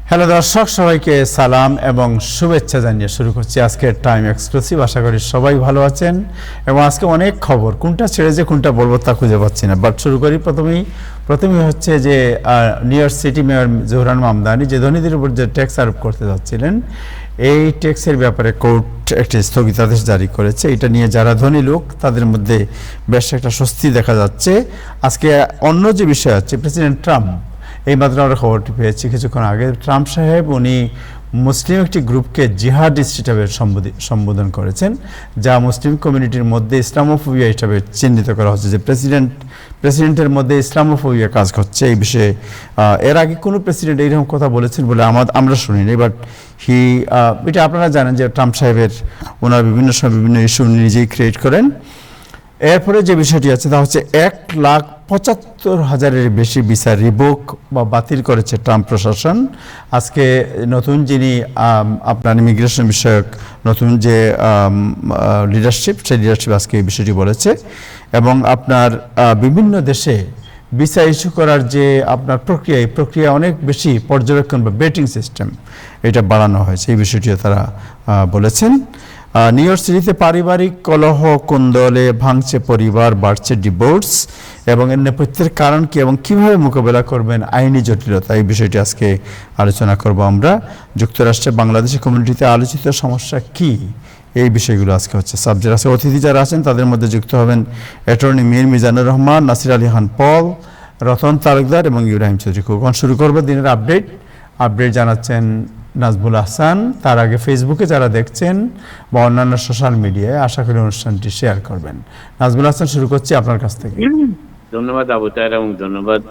Hello দর্শক, সবাইকে সালাম এবং শুভেচ্ছা জানিয়ে শুরু করছি আজকের টাইম এক্সক্লুসিভ। আশা করি সবাই ভালো আছেন এবং আজকে অনেক খবর, কোনটা ছেড়ে যে কোনটা বলবো তা খুঁজে পাচ্ছি না। বাট শুরু করি প্রথমেই হচ্ছে যে new York City mayor Zohran Mamdani যে ধনীদের উপর যে ট্যাক্স আরোপ করতে যাচ্ছিলেন, এই ট্যাক্সের ব্যাপারে কোর্ট একটি স্থগিতাদেশ জারি করেছে। এটা নিয়ে যারা ধনী লোক তাদের মধ্যে বেশ একটা স্বস্তি দেখা যাচ্ছে। আজকে অন্য যে বিষয় আছে, প্রেসিডেন্ট ট্রাম্প, এই মাত্র আমরা খবরটি পেয়েছি কিছুক্ষণ আগে, ট্রাম্প সাহেব উনি মুসলিম একটি গ্রুপকে জিহাদিস্ট হিসাবে সম্বোধন করেছেন, যা মুসলিম কমিউনিটির মধ্যে ইসলামোফোবিয়া হিসাবে চিহ্নিত করা হচ্ছে, যে প্রেসিডেন্টের মধ্যে ইসলামোফোবিয়া কাজ করছে। এই বিষয়ে এর আগে কোনো প্রেসিডেন্ট এইরকম কথা বলেছেন বলে আমরা শুনিনি। বাট এটা আপনারা জানেন যে ট্রাম্প সাহেবের ওনার বিভিন্ন সময় বিভিন্ন ইস্যু নিজেই ক্রিয়েট করেন। এরপরে যে বিষয়টি আছে তা হচ্ছে 1,75,000-এর বেশি ভিসা রিভোক বা বাতিল করেছে ট্রাম্প প্রশাসন। আজকে নতুন যিনি আপনার ইমিগ্রেশন বিষয়ক নতুন যে লিডারশিপ, সেই লিডারশিপ আজকে এই বিষয়টি বলেছে। এবং আপনার বিভিন্ন দেশে ভিসা ইস্যু করার যে আপনার প্রক্রিয়া অনেক বেশি পর্যবেক্ষণ বা বেটিং সিস্টেম এটা বাড়ানো হয়েছে, এই বিষয়টিও তারা বলেছেন। নিউ ইয়র্ক সিটিতে পারিবারিক কলহ কোন্দলে ভাঙছে পরিবার, বাড়ছে ডিভোর্স, এবং এর নেপথ্যের কারণ কি এবং কিভাবে মোকাবেলা করবেন আইনি জটিলতা, এই বিষয়টি আজকে আলোচনা করব আমরা। যুক্তরাষ্ট্রে বাংলাদেশি কমিউনিটিতে আলোচিত সমস্যা কি, এই বিষয়গুলো আজকে হচ্ছে সাবজেক্ট। আছে অতিথি যারা আছেন তাদের মধ্যে যুক্ত হবেন অ্যাটর্নি মীর মিজানুর রহমান, নাসির আলী খান পল, রতন তালুকদার এবং ইব্রাহিম চৌধুরী খোকন। শুরু করবো দিনের আপডেট জানাচ্ছেন নাজবুল আহসান। তার আগে ফেসবুকে যারা দেখছেন বা অন্যান্য সোশ্যাল মিডিয়ায়, আশা করি অনুষ্ঠানটি শেয়ার করবেন। নাজবুল আহসান, শুরু করছি আপনার কাছ থেকে। ধন্যবাদ আবু তাহের এবং ধন্যবাদ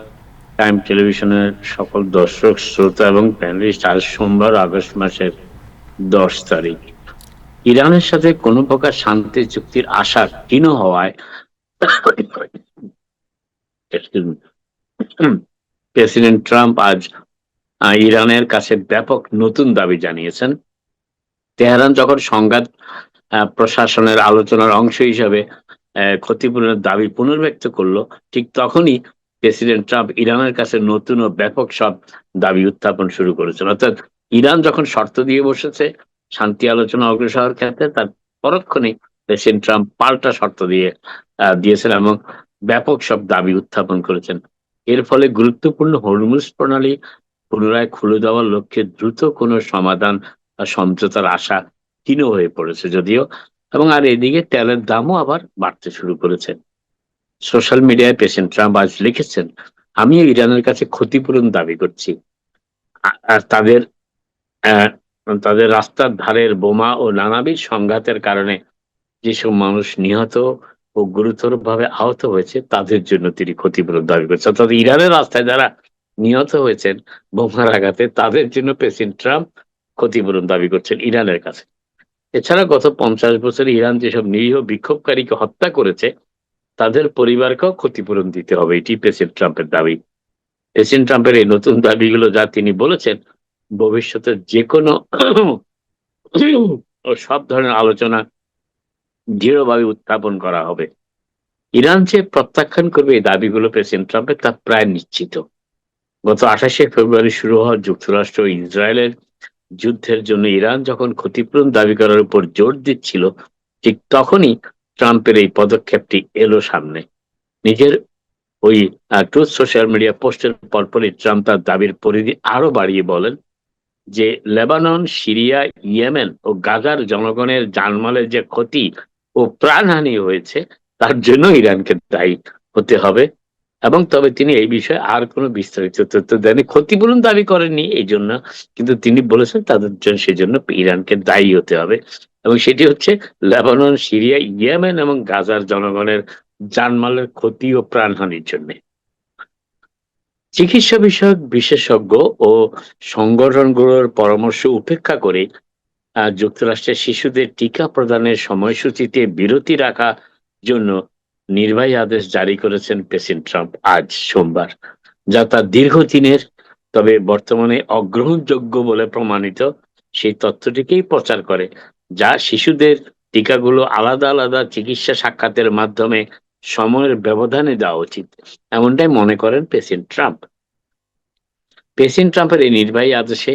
টাইম টেলিভিশনের সকল দর্শক শ্রোতা এবং প্যানেলিস্ট। আজ সোমবার আগস্ট মাসের 10 তারিখ। ইরানের সাথে কোনো প্রকার শান্তি চুক্তির আশা ক্ষীণ হওয়ায় প্রেসিডেন্ট ট্রাম্প আজ ইরানের কাছে ব্যাপক নতুন দাবি জানিয়েছেন। তেহরান যখন সংঘাত প্রশাসনের আলোচনার অংশ হিসাবে ক্ষতিপূরণের দাবি পুনর্ব্যক্ত করলো, ঠিক তখনই প্রেসিডেন্ট ট্রাম্প ইরানের কাছে নতুন ও ব্যাপক সব দাবি উত্থাপন শুরু করেছেন। অর্থাৎ ইরান যখন শর্ত দিয়ে বসেছে শান্তি আলোচনা অগ্রসর ক্ষেত্রে, তার পরক্ষণেই প্রেসিডেন্ট ট্রাম্প পাল্টা শর্ত দিয়েছেন এবং ব্যাপক সব দাবি উত্থাপন করেছেন। এর ফলে গুরুত্বপূর্ণ হরমুজ প্রণালী পুনরায় খুলে দেওয়ার লক্ষ্যে দ্রুত কোনো সমাধান বা সমঝোতার আশা ক্ষীণ হয়ে পড়েছে যদিও। এবং আর এদিকে তেলের দামও আবার বাড়তে শুরু করেছে। সোশ্যাল মিডিয়ায় প্রেসিডেন্ট ট্রাম্প আজ লিখেছেন, আমি ইরানের কাছে ক্ষতিপূরণ দাবি করছি। আর তাদের রাস্তার ধারের বোমা ও নানাবিধ সংঘাতের কারণে যেসব মানুষ নিহত ও গুরুতরভাবে আহত হয়েছে তাদের জন্য তিনি ক্ষতিপূরণ দাবি করছেন। অর্থাৎ ইরানের রাস্তায় যারা নিহত হয়েছেন বোমার আঘাতে, তাদের জন্য প্রেসিডেন্ট ট্রাম্প ক্ষতিপূরণ দাবি করছেন ইরানের কাছে। এছাড়া গত 50 বছরে ইরান যেসব নিরীহ বিক্ষোভকারীকে হত্যা করেছে তাদের পরিবারকেও ক্ষতিপূরণ দিতে হবে, এটি প্রেসিডেন্ট ট্রাম্পের দাবি। প্রেসিডেন্ট ট্রাম্পের এই নতুন দাবিগুলো, যা তিনি বলেছেন ভবিষ্যতে যে কোনো ও সব ধরনের আলোচনা দৃঢ়ভাবে উত্থাপন করা হবে। ইরান যে প্রত্যাখ্যান করবে এই দাবিগুলো প্রেসিডেন্ট ট্রাম্পের, তা প্রায় নিশ্চিত। গত 28শে ফেব্রুয়ারি শুরু হওয়া যুক্তরাষ্ট্র ও ইসরায়েলের যুদ্ধের জন্য ইরান যখন ক্ষতিপূরণ দাবি করার উপর জোর দিচ্ছিল, ঠিক তখনই ট্রাম্পের এই পদক্ষেপটি এলো সামনে। নিজের ওই ট্রুথ সোশ্যাল মিডিয়া পোস্টের পরপরই ট্রাম্প তার দাবির পরিধি আরো বাড়িয়ে বলেন যে লেবানন, সিরিয়া, ইয়েমেন ও গাজার জনগণের জানমালের যে ক্ষতি ও প্রাণহানি হয়েছে তার জন্য ইরানকে দায়ী হতে হবে। এবং তবে তিনি এই বিষয়ে আর কোনো বিস্তারিত তথ্য দেননি, ক্ষতিপূরণ দাবি করেননি এই জন্য, কিন্তু তিনি বলেছেন তাদের জন্য সেজন্য ইরানকে দায়ী হতে হবে। এবং সেটি হচ্ছে লেবানন, সিরিয়া, ইয়েমেন এবং গাজার জনগণের জানমালের ক্ষতি ও প্রাণহানির জন্য। চিকিৎসা বিষয়ক বিশেষজ্ঞ ও সংগঠনগুলোর পরামর্শ উপেক্ষা করে যুক্তরাষ্ট্রের শিশুদের টিকা প্রদানের সময়সূচিতে বিরতি রাখার জন্য নির্বাহী আদেশ জারি করেছেন প্রেসিডেন্ট ট্রাম্প আজ সোমবার, যা তার দীর্ঘদিনের তবে বর্তমানে অগ্রহণযোগ্য বলে প্রমাণিত সেই তথ্যটিকেই প্রচার করে, যা শিশুদের টিকাগুলো আলাদা আলাদা চিকিৎসা সাক্ষাতের মাধ্যমে সময়ের ব্যবধানে দেওয়া উচিত, এমনটাই মনে করেন প্রেসিডেন্ট ট্রাম্প। প্রেসিডেন্ট ট্রাম্পের এই নির্বাহী আদেশে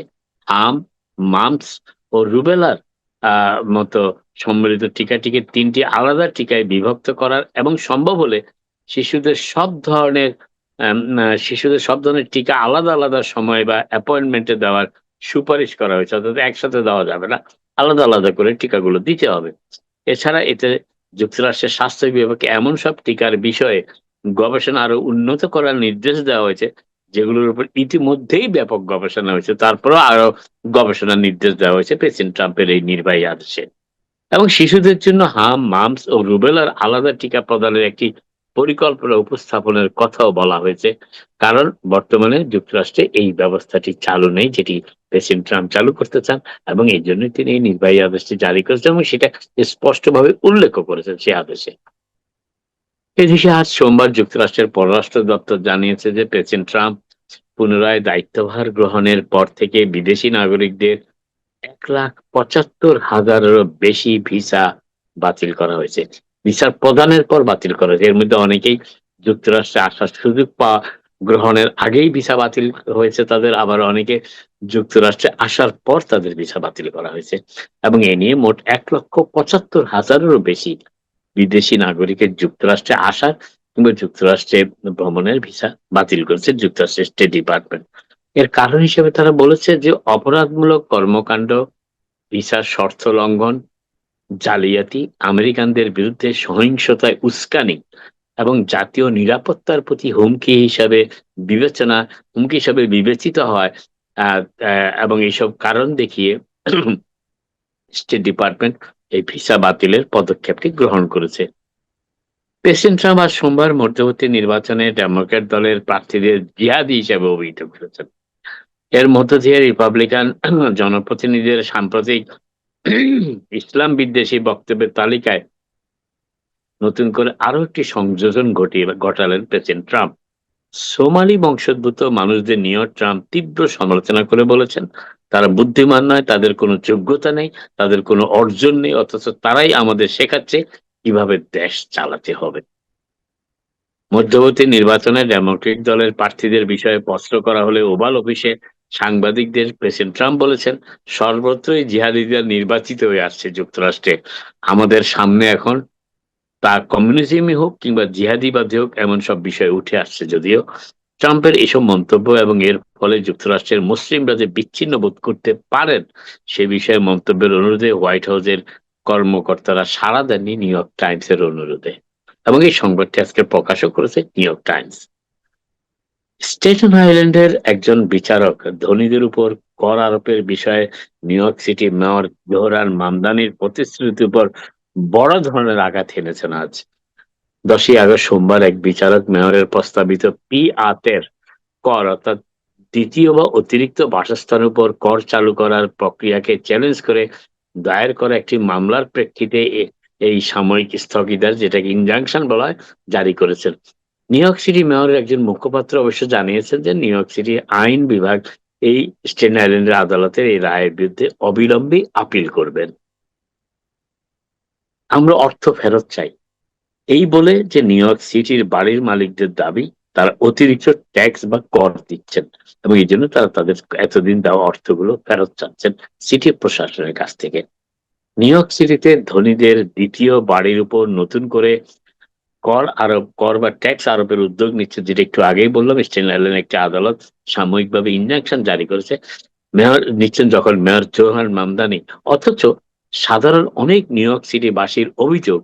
হাম, মাম্পস ও রুবেলার মতো সম্মিলিত টিকাটিকে ৩টি আলাদা টিকায় বিভক্ত করার এবং সম্ভব হলে শিশুদের সব ধরনের শিশুদের সব ধরনের টিকা আলাদা আলাদা সময় বা অ্যাপয়েন্টমেন্টে দেওয়ার সুপারিশ করা হয়েছে। অর্থাৎ একসাথে দেওয়া যাবে না, আলাদা আলাদা করে টিকাগুলো দিতে হবে। এছাড়া এতে যুক্তরাষ্ট্রের স্বাস্থ্য বিভাগকে এমন সব টিকার বিষয়ে গবেষণা আরো উন্নত করার নির্দেশ দেওয়া হয়েছে যেগুলোর উপর ইতিমধ্যেই ব্যাপক গবেষণা হয়েছে, তারপরেও আরো গবেষণার নির্দেশ দেওয়া হয়েছে প্রেসিডেন্ট ট্রাম্পের এই নির্বাহী আদেশে। এবং শিশুদের জন্য হাম, মাম্পস ও রুবেলার আলাদা টিকা প্রদানের একটি পরিকল্পনা উপস্থাপনের কথাও বলা হয়েছে। কারণ বর্তমানে যুক্তরাষ্ট্রে এই ব্যবস্থাটি চালু নেই, যেটি প্রেসিডেন্ট ট্রাম্প চালু করতে চান, এবং এই জন্য তিনি এই নির্বাহী আদেশটি জারি করেছেন এবং সেটা স্পষ্টভাবে উল্লেখ করেছেন সেই আদেশে। এদিকে আজ সোমবার যুক্তরাষ্ট্রের পররাষ্ট্র দপ্তর জানিয়েছে যে প্রেসিডেন্ট ট্রাম্প পুনরায় দায়িত্বভার গ্রহণের পর থেকে বিদেশি নাগরিকদের ১,৭৫,০০০-এরও বেশি ভিসা বাতিল করা হয়েছে। ভিসার প্রদানের পর বাতিল করা হয়েছে। এর মধ্যে অনেকেই যুক্তরাষ্ট্রে আসার সুযোগ গ্রহণের আগেই ভিসা বাতিল হয়েছে তাদের, আবার অনেকে যুক্তরাষ্ট্রে আসার পর তাদের ভিসা বাতিল করা হয়েছে। এবং এ নিয়ে মোট ১,৭৫,০০০-এরও বেশি বিদেশি নাগরিকের যুক্তরাষ্ট্রে আসার কিংবা যুক্তরাষ্ট্রে ভ্রমণের ভিসা বাতিল করেছে যুক্তরাষ্ট্রের স্টেট ডিপার্টমেন্ট। এর কারণ হিসেবে তারা বলেছে যে অপরাধমূলক কর্মকাণ্ড, ভিসার শর্ত লঙ্ঘন, জালিয়াতি, আমেরিকানদের বিরুদ্ধে সহিংসতায় উস্কানি এবং জাতীয় নিরাপত্তার প্রতি হুমকি হিসাবে বিবেচিত হয়। এবং এইসব কারণ দেখিয়ে স্টেট ডিপার্টমেন্ট এই ভিসা বাতিলের পদক্ষেপটি গ্রহণ করেছে। প্রেসিডেন্ট ট্রাম্প আজ সোমবার মধ্যবর্তী নির্বাচনে ডেমোক্র্যাট দলের প্রার্থীদের জিহাদি হিসেবে অভিহিত করেছেন। এর মধ্য দিয়ে রিপাবলিকান জনপ্রতিনিধিদের সাম্প্রতিক ইসলাম বিদ্বেষী বক্তব্যের তালিকায় নতুন করে আরো একটি সংযোজন ঘটালেন প্রেসিডেন্ট ট্রাম্প। সোমালি বংশোদ্ভূত মানুষদের নিয়েও ট্রাম্প তীব্র সমালোচনা করে বলেছেন, তারা বুদ্ধিমান নয়, তাদের কোনো যোগ্যতা নেই, তাদের কোনো অর্জন নেই, অথচ তারাই আমাদের শেখাচ্ছে কিভাবে দেশ চালাতে হবে। মধ্যবর্তী নির্বাচনে ডেমোক্রেটিক দলের প্রার্থীদের বিষয়ে প্রশ্ন করা হলে ওভাল অফিসে সাংবাদিকদের প্রেসিডেন্ট ট্রাম্প বলেছেন, সর্বত্রই জিহাদিরা নির্বাচিত হয়ে আসছে যুক্তরাষ্ট্রে। আমাদের সামনে এখন তা কমিউনিজমই হোক কিংবা জিহাদিবাদী হোক, এমন সব বিষয় উঠে আসছে। যদিও ট্রাম্পের এসব মন্তব্য এবং এর ফলে যুক্তরাষ্ট্রের মুসলিমরা যে বিচ্ছিন্ন বোধ করতে পারেন সে বিষয়ে মন্তব্যের অনুরোধে হোয়াইট হাউসের কর্মকর্তারা সাড়া দেননি নিউ ইয়র্ক টাইমসের অনুরোধে, এবং এই সংবাদটি আজকে প্রকাশও করেছে নিউ ইয়র্ক টাইমস। স্টেটেন আইল্যান্ডের একজন বিচারক ধনীদের উপর কর আরোপের বিষয়ে New York City mayor Zohran মামদানির প্রতিশ্রুতির উপর বড় ধরনের আঘাত এনেছেন। আজ 10ই আগস্ট সোমবার এক বিচারক মেয়রের প্রস্তাবিত পিআতের কর, অর্থাৎ দ্বিতীয় বা অতিরিক্ত বাসস্থানের উপর কর চালু করার প্রক্রিয়াকে চ্যালেঞ্জ করে দায়ের করা একটি মামলার প্রেক্ষিতে এই সাময়িক স্থগিতাদেশ, যেটাকে ইনজাংশন বলা হয়, জারি করেছেন। নিউ ইয়র্ক সিটি মেয়রের একজন মুখপাত্র অবশ্য জানিয়েছেন যে নিউ ইয়র্ক সিটি আইন বিভাগ এই স্টেটেন আইল্যান্ডের আদালতের এই রায়ের বিরুদ্ধে অবিলম্বে আপিল করবেন। আমরা অর্থ ফেরত চাই, এই বলে যে নিউ ইয়র্ক সিটির বাড়ির মালিকদের দাবি তারা অতিরিক্ত ট্যাক্স বা কর দিচ্ছেন এবং এই জন্য তারা তাদের এতদিন দেওয়া অর্থগুলো ফেরত চাচ্ছেন সিটি প্রশাসনের কাছ থেকে। নিউ ইয়র্ক সিটিতে ধনীদের দ্বিতীয় বাড়ির উপর নতুন করে কর বা ট্যাক্স আরোপের উদ্যোগ নিচ্ছে, যেটা একটু আগেই বললাম। স্টেটেন আইল্যান্ডের একটি আদালত সাময়িকভাবে ইনজাংশন জারি করেছে। মেয়র নিচ্ছেন যখন মেয়র জোহরান মামদানি, অথচ সাধারণ অনেক নিউ ইয়র্ক সিটি বাসীর অভিযোগ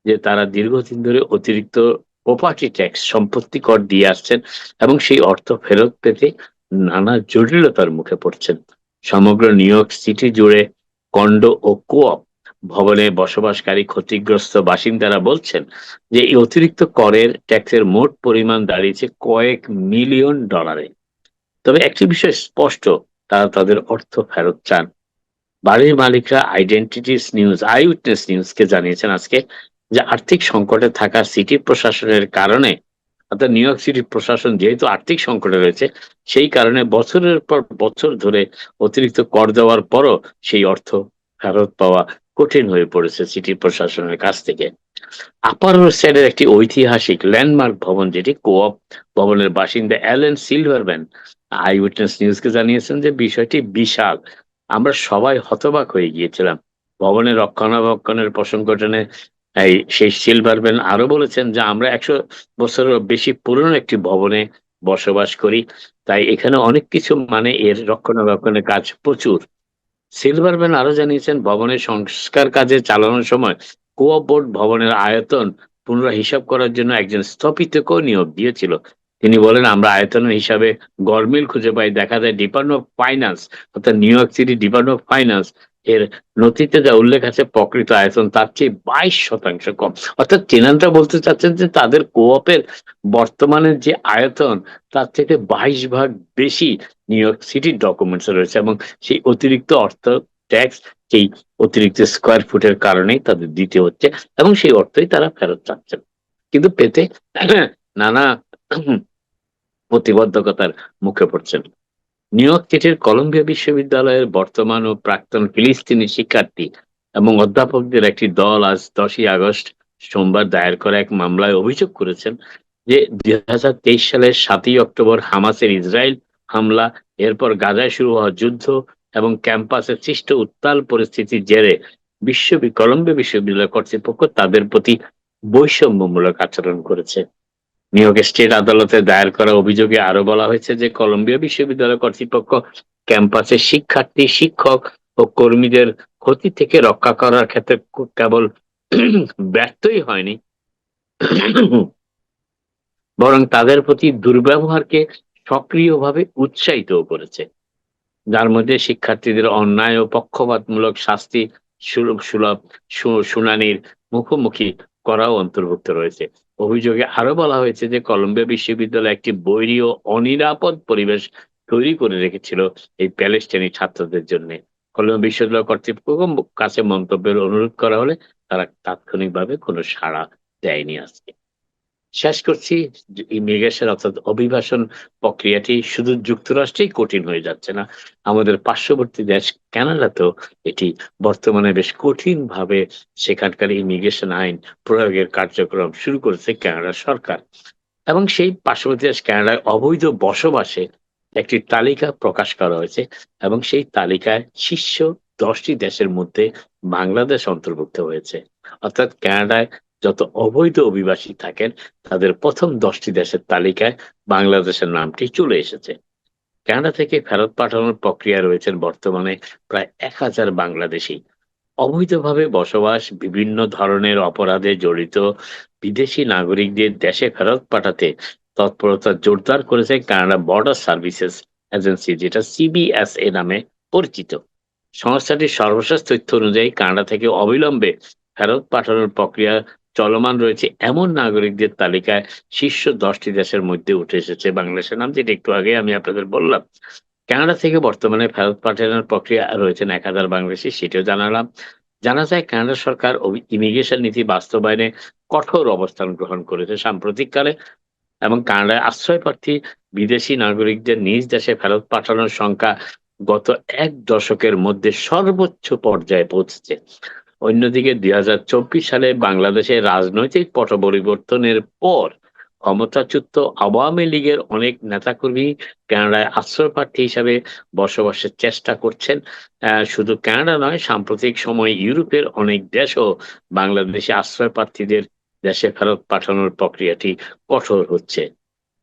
যে তারা দীর্ঘদিন ধরে অতিরিক্ত প্রপার্টি ট্যাক্স, সম্পত্তি কর দিয়ে আসছেন এবং সেই অর্থ ফেরত পেতে নানা জটিলতার মুখে পড়ছেন। সমগ্র নিউ ইয়র্ক সিটি জুড়ে কন্ডো ও কোঅপ ভবনে বসবাসকারী ক্ষতিগ্রস্ত বাসিন্দারা বলছেন যে এই অতিরিক্ত করের ট্যাক্সের মোট পরিমাণ দাঁড়িয়েছে কয়েক মিলিয়ন ডলারে। তবে একটি বিষয় স্পষ্ট, তারা তাদের অর্থ ফেরত চান। বাড়ির মালিকরা আই উইটনেস নিউজকে জানিয়েছেন আজকে যে আর্থিক সংকটে থাকা সিটি প্রশাসনের কারণে, অর্থাৎ নিউ ইয়র্ক সিটি প্রশাসন যেহেতু আর্থিক সংকটে রয়েছে, সেই কারণে বছরের পর বছর ধরে অতিরিক্ত কর দেওয়ার পরও সেই অর্থ ফেরত পাওয়া কঠিন হয়ে পড়েছে সিটি প্রশাসনের কাছ থেকে। আপার ওয়েস্ট সাইডের একটি ঐতিহাসিক ল্যান্ডমার্ক ভবন, যেটি কোঅপ ভবনের বাসিন্দা অ্যালেন সিলভারম্যান আই উইটনেস নিউজকে জানিয়েছেন যে বিষয়টি বিশাল। আমরা সবাই হতবাক হয়ে গিয়েছিলাম। ভবনের রক্ষণাবেক্ষণের প্রসঙ্গ টেনে সেই সিলভারম্যান আরো বলেছেন যে আমরা 100 বছরেরও বেশি পুরনো একটি ভবনে বসবাস করি, তাই এখানে অনেক কিছু, মানে এর রক্ষণাবেক্ষণের কাজ প্রচুর। সিলভারম্যান আরো জানিয়েছেন ভবনের সংস্কার কাজে চালানোর সময় কোঅপ বোর্ড ভবনের আয়তন পুনরায় হিসাব করার জন্য একজন স্থপতিকেও নিয়োগ দিয়েছিল। তিনি বলেন, আমরা আয়তনের হিসাবে গরমিল খুঁজে পাই। দেখা যায় ডিপার্টমেন্ট অফ ফাইন্যান্স, অর্থাৎ new York city department of finance এর নথিতে যা উল্লেখ আছে প্রকৃত আয়তন তার চেয়ে 22% কম। অর্থাৎ টেনান্টরা বলতে চাচ্ছেন যে তাদের কোঅপের বর্তমানে যে আয়তন তার থেকে 22 ভাগ বেশি নিউ ইয়র্ক সিটির ডকুমেন্টস রয়েছে, এবং সেই অতিরিক্ত অর্থ, ট্যাক্স, সেই অতিরিক্ত স্কোয়ার ফুটের কারণেই তাদের দিতে হচ্ছে, এবং সেই অর্থই তারা ফেরত চাচ্ছেন, কিন্তু পেতে নানা প্রতিবন্ধকতার মুখে পড়ছেন। নিউ ইয়র্ক সিটির কলম্বিয়া বিশ্ববিদ্যালয়ের বর্তমান ও প্রাক্তন ফিলিস্তিনি শিক্ষার্থী এবং অধ্যাপকদের একটি দল আজ 10ই আগস্ট সোমবার দায়ের করা এক মামলায় অভিযোগ করেছেন যে 2023 সালের 7ই অক্টোবর হামাসের ইসরায়েল হামলা, এরপর গাজায় শুরু হওয়া যুদ্ধ এবং ক্যাম্পাসে সৃষ্ট উত্তাল পরিস্থিতির জেরে কলম্বিয়া বিশ্ববিদ্যালয় কর্তৃপক্ষ তাদের প্রতি বৈষম্যমূলক আচরণ করেছে। নিউ ইয়র্ক স্টেট আদালতে দায়ের করা অভিযোগে আরো বলা হয়েছে যে কলম্বিয়া বিশ্ববিদ্যালয় কর্তৃপক্ষ ক্যাম্পাসের শিক্ষার্থী, শিক্ষক ও কর্মীদের ক্ষতি থেকে রক্ষা করার ক্ষেত্রে কেবল ব্যর্থই হয়নি, বরং তাদের প্রতি দুর্ব্যবহারকে সক্রিয়ভাবে উৎসাহিতও করেছে, যার মধ্যে শিক্ষার্থীদের অন্যায় ও পক্ষপাতমূলক শাস্তি সুলভ শুনানির মুখোমুখি করাও অন্তর্ভুক্ত রয়েছে। অভিযোগে আরো বলা হয়েছে যে কলম্বিয়া বিশ্ববিদ্যালয় একটি বৈরী ও অনিরাপদ পরিবেশ তৈরি করে রেখেছিল এই প্যালেস্টাইনি ছাত্রদের জন্য। কলম্বিয়া বিশ্ববিদ্যালয় কর্তৃপক্ষের কাছে মন্তব্যের অনুরোধ করা হলে তারা তাৎক্ষণিকভাবে কোনো সাড়া দেয়নি। আজকে শেষ করছি, ইমিগ্রেশন অর্থাৎ অভিবাসন প্রক্রিয়াটি শুধু যুক্তরাষ্ট্রেই কঠিন হয়ে যাচ্ছে না, আমাদের পার্শ্ববর্তী দেশ কানাডাতেও এটি বর্তমানে বেশ কঠিন ভাবে সেখানকার ইমিগ্রেশন আইন প্রয়োগের কার্যক্রম শুরু করেছে কানাডা সরকার। এবং সেই পার্শ্ববর্তী দেশ কানাডায় অবৈধ বসবাসে একটি তালিকা প্রকাশ করা হয়েছে, এবং সেই তালিকায় শীর্ষ 10টি দেশের মধ্যে বাংলাদেশ অন্তর্ভুক্ত হয়েছে। অর্থাৎ কানাডায় যত অবৈধ অভিবাসী থাকেন তাদের প্রথম 10টি দেশের তালিকায় বাংলাদেশের নামটি চলে এসেছে। কানাডা থেকে ফেরত পাঠানোর প্রক্রিয়া রয়েছেন বর্তমানে প্রায় 1000 বাংলাদেশি। অবৈধভাবে বসবাস, বিভিন্ন ধরনের অপরাধে জড়িত বিদেশি নাগরিকদের দেশে ফেরত পাঠাতে তৎপরতা জোরদার করেছে কানাডা বর্ডার সার্ভিসেস এজেন্সি, যেটা সিবিএসএ নামে পরিচিত। সংস্থাটির সর্বশেষ তথ্য অনুযায়ী কানাডা থেকে অবিলম্বে ফেরত পাঠানোর প্রক্রিয়া চলমান রয়েছে এমন নাগরিকদের তালিকায় শীর্ষ 10টি দেশের মধ্যে উঠে এসেছে বাংলাদেশের নাম, যেটা একটু আগে আমি আপনাদের বললাম। কানাডা থেকে বর্তমানে ফেরত পাঠানোর প্রক্রিয়া রয়েছেন 1000 বাংলাদেশি, সেটাও জানালাম। জানা যায় কানাডা সরকার ইমিগ্রেশন নীতি বাস্তবায়নে কঠোর অবস্থান গ্রহণ করেছে সাম্প্রতিককালে, এবং কানাডায় আশ্রয়প্রার্থী বিদেশি নাগরিকদের নিজ দেশে ফেরত পাঠানোর সংখ্যা গত 1 দশকের মধ্যে সর্বোচ্চ পর্যায়ে পৌঁছেছে। অন্যদিকে 2024 সালে বাংলাদেশের রাজনৈতিক পট পরিবর্তনের পর ক্ষমতাচ্যুত আওয়ামী লীগের অনেক নেতাকর্মী কানাডায় আশ্রয়প্রার্থী হিসাবে বসবাসের চেষ্টা করছেন। শুধু কানাডা নয়, সাম্প্রতিক সময়ে ইউরোপের অনেক দেশও বাংলাদেশে আশ্রয়প্রার্থীদের দেশে ফেরত পাঠানোর প্রক্রিয়াটি কঠোর হচ্ছে।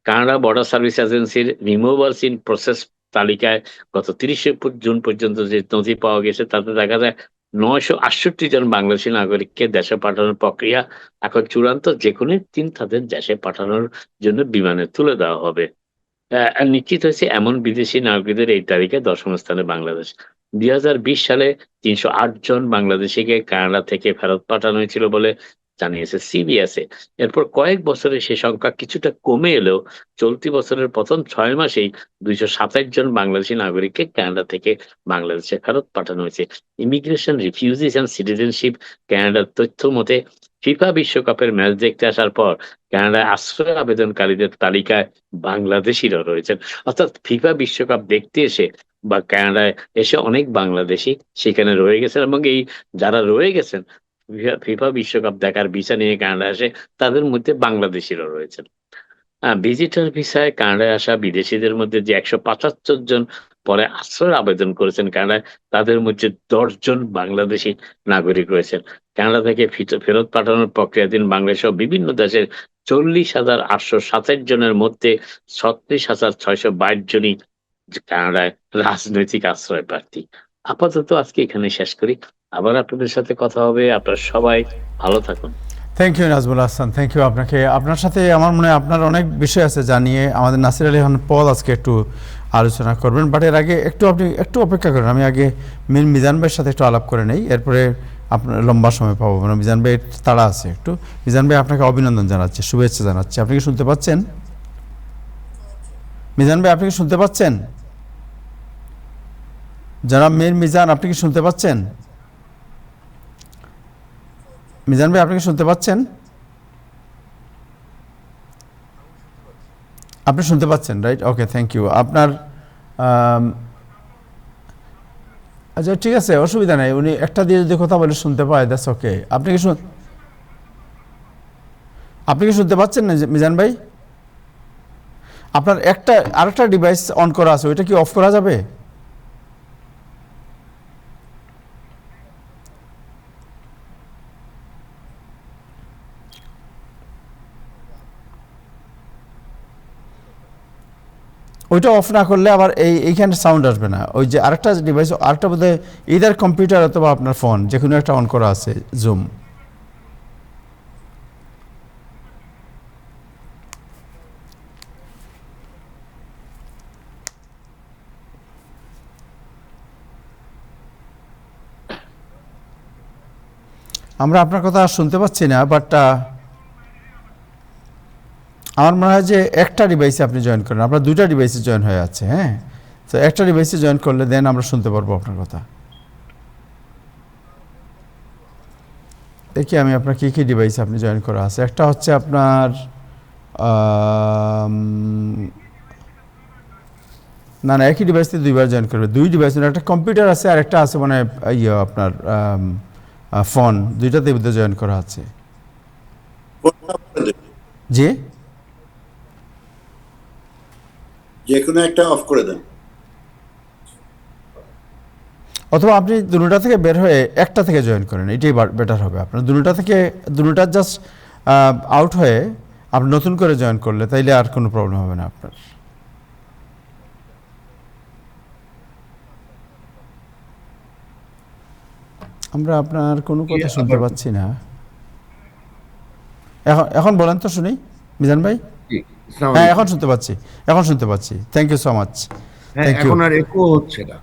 কানাডা বর্ডার সার্ভিস এজেন্সির রিমুভালস ইন প্রসেস তালিকায় গত 30শে জুন পর্যন্ত যে নথি পাওয়া গেছে তাতে দেখা যায় 968 জন বাংলাদেশি নাগরিককে দেশে পাঠানোর প্রক্রিয়া এখন চূড়ান্ত, যে কোনো দিন তাদের দেশে পাঠানোর জন্য বিমানে তুলে দেওয়া হবে। নিশ্চিত হয়েছে এমন বিদেশি নাগরিকদের এই তালিকায় 10ম স্থানে বাংলাদেশ। 2020 সালে 308 জন বাংলাদেশিকে কানাডা থেকে ফেরত পাঠানো হয়েছিল বলে জানিয়েছে সিবিএসএ। এরপর কয়েক বছরে সে সংখ্যা কিছুটা কমে এলেও চলতি বছরের প্রথম 6 মাসেই 227 জন বাংলাদেশি নাগরিককে কানাডা থেকে বাংলাদেশে ফেরত পাঠানো হয়েছে। ইমিগ্রেশন, রিফিউজিস অ্যান্ড সিটিজেনশিপ কানাডার তথ্য মতে ফিফা বিশ্বকাপের ম্যাচ দেখতে আসার পর কানাডায় আশ্রয় আবেদনকারীদের তালিকায় বাংলাদেশিরা রয়েছেন। অর্থাৎ ফিফা বিশ্বকাপ দেখতে এসে বা কানাডায় এসে অনেক বাংলাদেশি সেখানে রয়ে গেছেন, এবং এই যারা রয়ে গেছেন ফিফা বিশ্বকাপ দেখার ভিসা নিয়ে কানাডায় আসে, তাদের মধ্যে বাংলাদেশিরাও রয়েছেন। ভিজিটর ভিসায় কানাডায় আসা বিদেশিদের মধ্যে যে ১৭৫ জন পরে আশ্রয়ের আবেদন করেছেন কানাডায়, তাদের মধ্যে ১০ জন বাংলাদেশী নাগরিক রয়েছেন। কানাডা থেকে ফেরত পাঠানোর প্রক্রিয়াধীন বাংলাদেশসহ বিভিন্ন দেশের ৪০,৮২৭ জনের মধ্যে ৩৬,৬২২ জনই কানাডায় রাজনৈতিক আশ্রয় প্রার্থী। আপাতত আজকে এখানে শেষ করি। আবার আপনাদের সাথে কথা হবে। আপনারা সবাই ভালো থাকুন। Thank you Nazmul Hasan, thank you আপনাকে। আপনার সাথে আমার মনে হয় আপনার অনেক বিষয় আছে জানিয়ে আমাদের নাসির আলী খান পদ আজকে একটু আলোচনা করবেন, বাট এর আগে আপনি একটু অপেক্ষা করেন, আমি আগে মিজান ভাইয়ের সাথে একটু আলাপ করে নেই, এরপরে আপনার লম্বা সময় পাবো, মানে মিজান ভাই তাড়া আছে একটু। মিজান ভাই আপনাকে অভিনন্দন জানাচ্ছি, শুভেচ্ছা জানাচ্ছি। আপনি কি শুনতে পাচ্ছেন? মিজান ভাই আপনি কি শুনতে পাচ্ছেন? জনাব মিজান আপনি কি শুনতে পাচ্ছেন? মিজান ভাই আপনি কি শুনতে পাচ্ছেন? আপনি শুনতে পাচ্ছেন, রাইট? Okay, thank you. আপনার আচ্ছা ঠিক আছে, অসুবিধা নেই, উনি একটা দিয়ে যদি কথা বলে শুনতে পায়, দ্যাটস ওকে। আপনি কি শুনতে পাচ্ছেন না মিজান ভাই? আপনার আরেকটা ডিভাইস অন করা আছে, ওইটা কি অফ করা যাবে? ওইটা অফ না করলে আবার এইখানে সাউন্ড আসবে না। ওই যে আরেকটা ডিভাইস, আরেকটা বোধহয় ইদার কম্পিউটার অথবা আপনার ফোন, যে কোনো একটা অন করা আছে জুম। আমরা আপনার কথা শুনতে পাচ্ছি না, বাট আমার মনে হয় যে একটা ডিভাইসে আপনি জয়েন করেন, আপনার দুইটা ডিভাইসে জয়েন হয়ে আছে। হ্যাঁ, তো একটা ডিভাইসে জয়েন করলে দেন আমরা শুনতে পারবো আপনার কথা। দেখি আমি আপনার কী কী ডিভাইসে আপনি জয়েন করা আছে। একটা হচ্ছে আপনার না একই ডিভাইসে দুইবার জয়েন করবে, দুই ডিভাইস, একটা কম্পিউটার আছে আর একটা আছে মানে আপনার ফোন, দুইটাতে জয়েন করা আছে। জি, যে কোনো একটা অফ করে দেন, অথবা আপনি দুটা থেকে বের হয়ে একটা থেকে জয়েন করেন, এটাই বেটার হবে। আপনার দুটা জাস্ট আউট হয়ে আপনি নতুন করে জয়েন করলে তাইলে আর কোনো প্রবলেম হবে না আপনার। আমরা আপনার কোনো কথা শুনতে পাচ্ছি না। এখন বলেন তো শুনি মিজান ভাই। হ্যাঁ, এখন শুনতে পাচ্ছি। Thank you so much. Thank you. এখন আর একো হচ্ছে না।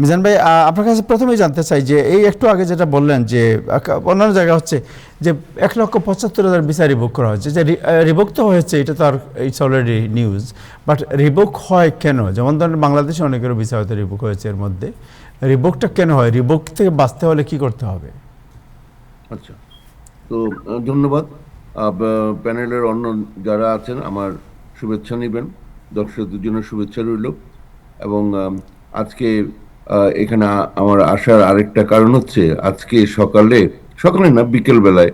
মিজান ভাই আপনার কাছে প্রথমেই জানতে চাই যে এই একটু আগে যেটা বললেন যে অন্যান্য জায়গা হচ্ছে যে 1,75,000 ভিসা রিভোক করা হচ্ছে, যে রিভোক তো হয়েছে, এটা তো আর it's already news, but revoke হয় কেন? যেমন ধরেন বাংলাদেশে অনেকেরও ভিসা হয়তো রিভোক হয়েছে, এর মধ্যে রিভোকটা কেন হয়? রিভোক থেকে বাঁচতে হলে কি করতে হবে? আচ্ছা, তো ধন্যবাদ। প্যানেলের অন্য যারা আছেন আমার শুভেচ্ছা নেবেন, দর্শকদের জন্য শুভেচ্ছা রইল। এবং আজকে এখানে আমার আসার আরেকটা কারণ হচ্ছে, আজকে সকালে না বিকেল বেলায়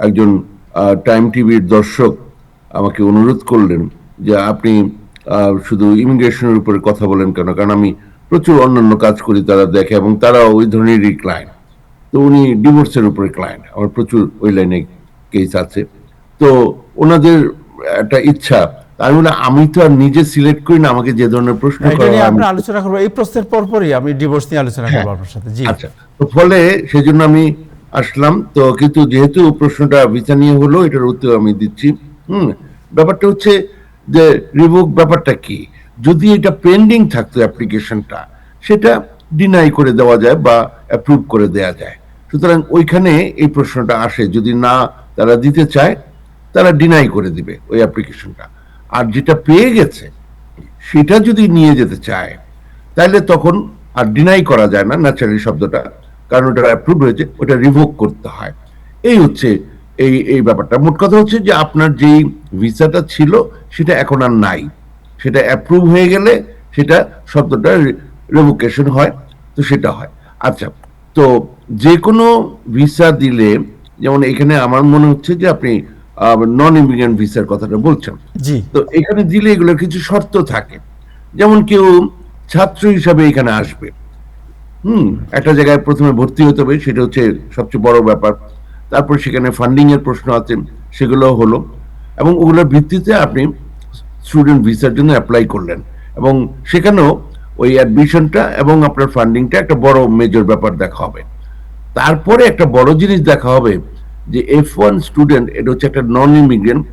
একজন টাইম টিভির দর্শক আমাকে অনুরোধ করলেন যে আপনি শুধু ইমিগ্রেশনের উপরে কথা বলেন কেন, কারণ আমি প্রচুর অন্যান্য কাজ করি, তারা দেখে এবং তারা ওই ধরনেরই ক্লায়েন্ট। তো উনি ডিভোর্সের উপরে ক্লায়েন্ট, আমার প্রচুর ওই লাইনে কেস আছে। তো ওনাদের একটা ইচ্ছা, আমি বলি আমি তো আর নিজে সিলেক্ট করি না, আমাকে যে ধরনের প্রশ্ন করা হয় আমরা আলোচনা করবো এই প্রশ্নের পরপরই আমি ডিভোর্স নিয়ে আলোচনা করবো আপনার সাথে। জি আচ্ছা, তো ফলে সেই জন্য আমি আসলাম। তো কিন্তু যেহেতু প্রশ্নটা ভিসা নিয়ে হলো, এটার উত্তর আমি দিচ্ছি। ব্যাপারটা হচ্ছে যে রিভোক ব্যাপারটা কি, যদি এটা পেন্ডিং থাকতো অ্যাপ্লিকেশনটা, সেটা ডিনাই করে দেওয়া যায় বা অ্যাপ্রুভ করে দেওয়া যায়। সুতরাং ওইখানে এই প্রশ্নটা আসে, যদি না তারা দিতে চায় তারা ডিনাই করে দিবে ওই অ্যাপ্লিকেশনটা। আর যেটা পেয়ে গেছে সেটা যদি নিয়ে যেতে চায় তাহলে তখন আর ডিনাই করা যায় না, ন্যাচারালি শব্দটা, কারণ ওটা অ্যাপ্রুভ হয়েছে, ওটা রিভোক করতে হয়। এই হচ্ছে এই ব্যাপারটা। মোট কথা হচ্ছে যে আপনার যেই ভিসাটা ছিল সেটা এখন আর নাই, সেটা অ্যাপ্রুভ হয়ে গেলে সেটা শব্দটা রেভোকেশন হয়, তো সেটা হয়। আচ্ছা, তো যে কোনো ভিসা দিলে, যেমন এখানে আমার মনে হচ্ছে যে আপনি নন ইমিগ্রেন্ট ভিসার কথাটা বলছেন, জি তো এখানে দিলে এগুলোর কিছু শর্ত থাকে। যেমন কেউ ছাত্র হিসাবে এখানে আসবে, একটা জায়গায় প্রথমে ভর্তি হতে হবে, সেটা হচ্ছে সবচেয়ে বড় ব্যাপার। তারপর সেখানে ফান্ডিং এর প্রশ্ন আছে, সেগুলো হলো, এবং ওগুলোর ভিত্তিতে আপনি স্টুডেন্ট ভিসার জন্য অ্যাপ্লাই করলেন, এবং সেখানেও ওই অ্যাডমিশনটা এবং আপনার ফান্ডিংটা একটা বড় মেজর ব্যাপার দেখা হবে। তারপরে একটা বড় জিনিস দেখা হবে যে F1 স্টুডেন্ট, এটা হচ্ছে একটা নন ইমিগ্রেন্ট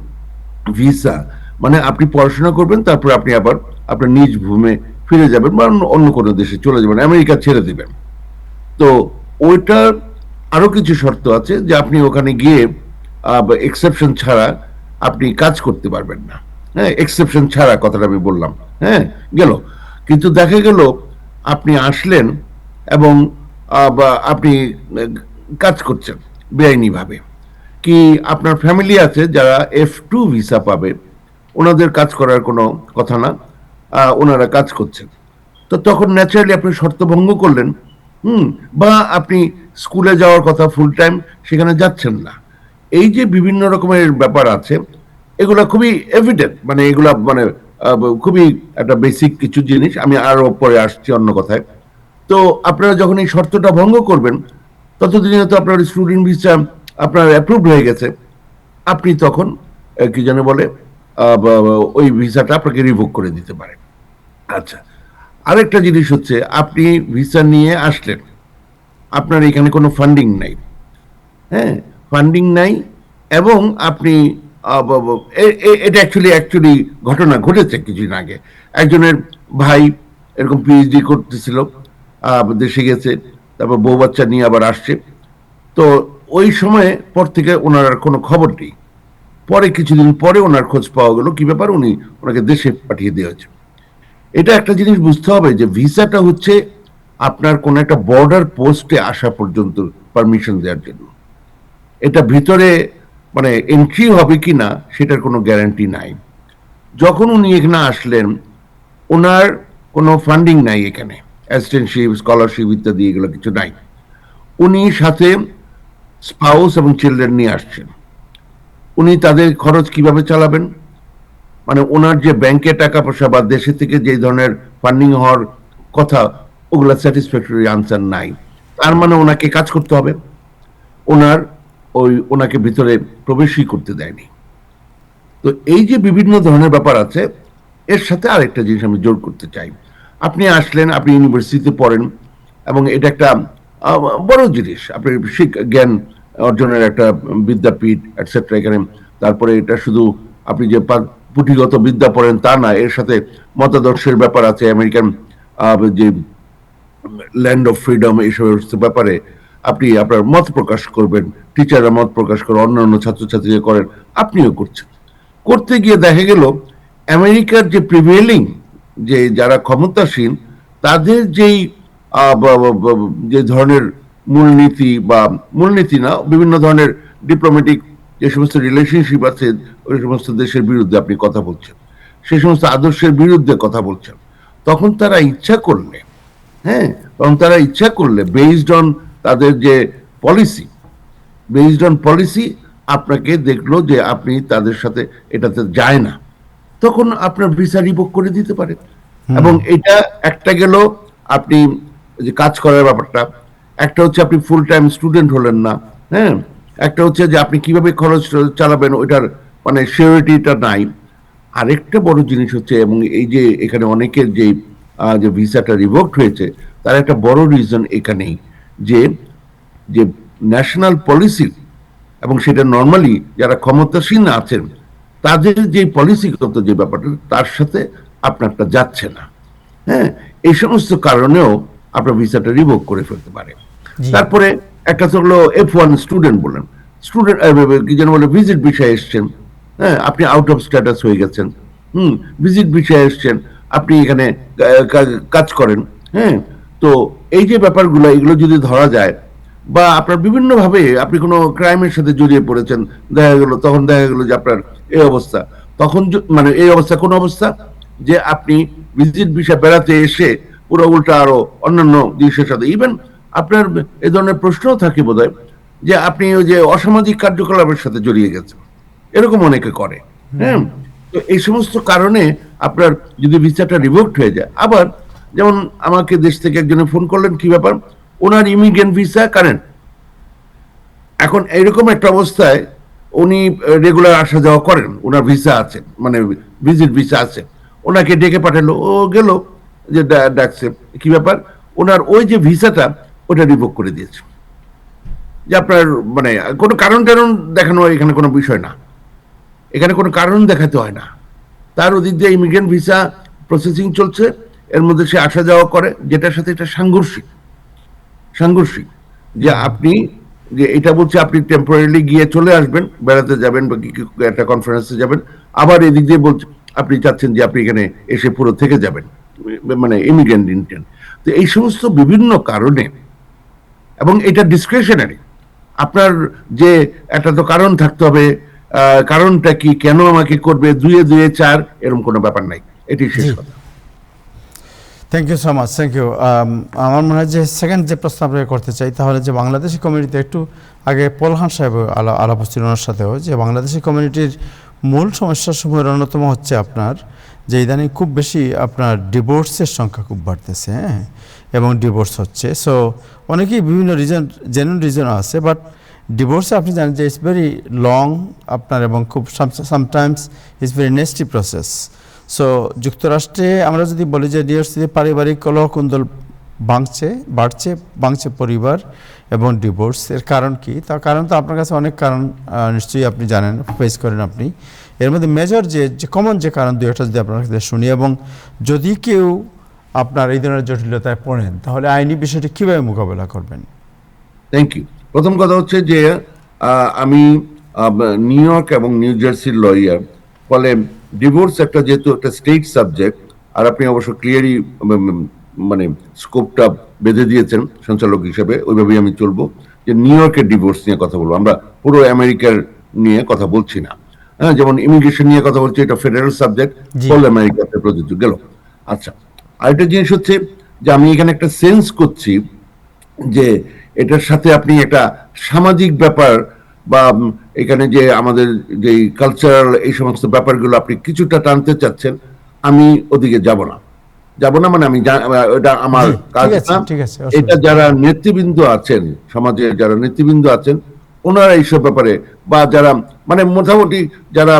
ভিসা, মানে আপনি পড়াশোনা করবেন, তারপর আপনি আবার আপনার নিজ ভূমে ফিরে যাবেন বা অন্য কোনো দেশে চলে যাবেন, আমেরিকা ছেড়ে দিবেন। তো ওইটার আরো কিছু শর্ত আছে যে আপনি ওখানে গিয়ে এক্সেপশন ছাড়া আপনি কাজ করতে পারবেন না। হ্যাঁ, এক্সেপশন ছাড়া কথাটা আমি বললাম। হ্যাঁ, গেল। কিন্তু দেখা গেল আপনি আসলেন এবং আপনি কাজ করছেন বেআইনি ভাবে, কি আপনার ফ্যামিলি আছে যারা F2 ভিসা পাবে, ওনাদের কাজ করার কোনো কথা না, ওনারা কাজ করছেন। তো তখন ন্যাচারালি আপনি শর্ত ভঙ্গ করলেন, বা আপনি স্কুলে যাওয়ার কথা ফুল টাইম, সেখানে যাচ্ছেন না। এই যে বিভিন্ন রকমের ব্যাপার আছে, এগুলা খুবই এভিডেন্ট, মানে এগুলা মানে খুবই একটা বেসিক কিছু জিনিস, আমি আরো পরে আসছি অন্য কথায়। তো আপনারা যখন এই শর্তটা ভঙ্গ করবেন, ততদিনে তো আপনার স্টুডেন্ট ভিসা আপনার অ্যাপ্রুভ হয়ে গেছে, আপনি তখন কি যেন বলে ওই ভিসাটা আপনাকে রিভোক করে দিতে পারে। আচ্ছা, আরেকটা জিনিস হচ্ছে, আপনি ভিসা নিয়ে আসলেন, আপনার এখানে কোনো ফান্ডিং নাই। হ্যাঁ, ফান্ডিং নাই, এবং আপনি এটা অ্যাকচুয়ালি ঘটনা ঘটেছে কিছুদিন আগে। একজনের ভাই এরকম পিএইচডি করতেছিল, দেশে গেছে, তারপর বউ বাচ্চা নিয়ে আবার আসছে। তো ওই সময়ে পর থেকে ওনার আর কোনো খবর নেই। পরে কিছুদিন পরে ওনার খোঁজ পাওয়া গেল, কি ব্যাপার, ওনাকে দেশে পাঠিয়ে দেওয়া হয়েছে। এটা একটা জিনিস বুঝতে হবে যে ভিসাটা হচ্ছে আপনার কোন একটা বর্ডার পোস্টে আসা পর্যন্ত পারমিশন দেওয়ার জন্য। এটা ভিতরে মানে এন্ট্রি হবে কি না সেটার কোনো গ্যারান্টি নাই। যখন উনি এখানে আসলেন, ওনার কোনো ফান্ডিং নাই, এখানে অ্যাসিস্ট্যান্টশিপ, স্কলারশিপ ইত্যাদি এগুলো কিছু নাই। উনি সাথে স্পাউস এবং চিলড্রেন নিয়ে আসছেন। উনি তাদের খরচ কিভাবে চালাবেন, মানে ওনার যে ব্যাংকে টাকা পয়সা বা দেশে থেকে যে ধরনের ফান্ডিং হওয়ার কথা, ওগুলা স্যাটিসফ্যাক্টরি আনসার নাই। তার মানে ওনাকে কাজ করতে হবে, ওনাকে ভিতরে প্রবেশই করতে দেয়নি। তো এই যে বিভিন্ন ধরনের ব্যাপার আছে, এর সাথে আরেকটা জিনিস আমি জোর করতে চাই। আপনি আসলেন, আপনি ইউনিভার্সিটিতে পড়েন, এবং এটা একটা বড় জিনিস, আপনি জ্ঞান অর্জনের একটা বিদ্যাপীঠ এটসেট্রা এখানে। তারপরে এটা শুধু আপনি যে পুঁথিগত বিদ্যা পড়েন তা না, এর সাথে মতাদর্শের ব্যাপার আছে, আমেরিকান যে ল্যান্ড অফ ফ্রিডম, এইসবের ব্যাপারে আপনি আপনার মত প্রকাশ করবেন, টিচাররা মত প্রকাশ করে, অন্যান্য ছাত্রছাত্রীরা করেন, আপনিও করছেন। করতে গিয়ে দেখা গেল আমেরিকার যে প্রিভেলিং, যে যারা ক্ষমতাসীন, তাদের যেই যে ধরনের মূলনীতি, বা মূলনীতি না, বিভিন্ন ধরনের ডিপ্লোম্যাটিক যে সমস্ত রিলেশনশিপ আছে, ওই সমস্ত দেশের বিরুদ্ধে আপনি কথা বলছেন, সেই সমস্ত আদর্শের বিরুদ্ধে কথা বলছেন, তখন তারা ইচ্ছা করলে, হ্যাঁ, তখন তারা ইচ্ছা করলে বেসড অন তাদের যে পলিসি, আপনাকে দেখলো যে আপনি তাদের সাথে এটাতে যায় না, তখন আপনার ভিসা রিভোক করে দিতে পারে। এবং এটা একটা গেল আপনি যে কাজ করার ব্যাপারটা, একটা হচ্ছে আপনি ফুল টাইম স্টুডেন্ট হলেন না, হ্যাঁ, একটা হচ্ছে যে আপনি কিভাবে খরচ চালাবেন ওইটার মানে সিওরিটিটা নাই। আরেকটা বড় জিনিস হচ্ছে, এবং এই যে এখানে অনেকের যে ভিসাটা রিভোকড হয়েছে, তার একটা বড় রিজন এখানেই, যে যে ন্যাশনাল পলিসি, এবং সেটা নর্মালি যারা ক্ষমতাসীন আছেন তাদের যে পলিসিগত যে ব্যাপারটা, তার সাথে আপনারটা যাচ্ছে না। হ্যাঁ, এই সমস্ত কারণেও আপনার ভিসাটা রিভোক করে ফেলতে পারে। তারপরে একটা হলো F1 স্টুডেন্ট বলেন, স্টুডেন্ট কি যেন বলে ভিজিট ভিসায় এসছেন, হ্যাঁ, আপনি আউট অফ স্ট্যাটাস হয়ে গেছেন, ভিজিট ভিসায় এসছেন, আপনি এখানে কাজ করেন। হ্যাঁ, তো এই যে ব্যাপারগুলো, এগুলো যদি ধরা যায়, বা আপনার বিভিন্ন ভাবে আপনি কোনো ক্রাইমের সাথে জড়িয়ে পড়েছেন, তখন দেখা গেল যে আপনার এই অবস্থা, তখন মানে এই অবস্থা কোন অবস্থা, যে আপনি ভিজিট ভিসা বেড়াতে এসে পুরো উল্টা আরো অন্যান্য জিনিসের সাথে, ইভেন আপনার এই ধরনের প্রশ্নও থাকে বোধহয় যে আপনি ওই যে অসামাজিক কার্যকলাপের সাথে জড়িয়ে গেছেন, এরকম অনেকে করে। হ্যাঁ, তো এই সমস্ত কারণে আপনার যদি ভিসাটা রিভোকড হয়ে যায়, আবার যেমন আমাকে দেশ থেকে একজনে ফোন করলেন, কি ব্যাপার, ওনার ইমিগ্রেন্ট ভিসা কারেন্ট, এখন এইরকম একটা অবস্থায় উনি রেগুলার আসা যাওয়া করেন, ওনার ভিসা আছে, মানে ভিজিট ভিসা আছে, ওনাকে ডেকে পাঠালো, ও গেল, যে ডাকছে, কি ব্যাপার, ওনার ওই যে ভিসাটা ওটা রিভোক করে দিয়েছে, যে আপনার মানে কোনো কারণ টারণ দেখানো এখানে কোনো বিষয় না, এখানে কোনো কারণ দেখাতে হয় না, তার ওদিক দিয়ে ইমিগ্রেন্ট ভিসা প্রসেসিং চলছে, এর মধ্যে সে আসা যাওয়া করে, যেটার সাথে এটা সাংঘর্ষিক, সাংঘর্ষিক, যে আপনি যে এটা বলছে আপনি টেম্পোরারিলি গিয়ে চলে আসবেন, বেড়াতে যাবেন বা একটা কনফারেন্সে যাবেন, আবার এদিক দিয়ে বলছে আপনি চাচ্ছেন যে আপনি এখানে এসে পুরো থেকে যাবেন, মানে ইমিগ্রেন্ট ইন্টেন্ট। তো এই সমস্ত বিভিন্ন কারণে, এবং এটা ডিসক্রিশনারি, আপনার যে একটা তো কারণ থাকতে হবে, কারণটা কি, কেন আমাকে করবে, দুয়ে দুয়ে চার, এরকম কোনো ব্যাপার নাই, এটি শেষ কথা। Thank you so much, thank you. আমার মনে হয় যে সেকেন্ড যে প্রশ্ন আপনাকে করতে চাই, তাহলে যে বাংলাদেশি কমিউনিটি, একটু আগে পলহান সাহেব আলাপ হচ্ছিল ওনার সাথেও, যে বাংলাদেশি কমিউনিটির মূল সমস্যাসমূহের অন্যতম হচ্ছে আপনার যে ইদানিং খুব বেশি আপনার ডিভোর্সের সংখ্যা খুব বাড়তেছে, হ্যাঁ, এবং ডিভোর্স হচ্ছে। সো অনেকেই বিভিন্ন রিজন, জেনুইন রিজনও আছে, বাট ডিভোর্সে আপনি জানেন যে ইটস ভেরি লং আপনার, এবং খুব sometimes it's very nasty process. So যুক্তরাষ্ট্রে আমরা যদি বলি যে নিউইয়র্ক পারিবারিক কলহকুন্দল বাড়ছে পরিবার এবং ডিভোর্স, এর কারণ কি? তার কারণ তো আপনার কাছে অনেক কারণ নিশ্চয়ই আপনি জানেন, ফেস করেন আপনি। এর মধ্যে মেজর যে কমন যে কারণ দুই একটা যদি আপনার কাছে শুনি, এবং যদি কেউ আপনার এই ধরনের জটিলতায় পড়েন, তাহলে আইনি বিষয়টি কীভাবে মোকাবেলা করবেন? Thank you. প্রথম কথা হচ্ছে যে আমি নিউ ইয়র্ক এবং নিউ জার্সির লয়ার, ফলে ডিভোর্স একটা যেহেতু একটা স্টেট সাবজেক্ট, আর আপনি অবশ্য ক্লিয়ারই মানে স্কোপটা বেঁধে দিয়েছেন সঞ্চালক হিসেবে, ওইভাবেই আমি চলবো, যে নিউ ইয়র্কের ডিভোর্স নিয়ে কথা বলবো, আমরা পুরো আমেরিকার নিয়ে কথা বলছি না। হ্যাঁ, যেমন ইমিগ্রেশন নিয়ে কথা বলছি, এটা ফেডারেল সাবজেক্ট, হোল আমেরিকাতে প্রযোজ্য গেল। আচ্ছা, আরেকটা জিনিস হচ্ছে যে আমি এখানে একটা সেন্স করছি যে এটার সাথে আপনি একটা সামাজিক ব্যাপার বা এখানে যে আমাদের যে কালচারাল এই সমস্ত ব্যাপারগুলো আপনি কিছুটা টানতে চাচ্ছেন, আমি ওদিকে যাব না, মানে আমি এটা আমার কাজ না। এটা যারা নেতৃবৃন্দ আছেন, সমাজে যারা নেতৃবৃন্দ আছেন, ওনারা এইসব ব্যাপারে, বা যারা মানে মোটামুটি যারা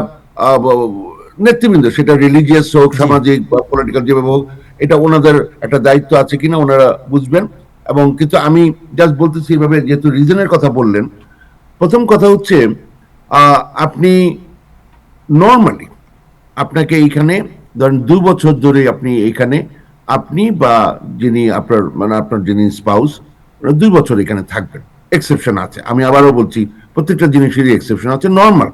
নেতৃবৃন্দ, সেটা রিলিজিয়াস হোক, সামাজিক বা পলিটিক্যাল যেভাবে হোক, এটা ওনাদের একটা দায়িত্ব আছে কিনা ওনারা বুঝবেন। এবং কিন্তু আমি জাস্ট বলতেছি এইভাবে, যেহেতু রিজনের কথা বললেন, প্রথম কথা হচ্ছে আপনি নর্মালি আপনাকে এইখানে ধরেন 2 বছর ধরে আপনি এইখানে, আপনি বা যিনি আপনার মানে আপনার যিনি স্পাউস, 2 বছর এখানে থাকবেন। এক্সেপশন আছে, আমি আবারও বলছি, প্রত্যেকটা জিনিসেরই এক্সেপশন আছে। নর্মাল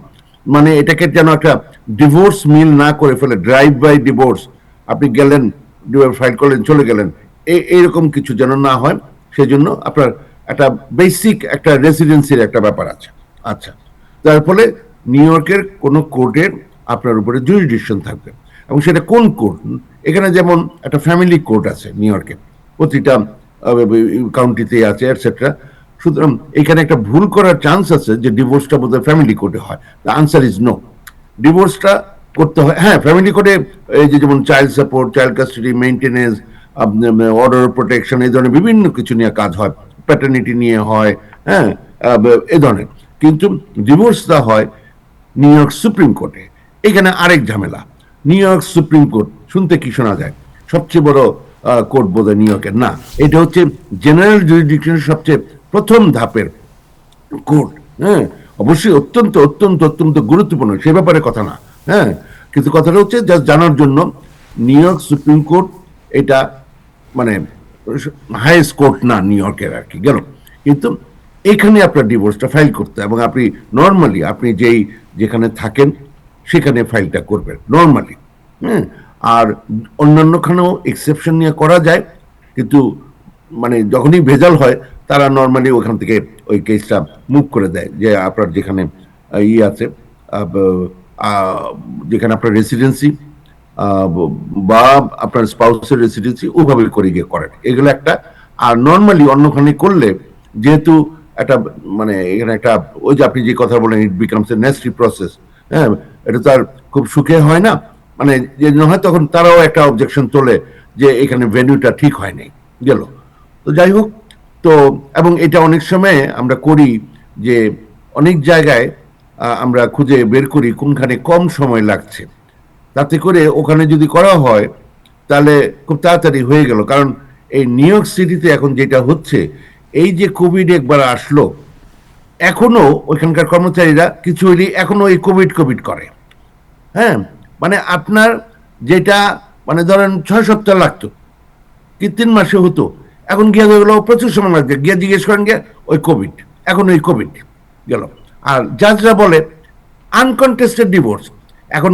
মানে এটাকে যেন একটা ডিভোর্স মিল না করে ফেলে, ড্রাইভ বাই ডিভোর্স, আপনি গেলেন, ফাইল করলেন, চলে গেলেন, এইরকম কিছু যেন না হয়, সেজন্য আপনার একটা বেসিক একটা রেসিডেন্সির একটা ব্যাপার আছে। আচ্ছা, তার ফলে নিউ ইয়র্কের কোনো কোর্টের আপনার উপরে জুরিডিকশন থাকবে, এবং সেটা কোন কোর্ট, এখানে যেমন একটা ফ্যামিলি কোর্ট আছে নিউ ইয়র্কে, প্রতিটা কাউন্টিতে আছে, এটসেট্রা। সুতরাং এখানে একটা ভুল করার চান্স আছে যে ডিভোর্সটা বোধহয় ফ্যামিলি কোর্টে হয়। দ্য আনসার ইজ নো, ডিভোর্সটা করতে হয়, হ্যাঁ, ফ্যামিলি কোর্টে, এই যে যেমন child support, child custody, maintenance, order protection, এই ধরনের বিভিন্ন কিছু নিয়ে কাজ হয়, প্যাটার্নিটি নিয়ে হয়, হ্যাঁ, এই ধরনের। কিন্তু ডিভোর্সটা হয় নিউ ইয়র্ক সুপ্রিম কোর্টে। এখানে আরেক ঝামেলা, নিউ ইয়র্ক সুপ্রিম কোর্ট শুনতে কি শোনা যায়, সবচেয়ে বড় কোর্ট বোধহয় নিউ ইয়র্কের না, এটা হচ্ছে জেনারেল জুরিডিকশনের সবচেয়ে প্রথম ধাপের কোর্ট। হ্যাঁ, অবশ্যই অত্যন্ত অত্যন্ত অত্যন্ত গুরুত্বপূর্ণ, সে ব্যাপারে কথা না, হ্যাঁ, কিন্তু কথাটা হচ্ছে জাস্ট জানার জন্য, নিউ ইয়র্ক সুপ্রিম কোর্ট এটা মানে হাইয়েস্ট কোর্ট না নিউ ইয়র্কের আর কি, গেল। কিন্তু এখানে আপনার ডিভোর্সটা ফাইল করতে, এবং আপনি নর্মালি আপনি যেখানে থাকেন সেখানে ফাইলটা করবেন নর্মালি, হ্যাঁ। আর অন্যান্যখানেও এক্সেপশন নিয়ে করা যায়, কিন্তু মানে যখনই ভেজাল হয় তারা নর্মালি ওখান থেকে ওই কেসটা মুভ করে দেয়, যে আপনার যেখানে আছে, যেখানে আপনার রেসিডেন্সি বা আপনার স্পাউসের রেসিডেন্সি, ওইভাবে করে গিয়ে করেন। এগুলো একটা আর নর্মালি অন্যখানে করলে যেহেতু একটা মানে এখানে একটা ওই যে আপনি যে কথা বলেন it becomes a nasty process, হ্যাঁ, এটা তো আর খুব সুখে হয় না, মানে যে হয় তখন তারাও একটা অবজেকশন তোলে যে এখানে ভেন্যুটা ঠিক হয় নাই গেল। তো যাই হোক, তো এবং এটা অনেক সময় আমরা করি যে অনেক জায়গায় আমরা খুঁজে বের করি কোনখানে কম সময় লাগছে, তাতে করে ওখানে যদি করা হয় তাহলে খুব তাড়াতাড়ি হয়ে গেল। কারণ এই নিউ ইয়র্ক সিটিতে এখন যেটা হচ্ছে, এই যে কোভিড একবার আসলো, এখনো ওইখানকার কর্মচারীরা কিছু হইলে এখনো এই কোভিড করে। হ্যাঁ, মানে আপনার যেটা মানে ধরেন 6 সপ্তাহ লাগতো কি 3 মাসে হতো, এখন গিয়ে গেল প্রচুর সময় লাগছে, গিয়ে জিজ্ঞেস করেন গিয়ে ওই কোভিড, এখন ওই কোভিড গেল। আর জাজরা বলে আনকনটেস্টেড ডিভোর্স, এখন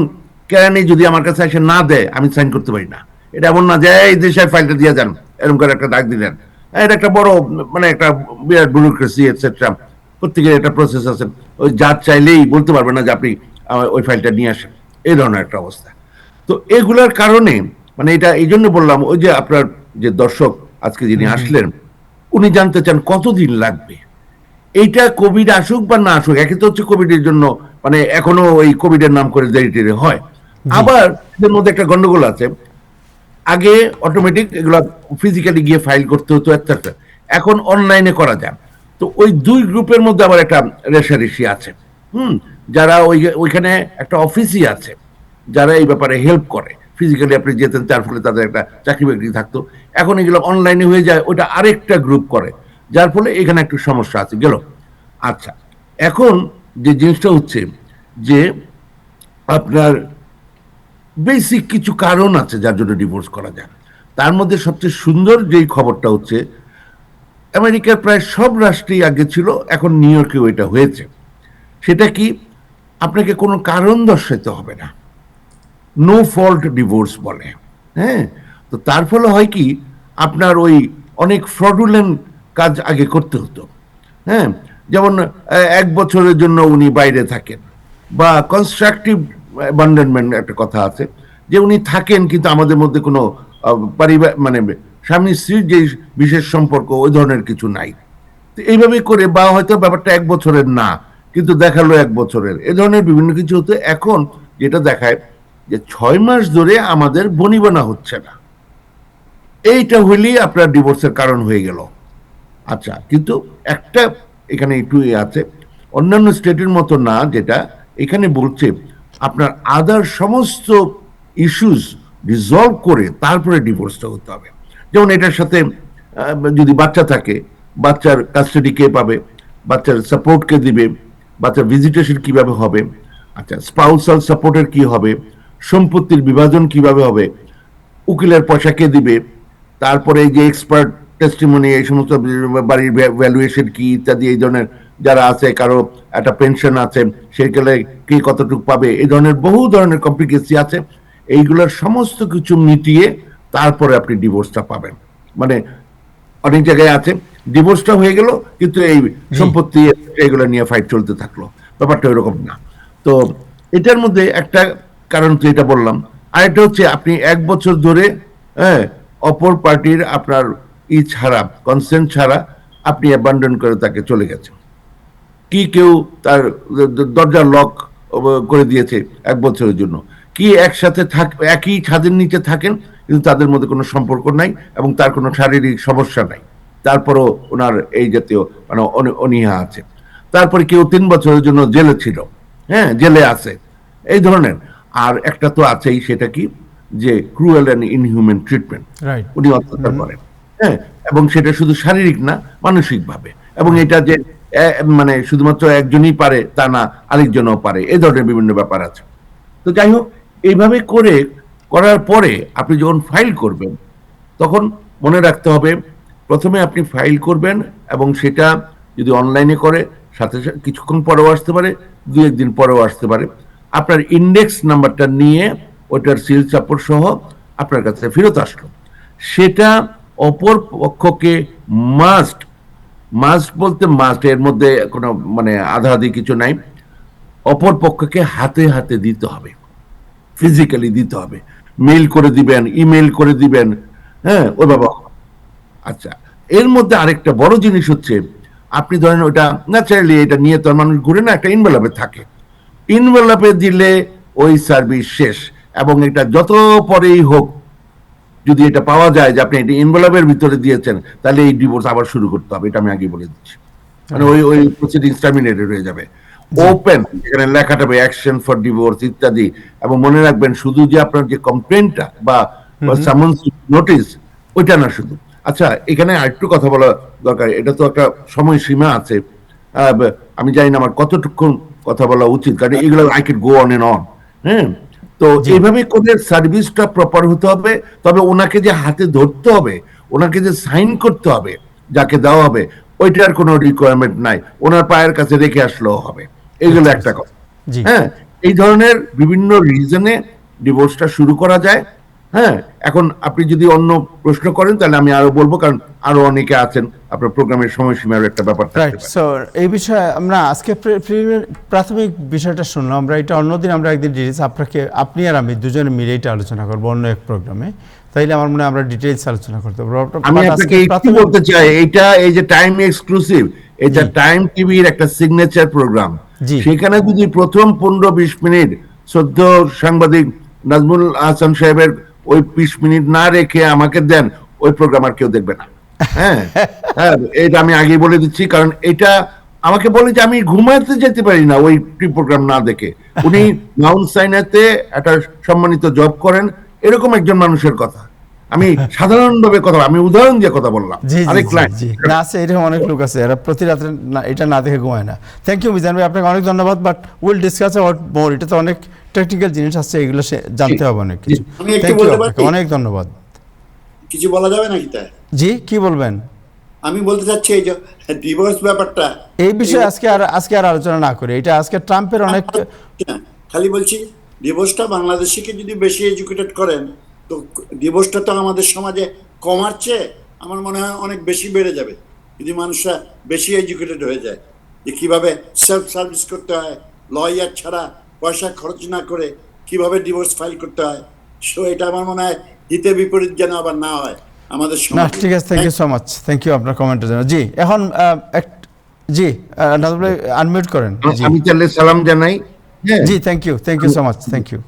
কেরানি যদি আমার কাছে এসে না দেয় আমি সাইন করতে পারি না। এটা এমন না যে এই দেশের ফাইলটা দিয়ে যান এরকম করে একটা ডাক দিলেন, এটা একটা বড় মানে একটা বিরাট ব্যুরোক্রেসি এটসেট্রা, প্রত্যেকের একটা প্রসেস আছে, ওই জাজ চাইলেই বলতে পারবে না যে আপনি ওই ফাইলটা নিয়ে আসেন, এই ধরনের একটা অবস্থা। তো এগুলার কারণে মানে এটা এই জন্য বললাম, ওই যে আপনার যে দর্শক আজকে যিনি আসলেন উনি জানতে চান কতদিন লাগবে এইটা, কোভিড আসুক বা না আসুক, একে তো হচ্ছে কোভিডের জন্য মানে এখনো ওই কোভিডের নাম করে দেরি টেরি হয়। আবার এদের মধ্যে একটা গন্ডগোল আছে, আগে অটোমেটিক এগুলো ফিজিক্যালি গিয়ে ফাইল করতে হতো একটা, এখন অনলাইনে করা যায়। তো ওই দুই গ্রুপের মধ্যে আবার একটা রেষারেষি আছে। যারা ওইখানে একটা অফিসই আছে যারা এই ব্যাপারে হেল্প করে, ফিজিক্যালি আপনি যেতেন তার ফলে তাদের একটা চাকরি বাকরি থাকতো, এখন এগুলো অনলাইনে হয়ে যায়, ওটা আরেকটা গ্রুপ করে, যার ফলে এখানে একটু সমস্যা আছে গেল। আচ্ছা, এখন যে জিনিসটা হচ্ছে যে আপনার বেসিক কিছু কারণ আছে যার জন্য ডিভোর্স করা যায়। তার মধ্যে সবচেয়ে সুন্দর যেই খবরটা হচ্ছে, আমেরিকার প্রায় সব রাষ্ট্রেই আগে ছিল, এখন নিউ ইয়র্কেও এটা হয়েছে। সেটা কি, আপনাকে কোনো কারণ দর্শাতে হবে না, নো ফল্ট ডিভোর্স বলে। হ্যাঁ, তো তার ফলে হয় কি, আপনার ওই অনেক ফ্রডুলেন্ট কাজ আগে করতে হতো। হ্যাঁ, যেমন 1 বছরের জন্য উনি বাইরে থাকেন, বা কনস্ট্রাকটিভ অ্যাবান্ডনমেন্ট একটা কথা আছে, যে উনি থাকেন কিন্তু আমাদের মধ্যে কোনো পারিবার মানে স্বামী স্ত্রীর যে বিশেষ সম্পর্ক ওই ধরনের কিছু নাই। তো এইভাবে করে, বা হয়তো ব্যাপারটা 1 বছরের না কিন্তু দেখালো 1 বছরের, এ ধরনের বিভিন্ন কিছু হতো। এখন যেটা দেখায় যে 6 মাস ধরে আমাদের বনিবনা হচ্ছে না, এইটা হইলেই আপনার ডিভোর্সের কারণ হয়ে গেল। আচ্ছা, কিন্তু একটা এখানে একটু আছে, অন্যান্য স্টেটের মতো না, যেটা এখানে বলছে আপনার আদার সমস্ত ইস্যুস রিজলভ করে তারপরে ডিভোর্সটা হতে হবে। যেমন এটার সাথে যদি বাচ্চা থাকে, বাচ্চার কাস্টাডি কে পাবে, বাচ্চার সাপোর্ট কে দিবে, বাচ্চার ভিজিটেশন কিভাবে হবে, আচ্ছা স্পাউসাল সাপোর্টের কি হবে, সম্পত্তির বিভাজন কিভাবে হবে, উকিলের পয়সা কে দিবে, তারপরে এই যে এক্সপার্ট টেস্টিমনি, এই সমস্ত বাড়ির ভ্যালুয়েশন কি ইত্যাদি, এই ধরনের যারা আছে, কারো একটা পেনশন আছে সেখানে কে কতটুকু পাবে, এই ধরনের বহু ধরনের কমপ্লিকেসি আছে। এইগুলোর সমস্ত কিছু মিটিয়ে তারপরে আপনি ডিভোর্সটা পাবেন। মানে অনেক জায়গায় আছে ডিভোর্সটা হয়ে গেল কিন্তু এই সম্পত্তি এগুলো নিয়ে ফাইট চলতে থাকলো, ব্যাপারটা এরকম না। তো এটার মধ্যে একটা কারণ তো এটা বললাম, আর এটা হচ্ছে আপনি 1 বছর ধরে, হ্যাঁ, অপর পার্টির আপনার ছাড়া, কনসেন্ট ছাড়া আপনি অ্যাবান্ডন করে তাকে চলে গেছেন, কি কেউ তার দরজা লক করে দিয়েছে 1 বছরের জন্য, কি একসাথে একই ছাদের নিচে থাকেন কিন্তু তাদের মধ্যে কোনো সম্পর্ক নাই এবং তার কোনো শারীরিক সমস্যা নাই, তারপরও ওনার এই জাতীয় মানে অনীহা আছে। তারপরে কেউ 3 বছরের জন্য জেলে ছিল, হ্যাঁ, জেলে আছে, এই ধরনের। আর একটা তো আছেই, সেটা কি, যে ক্রুয়েল অ্যান্ড ইনহিউম্যান ট্রিটমেন্ট, উনি অত্যাচার করেন, হ্যাঁ, এবং সেটা শুধু শারীরিক না, মানসিক ভাবে। এবং এটা যে মানে শুধুমাত্র একজনই পারে তা না, আরেকজনও পারে, এই ধরনের বিভিন্ন ব্যাপার আছে। তো যাই হোক, এইভাবে করার পরে আপনি যখন ফাইল করবেন তখন মনে রাখতে হবে, প্রথমে আপনি ফাইল করবেন এবং সেটা যদি অনলাইনে করে সাথে সাথে কিছুক্ষণ পরেও আসতে পারে, 2-1 দিন পরেও আসতে পারে, আপনার ইন্ডেক্স নাম্বারটা নিয়ে ওটার সিল সাপোর্ট সহ আপনার কাছে ফেরত আসলো। সেটা অপর পক্ষকে মাস্ট বলতে মাস্ট, এর মধ্যে কোনো মানে আধাআধি কিছু নাই, অপর পক্ষকে হাতে হাতে দিতে হবে, ফিজিক্যালি দিতে হবে, মেইল করে দিবেন, ইমেল করে দিবেন, হ্যাঁ, ওই বাবা আচ্ছা, এর মধ্যে আরেকটা বড় জিনিস হচ্ছে, আপনি ধরেন ওটা ন্যাচারালি এটা নিয়ে তো মানুষ ঘুরে না, একটা ইনভেলপে থাকে, ইনভেলপে দিলে ওই সার্ভিস শেষ, এবং এটা যত পরেই হোক যদি এটা পাওয়া যায় যে আপনি এটা এনভেলপের ভিতরে দিয়েছেন, তাহলে এই ডিভোর্স আবার শুরু করতে হবে, এটা আমি আগে বলে দিচ্ছি। মানে ওই ওই প্রসিডিংস টার্মিনেটেড হয়ে যাবে। ওপেন, এখানে লেখা থাকবে অ্যাকশন ফর ডিভোর্স ইত্যাদি। এবং মনে রাখবেন শুধু যে আপনার যে কমপ্লেনটা বা সামন্স নোটিস ওইটা না শুধু। আচ্ছা, এখানে আরেকটু কথা বলা দরকার, এটা তো একটা সময়সীমা আছে। আমি জানি না আমার কতটুকু কথা বলা উচিত, কারণ এগুলো I can go on and on. হ্যাঁ, তো এইভাবে করে সার্ভিসটা প্রপার হতে হবে। তবে ওনাকে যে হাতে ধরতে হবে, ওনাকে যে সাইন করতে হবে যাকে দেওয়া হবে, ওইটার কোনো রিকোয়ারমেন্ট নাই, ওনার পায়ের কাছে রেখে আসলেও হবে। এইগুলো একটা কথা। হ্যাঁ, এই ধরনের বিভিন্ন রিজনে ডিভোর্সটা শুরু করা যায়। হ্যাঁ, এখন আপনি যদি অন্য প্রশ্ন করেন তাহলে আমি আরো বলবো, কারণ আরো অনেকে আছেন, আপনার প্রোগ্রামের সময়সীমার একটা ব্যাপার থাকতে রাইট। পারে। সো এই বিষয়ে আমরা আজকে প্রাথমিক বিষয়টা শুনলাম, আমরা এটা অন্যদিন আমরা একদিন ডিটেলস আপনি আর আমি দুজনে মিলে এটা আলোচনা করবো অন্য এক প্রোগ্রামে, তাইলে আমার মনে হয় আমরা ডিটেলস আলোচনা করতে পারবো। আমি আপনাকে একটু বলতে চাই, এইটা এই যে টাইম এক্সক্লুসিভ, এটা টাইম টিভির একটা সিগনেচার প্রোগ্রাম। সেখানে যদি প্রথম 15-20 মিনিট সদ্য সাংবাদিক নাজমুল হাসান সাহেবের ওই 20 মিনিট না রেখে আমাকে দেন, ওই প্রোগ্রাম আর কেউ দেখবে না। হ্যাঁ, হ্যাঁ, এটা আমি আগেই বলে দিচ্ছি, কারণ এটা আমাকে বলে যে আমি ঘুমাতে যেতে পারি না ওই প্রোগ্রাম না দেখে। উনি মাউন্ট সাইনাতে একটা সম্মানিত জব করেন, এরকম একজন মানুষের কথা আমি সাধারণভাবে কথা, আমি উদাহরণ দিয়ে কথা বললাম। আরেক ক্লায়েন্ট না আছে, এরকম অনেক লোক আছে এরা প্রতি রাতে এটা না দেখে ঘুমায় না। থ্যাংক ইউ মিজান ভাই, আপনাকে অনেক ধন্যবাদ। বাট উইল ডিসকাস অ্যাবাউট মোর, এটা তো অনেক টেকনিক্যাল জিনিস আছে, এগুলো জানতে হবে অনেক কিছু। অনেক ধন্যবাদ। কিছু বলা যাবে নাকি তাই? জি, কি বলবেন? আমি বলতে চাচ্ছি এই যে ডিভোর্স ব্যাপারটা, এই বিষয়ে আজকে আর আলোচনা না করি, এটা আজকে ট্রাম্পের অনেক, খালি বলছি ডিভোর্সটা বাংলাদেশিকে যদি বেশি এডুকেটেড করেন, তো ডিভোর্সটা তো আমাদের সমাজে কমার চেয়ে আমার মনে হয় অনেক বেশি বেড়ে যাবে যদি মানুষরা বেশি এডুকেটেড হয়ে যায়, যে কিভাবে সেলফ সার্ভিস করতে হয়, লয়ার ছাড়া পয়সা খরচ না করে কিভাবে ডিভোর্স ফাইল করতে হয়। সো এটা আমার মনে হয় হিতে বিপরীত যেন আবার না হয় আমাদের না, সমাজে। ঠিক আছে, thank you so much, thank you আপনার কমেন্টের জন্য। জি, এখন জি নাজমুল ভাই আনমিউট করেন। আমি তাহলে সালাম জানাই। জি, thank you so much, thank you.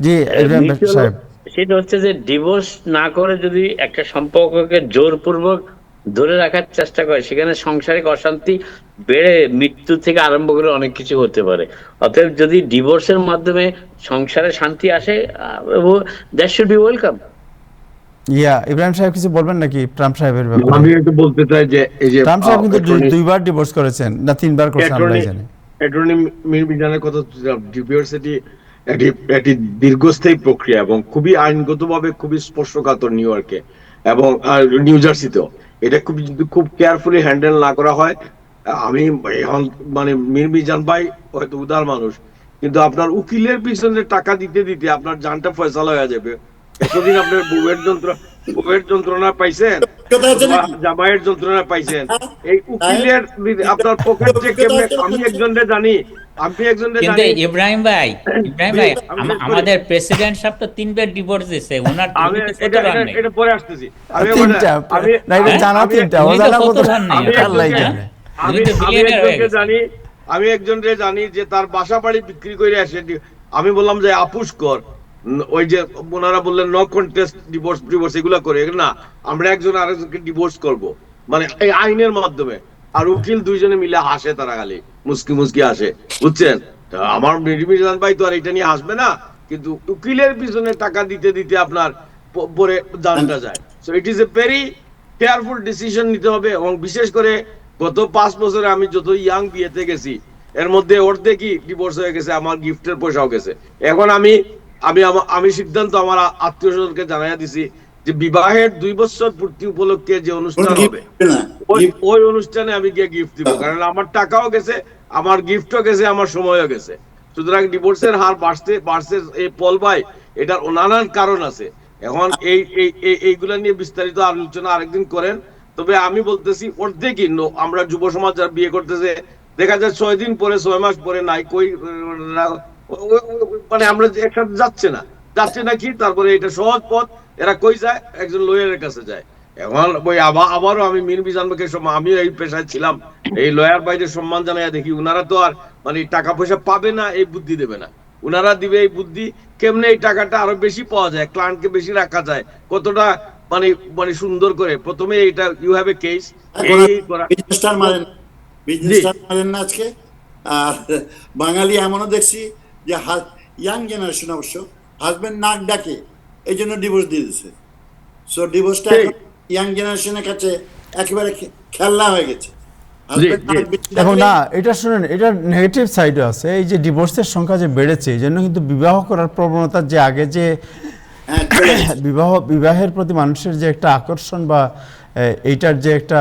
জি ইব্রাহিম সাহেব, সেটা হচ্ছে যে ডিভোর্স না করে যদি একটা সম্পর্ককে জোরপূর্বক ধরে রাখার চেষ্টা করে, সেখানে সাংসারিক অশান্তি বেড়ে মৃত্যু থেকে আরম্ভ করে অনেক কিছু হতে পারে। অতএব যদি ডিভোর্সের মাধ্যমে সংসারে শান্তি আসে, that should be welcome. Ibrahim সাহেব কিছু বলবেন নাকি ট্রাম্প সাহেবের ব্যাপারে? আমি একটু বলতে চাই যে এই যে ট্রাম্প সাহেব কিন্তু দুইবার ডিভোর্স করেছেন, না তিনবার করেছেন আমরা জানি। অ্যাটর্নি মিজানের কথা, ডিভোর্স একটি দীর্ঘস্থায়ী প্রক্রিয়া এবং খুবই আইনগতভাবে খুবই স্পর্শকাতর নিউ ইয়র্কে এবং নিউ জার্সিতেও। এটা খুব কেয়ারফুলি হ্যান্ডেল না করা হয়। আমি এখন মানে মিজান ভাই হয়তো উদার মানুষ, কিন্তু আপনার উকিলের পিছনে টাকা দিতে দিতে আপনার জানটা ফয়সালা হয়ে যাবে। এতদিন আপনার বউয়ের যন্ত্রণা পাইছেন, জামাইয়ের যন্ত্রণা পাইছেন, এই উকিলের আপনার পকেট থেকে আমি একজনকে জানি, আপনি একজনকে জানি। ইব্রাহিম ভাই আমাদের প্রেসিডেন্ট সাহেব তো 3 বার ডিভোর্স দিয়েছে, ওনার আমি এটা পরে আসতেছি। আমি একজনকে জানি যে তার বাসা বাড়ি বিক্রি করে আসে। আমি বললাম যে আপুস কর, ওই যে ওনারা বললেন নো কন্টেস্ট ডিভোর্স এগুলা করে না, আমরা একজন আরেকজনকে ডিভোর্স করব, মানে এই আইনের মাধ্যমে। আর উকিল দুইজনে মিলে হাসে, তারা খালি মুস্কি হাসে, বুঝছেন? আমার মিজান ভাই তো আর এটা নিয়ে হাসবে না, কিন্তু উকিলের পিছনে টাকা দিতে দিতে আপনার পরে জানটা যায়। So it is a very careful decision নিতে হবে। এবং বিশেষ করে গত 5 বছরে আমি যত ইয়াং বিয়েতে গেছি, এর মধ্যে অর্ধেকই ডিভোর্স হয়ে গেছে, আমার গিফটের পয়সাও গেছে। এখন আমি সিদ্ধান্ত আমার আত্মীয় স্বজনকে জানাইয়া দিছি যে বিবাহের 2 বছর পূর্তি উপলক্ষে যে অনুষ্ঠান হবে, ওই অনুষ্ঠানে আমি গিয়ে গিফট দিব, কারণ আমার টাকাও গেছে, আমার গিফটও গেছে, আমার সময়ও গেছে। সুতরাং ডিভোর্সের হার বাড়ছে এই পল ভাই, এটার নানান কারণ আছে। এখন এইগুলা নিয়ে বিস্তারিত আলোচনা আরেকদিন করেন। তবে আমি বলতেছি অর্ধেকই আমরা যুব সমাজ যারা বিয়ে করতেছে, দেখা যায় 6 দিন পরে 6 মাস পরে নাই কই, মানে আমরা একসাথে যাচ্ছে না কি, তারপরে এটা সহজ পথ, এরা কই যায়, একজন লয়ারের কাছে যায়। এখন ওই আবারও আমি মীর মিজান ভাইকে আমি এই পেশায় ছিলাম, এই লয়ার ভাইদের সম্মান জানাই দেখি, উনারা তো আর মানে টাকা পয়সা পাবে না এই বুদ্ধি দেবে না, উনারা দিবে এই বুদ্ধি কেমনে এই টাকাটা আরো বেশি পাওয়া যায়, ক্লায়েন্টকে বেশি রাখা যায়, কতটা মানে মানে সুন্দর করে প্রথমে এটা ইউ হ্যাভ এ কেস এই করা। বিজনেসটার মারেন, বিজনেসটার মারেন না আজকে। আর বাঙালি এমনও দেখছি যে ইয়াং জেনারেশন অবশ্য হাজবেন্ড নাক ডাকে এই জন্য ডিভোর্স দিয়ে দিচ্ছে। সো ডিভোর্সটা ইয়াং জেনারেশনের কাছে একেবারে খেলনা হয়ে গেছে। দেখো না, এটা শুনেন, এটা নেগেটিভ সাইডও আছে। এই যে ডিভোর্সের সংখ্যা যে বেড়েছে, এই জন্য কিন্তু বিবাহ করার প্রবণতা যে আগে যে বিবাহের প্রতি মানুষের যে একটা আকর্ষণ বা এইটার যে একটা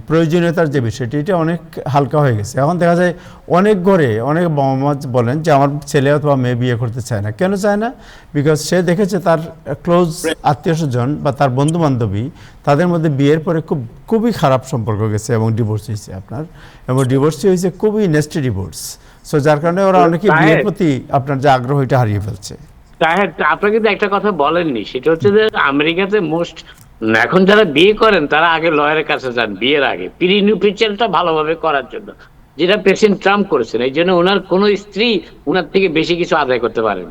প্রয়োজনীয়তার যে বিষয়টি, এটা অনেক হালকা হয়ে গেছে। এখন দেখা যায় অনেক ঘরে অনেক বাবা মা বলেন যে আমার ছেলে অথবা মেয়ে বিয়ে করতে চায় না। কেন চায় না? বিকজ সে দেখেছে তার ক্লোজ আত্মীয় স্বজন বা তার বন্ধু বান্ধবী তাদের মধ্যে বিয়ের পরে খুবই খারাপ সম্পর্ক গেছে এবং ডিভোর্স হয়েছে আপনার, এবং ডিভোর্সটি হয়েছে খুবই নেস্টি ডিভোর্স। সো যার কারণে ওরা অনেকে বিয়ের প্রতি আপনার যে আগ্রহ এটা হারিয়ে ফেলছে। আপনাকে কিন্তু একটা কথা বলেননি, সেটা হচ্ছে যে আমেরিকাতে মোস্ট এখন যারা বিয়ে করেন তারা আগে লয়ারের কাছে যান বিয়ের আগে, প্রিনিউপিশিয়ালটা ভালোভাবে করার জন্য, যেটা প্রেসিডেন্ট ট্রাম্প করেছেন। এই জন্য ওনার কোনো স্ত্রী ওনার থেকে বেশি কিছু আদায় করতে পারেন।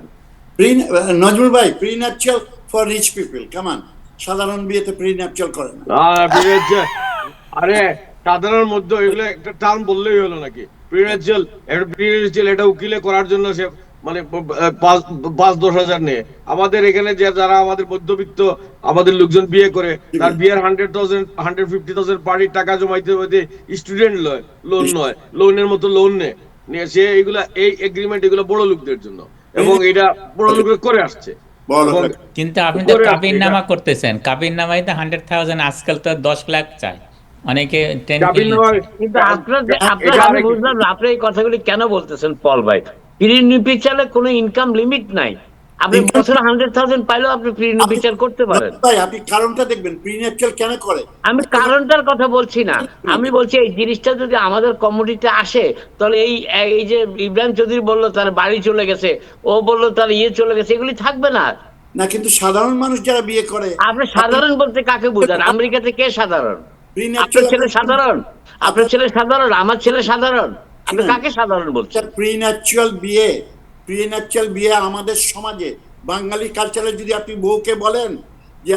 নজরুল ভাই, প্রিন্যাপচুয়াল ফর রিচ পিপল, কামান, সাধারণ বিয়েতে প্রিন্যাপচুয়াল করে না। আরে সাধারণ মধ্যে এগুলো একটা টার্ম বললেই হলো নাকি? প্রিন্যাপচুয়াল এটা উকিলে করার জন্য সে মানে 5-10 হাজার নেই। আমাদের এখানে যে যারা আমাদের মধ্যবিত্ত আমাদের লোকজন বিয়ে করে, তার বিয়ের 100,000-150,000 পার্টির টাকা জমাইতে হইতে স্টুডেন্ট লোন নয়, লোনের মতো লোন নিয়ে সে এগুলা এই এগ্রিমেন্ট এগুলো বড় লোকদের জন্য, এবং এটা বড় লোকরা করে আসছে। কিন্তু আপনি তো কাবিন নামা করতেছেন, কাবিন নামাই তো 100,000, আজকাল তো 10 লাখ চায় অনেকে। কিন্তু আপনার বুঝলাম আপনি এই কথাগুলি কেন বলতেছেন পল ভাই? প্রিনিউপিশিয়ালে কোনো ইনকাম লিমিট নাই, আপনি বছরে 100,000 পাইলেও আপনি প্রিনিউপিশিয়াল করতে পারেন। আপনি কারণটা দেখবেন প্রিন্যাপচুয়াল কেন করে। আমি কারণটার কথা বলছি না, আমি বলছি এই জিনিসটা যদি আমাদের কমিউনিটিতে আসে তাহলে এই যে ইব্রাহিম চৌধুরী বললো তার বাড়ি চলে গেছে, ও বললো তার চলে গেছে, এগুলি থাকবে না। না, কিন্তু সাধারণ মানুষ যারা বিয়ে করে, আপনি সাধারণ বলতে কাকে বোঝান? আমেরিকাতে কে সাধারণ? আপনার ছেলে সাধারণ, আপনার ছেলে সাধারণ, আমার ছেলে সাধারণ, আপনি কাকে সাধারণ বলছেন? প্রিন্যাপচুয়াল বিয়ে আমাদের সমাজে বাঙালি কালচারে যদি আপনি বউকে বলেন যে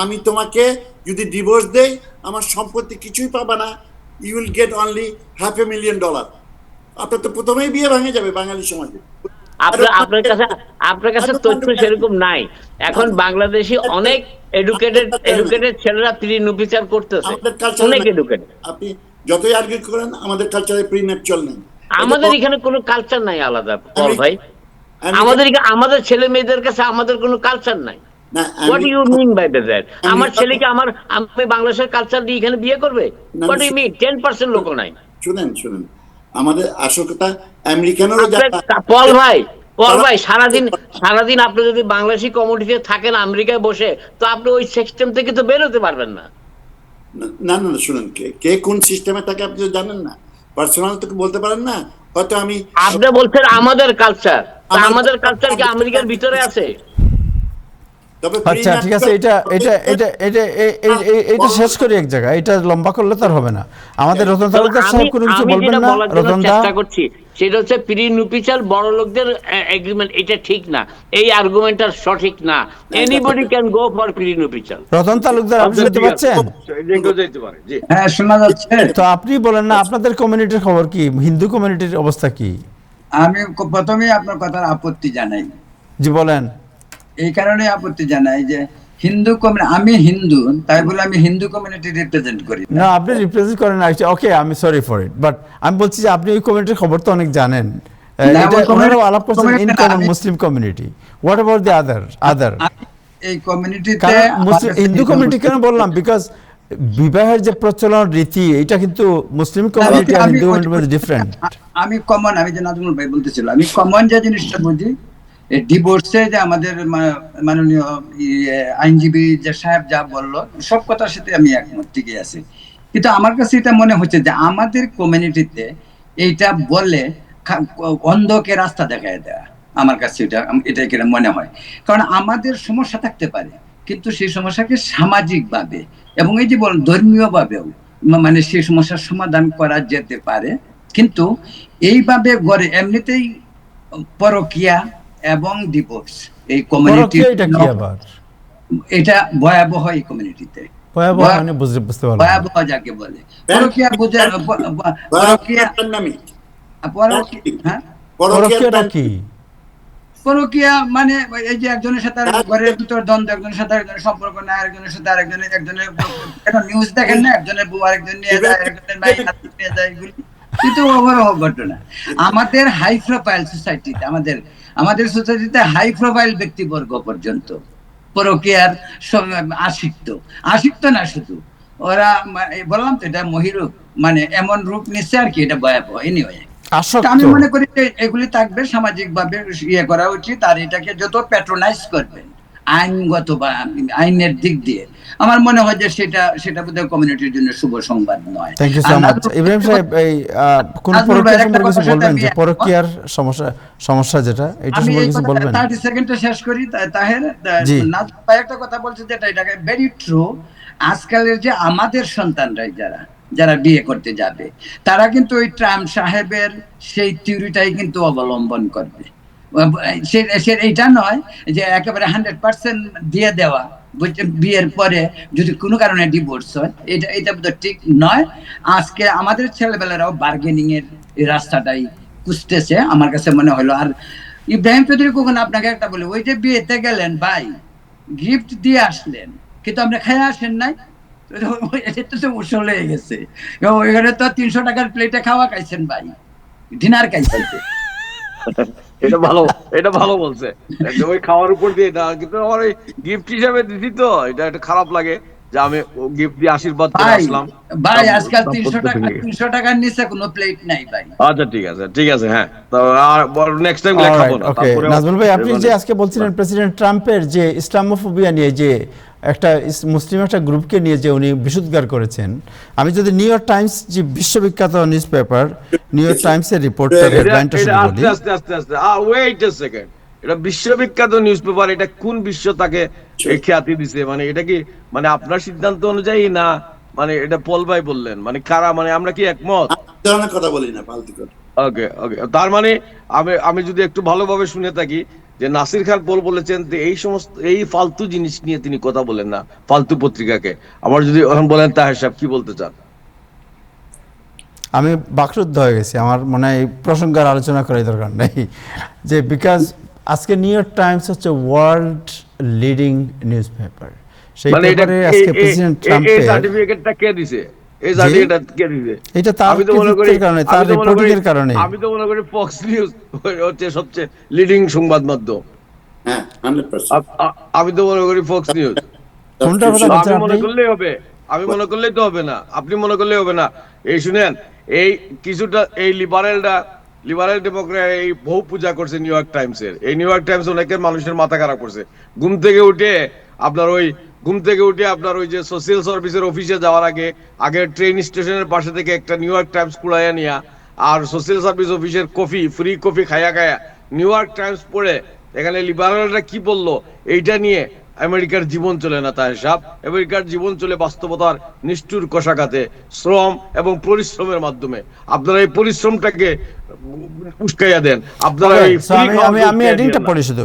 আমি তোমাকে যদি ডিভোর্স দেই আমার সম্পত্তি কিছুই পাবা না, ইউ উইল গেট অনলি $500,000, আপনার তো প্রথমেই বিয়ে ভেঙে যাবে বাঙালি সমাজে। আপনার কাছে তথ্য সেরকম নাই। এখন বাংলাদেশি অনেক এডুকেটেড ছেলেরা প্রিনিউপিশিয়াল করতেছে, অনেক এডুকেটেড। আপনি যতই আর্গুই করেন আমাদের কালচারে প্রিন্যাপচুয়াল নেই। আমাদের এখানে কোনো কালচার নাই আলাদা পল ভাই, আমাদের ছেলে মেয়েদের কাছে আমাদের কোনো কালচার নাই। What do you mean by that? আমার ছেলেকে আমি বাংলাদেশের কালচার দিয়ে এখানে বিয়ে করবে? What do you mean? 10% লোক নাই। শুনেন আমাদের আসল কথা আমেরিকানেরও পল ভাই সারাদিন আপনি যদি বাংলাদেশি কমিউনিটিতে থাকেন আমেরিকায় বসে, তো আপনি ওই সিস্টেম থেকে তো বের হতে পারবেন না। না, শুনেন, কে কোন সিস্টেমে থাকে আপনি জানেন না, পার্সোনাল তো বলতে পারেন না। হয়তো আপনি বলছেন আমাদের কালচার কি আমেরিকার ভিতরে আছে? আচ্ছা ঠিক আছে, এটা শেষ করি এক জায়গায়, এটা লম্বা করলে তার হবে না। আমাদের রতন তালুকদার সাহেব কোনো কিছু বলবেন না? রতন দা, চেষ্টা করছি, সেটা হচ্ছে প্রিনিউপিশিয়াল বড় লোকদের এগ্রিমেন্ট, এটা ঠিক না, এই আর্গুমেন্টটা সঠিক না। Anybody can go for prenuptial. Ratan Talukdar, আপনি শুনতে পাচ্ছেন? হ্যাঁ, শোনা যাচ্ছে। তো আপনি বলেন না আপনাদের কমিউনিটির খবর কি, হিন্দু কমিউনিটির অবস্থা কি? আমি প্রথমেই আপনার কথার আপত্তি জানাই। জি বলেন। এই কারণে আপত্তি জানাই যে আমি হিন্দু, তাই বলে আমি হিন্দু কমিউনিটি রিপ্রেজেন্ট করি না। আপনি রিপ্রেজেন্ট করেন না, ওকে, আমি সরি ফর ইট, বাট আমি বলছি যে আপনি ওই কমিউনিটির খবর তো অনেক জানেন। ওনারাও আলাপ করছেন in common Muslim community. What about the other এই কমিউনিটিতে হিন্দু কমিউনিটি কেন বললাম? বিকজ বিবাহের যে প্রচলন রীতি, এটা কিন্তু মুসলিম কমিউনিটি আর হিন্দু কমিউনিটির মধ্যে ডিফারেন্ট। আমি যে নাজমুল ভাই বলতেছিল, আমি কমন যে জিনিসটা বুঝি, ডিভোর্সে যে আমাদের মাননীয় আইনজীবী যে সাহেব যা বললো, সব কথার সাথে আমি একমত, ঠিকই আছে। কিন্তু আমার কাছে এটা মনে হচ্ছে যে আমাদের কমিউনিটিতে এইটা বলে অন্ধকে রাস্তা দেখায় দেয়া, আমার কাছে এটা মনে হয়। কারণ আমাদের সমস্যা থাকতে পারে, কিন্তু সেই সমস্যাকে সামাজিকভাবে এবং এই যে বলেন ধর্মীয়ভাবেও মানে সেই সমস্যার সমাধান করা যেতে পারে। কিন্তু এইভাবে গড়ে এমনিতেই পরকীয়া এবং ডিভোর্স এই কমিউনিটি, পরকীয়া এটা কি আবার? এটা ভয়াবহ এই কমিউনিটিতে, ভয়াবহ মানে বুঝতে পারলাম না। ভয়াবহ যাকে বলে পরকীয়া বুঝে পরকীয়া হ্যাঁ পরকীয়াটা কি? পরকীয়া মানে এই যে একজনের সাথে ঘরের ভিতর দ্বন্দ্ব, একজনের সাথে আরেকজনের সম্পর্ক না, আরেকজনের সাথে একজনের এখন নিউজ দেখেন না, একজনের বউ আরেকজন নিয়ে যায়, একজনের ভাই নিয়ে যায়, এগুলি কিন্তু অবরহ ঘটনা। আমাদের হাই প্রোফাইল সোসাইটিতে, আমাদের সোসাইটিতে হাই প্রোফাইল ব্যক্তিবর্গ পর্যন্ত পরকীয়ার আসিক্ত না শুধু ওরা, বললাম তো এটা মহিরূপ, মানে এমন রূপ নিচ্ছে আর কি, এটা ভয়াবহ। এনিওয়ে আমি মনে করি যে এগুলি থাকবে, সামাজিক ভাবে ইয়ে করা উচিত। আর এটাকে যত প্যাট্রোনাইজ করবেন আইনগত বা আইনের দিক দিয়ে, আমার মনে হয় যে সেটা বোধহয় কমিউনিটির জন্য শুভ সংবাদ নয়। Thank you so much Ibrahim সাহেব। এই কোন পরকীয়া সম্পর্কে কিছু বলবেন, যে পরকীয়ার সমস্যা যেটা, এটা সম্পর্কে কিছু বলবেন? 30 সেকেন্ডে শেষ করি। তাহের একটা কথা বলছে যেটা এটাকে ভেরি ট্রু। আজকালের যে আমাদের সন্তানরাই যারা বিয়ে করতে যাবে, তারা কিন্তু ওই ট্রাম্প সাহেবের সেই থিওরিটাই কিন্তু অবলম্বন করবে। এইটা নয় যে একেবারে 100% দিয়ে দেওয়া, বিয়ের পরে যদি কোনো কারণে ডিভোর্স হয়, এটা বোধহয় ঠিক নয়। আজকে আমাদের ছেলেবেলারাও বার্গেনিং এর এই রাস্তাটাই খুঁজতেছে আমার কাছে মনে হলো। আর ইব্রাহিম চৌধুরী, কখন আপনাকে একটা বলে, ওই যে বিয়েতে গেলেন ভাই, গিফট দিয়ে আসলেন কিন্তু আপনি খেয়ে আসেন নাই, এটা তো উসল হয়ে গেছে। ওইখানে তো 300 টাকার প্লেটে খাওয়া খাইছেন ভাই, ডিনার খাইছেন। এটা ভালো বলছে, ওই খাওয়ার উপর দিয়ে এটা কিন্তু আমার ওই গিফট হিসাবে দিছি, তো এটা একটা খারাপ লাগে যে আমি গিফট দিয়ে আশীর্বাদ করে আসলাম। ভাই আজকাল 300 টাকার নিচে কোনো প্লেট নাই ভাই। আচ্ছা ঠিক আছে হ্যাঁ, তো আর নেক্সট টাইম খাবো না। ওকে নাজমুল ভাই, আপনি যে আজকে বলছিলেন প্রেসিডেন্ট ট্রাম্পের যে ইসলামোফোবিয়া নিয়ে, যে একটা মুসলিম একটা গ্রুপকে নিয়ে যে উনি বিশুদ্ধার করেছেন, আমি যদি নিউ ইয়র্ক টাইমস, যে বিশ্ববিখ্যাত নিউজ পেপার নিউ ইয়র্ক টাইমসের রিপোর্টার হেডলাইনটা শুরু করি। আস্তে ওয়েট এ সেকেন্ড, এটা বিশ্ববিখ্যাত নিউজ পেপার, এটা কোন বিশ্ব তাকে এই খ্যাতি দিছে? মানে এটা কি মানে আপনার সিদ্ধান্ত অনুযায়ী না, মানে এটা পল ভাই বললেন, মানে কারা, মানে আমরা কি একমত? কথা বলি না, ফালতু কথা। ওকে তার মানে আমি যদি একটু ভালোভাবে শুনে থাকি, যে নাসির খান পল বলেছেন যে এই ফালতু জিনিস নিয়ে তিনি কথা বলেন না, ফালতু পত্রিকাকে। আমার যদি এখন বলেন তাহের সাহেব কি বলতে চান? আমি বাকরুদ্ধ হয়ে গেছি, আমার মনে হয় এই প্রসঙ্গের আলোচনা করার দরকার নেই, যে বিকজ আজকে নিউ ইয়র্ক টাইমস হচ্ছে ওয়ার্ল্ড লিডিং নিউজ পেপার। সেই পেপারে আজকে প্রেসিডেন্ট ট্রাম্পের সার্টিফিকেটটা কে দিছে? এই সার্টিফিকেটটা কে দিছে? এটা তার কারণে, তার রিপোর্টিং এর কারণে। আমি তো মনে করি ফক্স নিউজ হচ্ছে সবচেয়ে লিডিং সংবাদ মাধ্যম। হ্যাঁ 100%। আমি তো মনে করি ফক্স নিউজ। কোনটা কথা বলছেন আমি আপনি? মনে করলেই হবে, আমি মনে করলেই তো হবে না, আপনি মনে করলেই হবে না। এই শুনেন, এই কিছুটা এই লিবারেল ডেমোক্রেট এই বহু পূজা করছে নিউ ইয়র্ক টাইমসের। এই নিউ ইয়র্ক টাইমস অনেকের মানুষের মাথা খারাপ করছে। ঘুম থেকে উঠে আপনার ওই যে সোশ্যাল সার্ভিসের অফিসে যাওয়ার আগে ট্রেন স্টেশনের পাশে থেকে একটা নিউ ইয়র্ক টাইমস কুড়াইয়া নিয়া, আর সোশ্যাল সার্ভিস অফিসের ফ্রি কফি খায়া নিউ ইয়র্ক টাইমস পড়ে এখানে লিবারেলরা কি বললো এইটা নিয়ে আমেরিকার জীবন চলে না। তাই সাহেব, আমেরিকার জীবন চলে বাস্তবতার নিষ্ঠুর কষাঘাতে, শ্রম এবং পরিশ্রমের মাধ্যমে। আপনারা এই পরিশ্রমটাকে উস্কাইয়া দেন, আপনারা আমি এডিংটা পড়ি শুধু,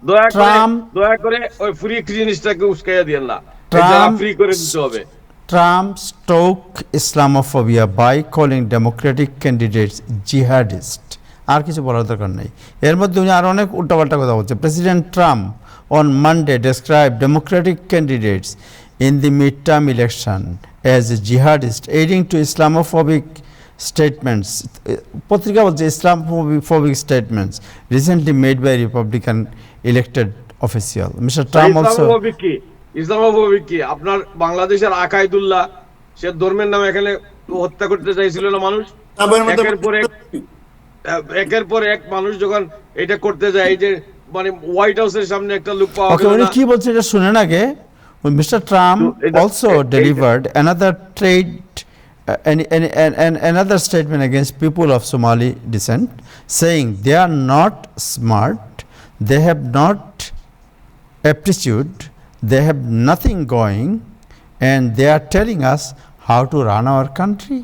দয়া করে ওই ফ্রি জিনিসটাকে উস্কাইয়া দেন না, ফ্রি করে দিতে হবে। Trump stoked Islamophobia by calling Democratic candidates jihadist. আর কিছু বলার দরকার নেই। এর মধ্যে উনি আর অনেক উল্টাপাল্টা কথা বলছে। President Trump on Monday described Democratic candidates in the midterm election as jihadist, aiding to Islamophobic statements. পত্রিকা বলছে Islamophobic statements recently made by Republican elected official. Mr. Trump also. Islamophobic কি? আপনার বাংলাদেশের আকাইদুল্লাহ, সে ধর্মের নামে এখানে হত্যা করতে চাইছিল না মানুষ। একের পর এক মানুষ যখন এটা করতে যায়, এই যে মানে হোয়াইট হাউসের সামনে একটা লোক পাওয়া গেল। উনি কি বলছে এটা শুনেন আগে। Mr. Trump also delivered another statement against people of Somali descent, saying they are not smart, they have not aptitude, they have nothing going, and they are telling us how to run our country.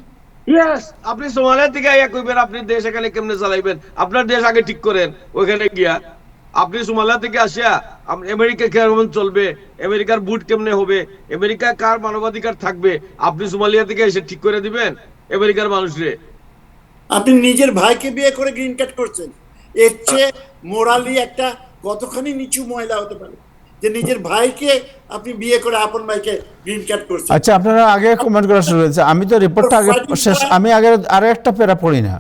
Yes, আপনি Somalia থেকে আইয়া কইবেন আপনি দেশ এখানে কেমনে চালাইবেন, আপনার দেশ আগে ঠিক করেন ওখানে গিয়া। আপনি সোমালিয়া থেকে আসিয়া আমেরিকা কেমন চলবে, আমেরিকার বুট কেমনে হবে, আমেরিকা কার মানবাধিকার থাকবে, আপনি সোমালিয়া থেকে এসে ঠিক করে দিবেন আমেরিকার মানুষরে? আপনি নিজের ভাইকে বিয়ে করে গ্রিন কার্ড করছেন, এর চেয়ে মোরালি একটা কতখানি নিচু মহিলা হতে পারে যে নিজের ভাইকে আপনি বিয়ে করে আপন ভাইকে গ্রিন কার্ড করছেন? আচ্ছা, আপনারা আগে কমেন্ট করা শুরু হয়েছে, আমি তো রিপোর্টটা আগে শেষ, আমি আগে আরো একটা প্যারা পড়ি না।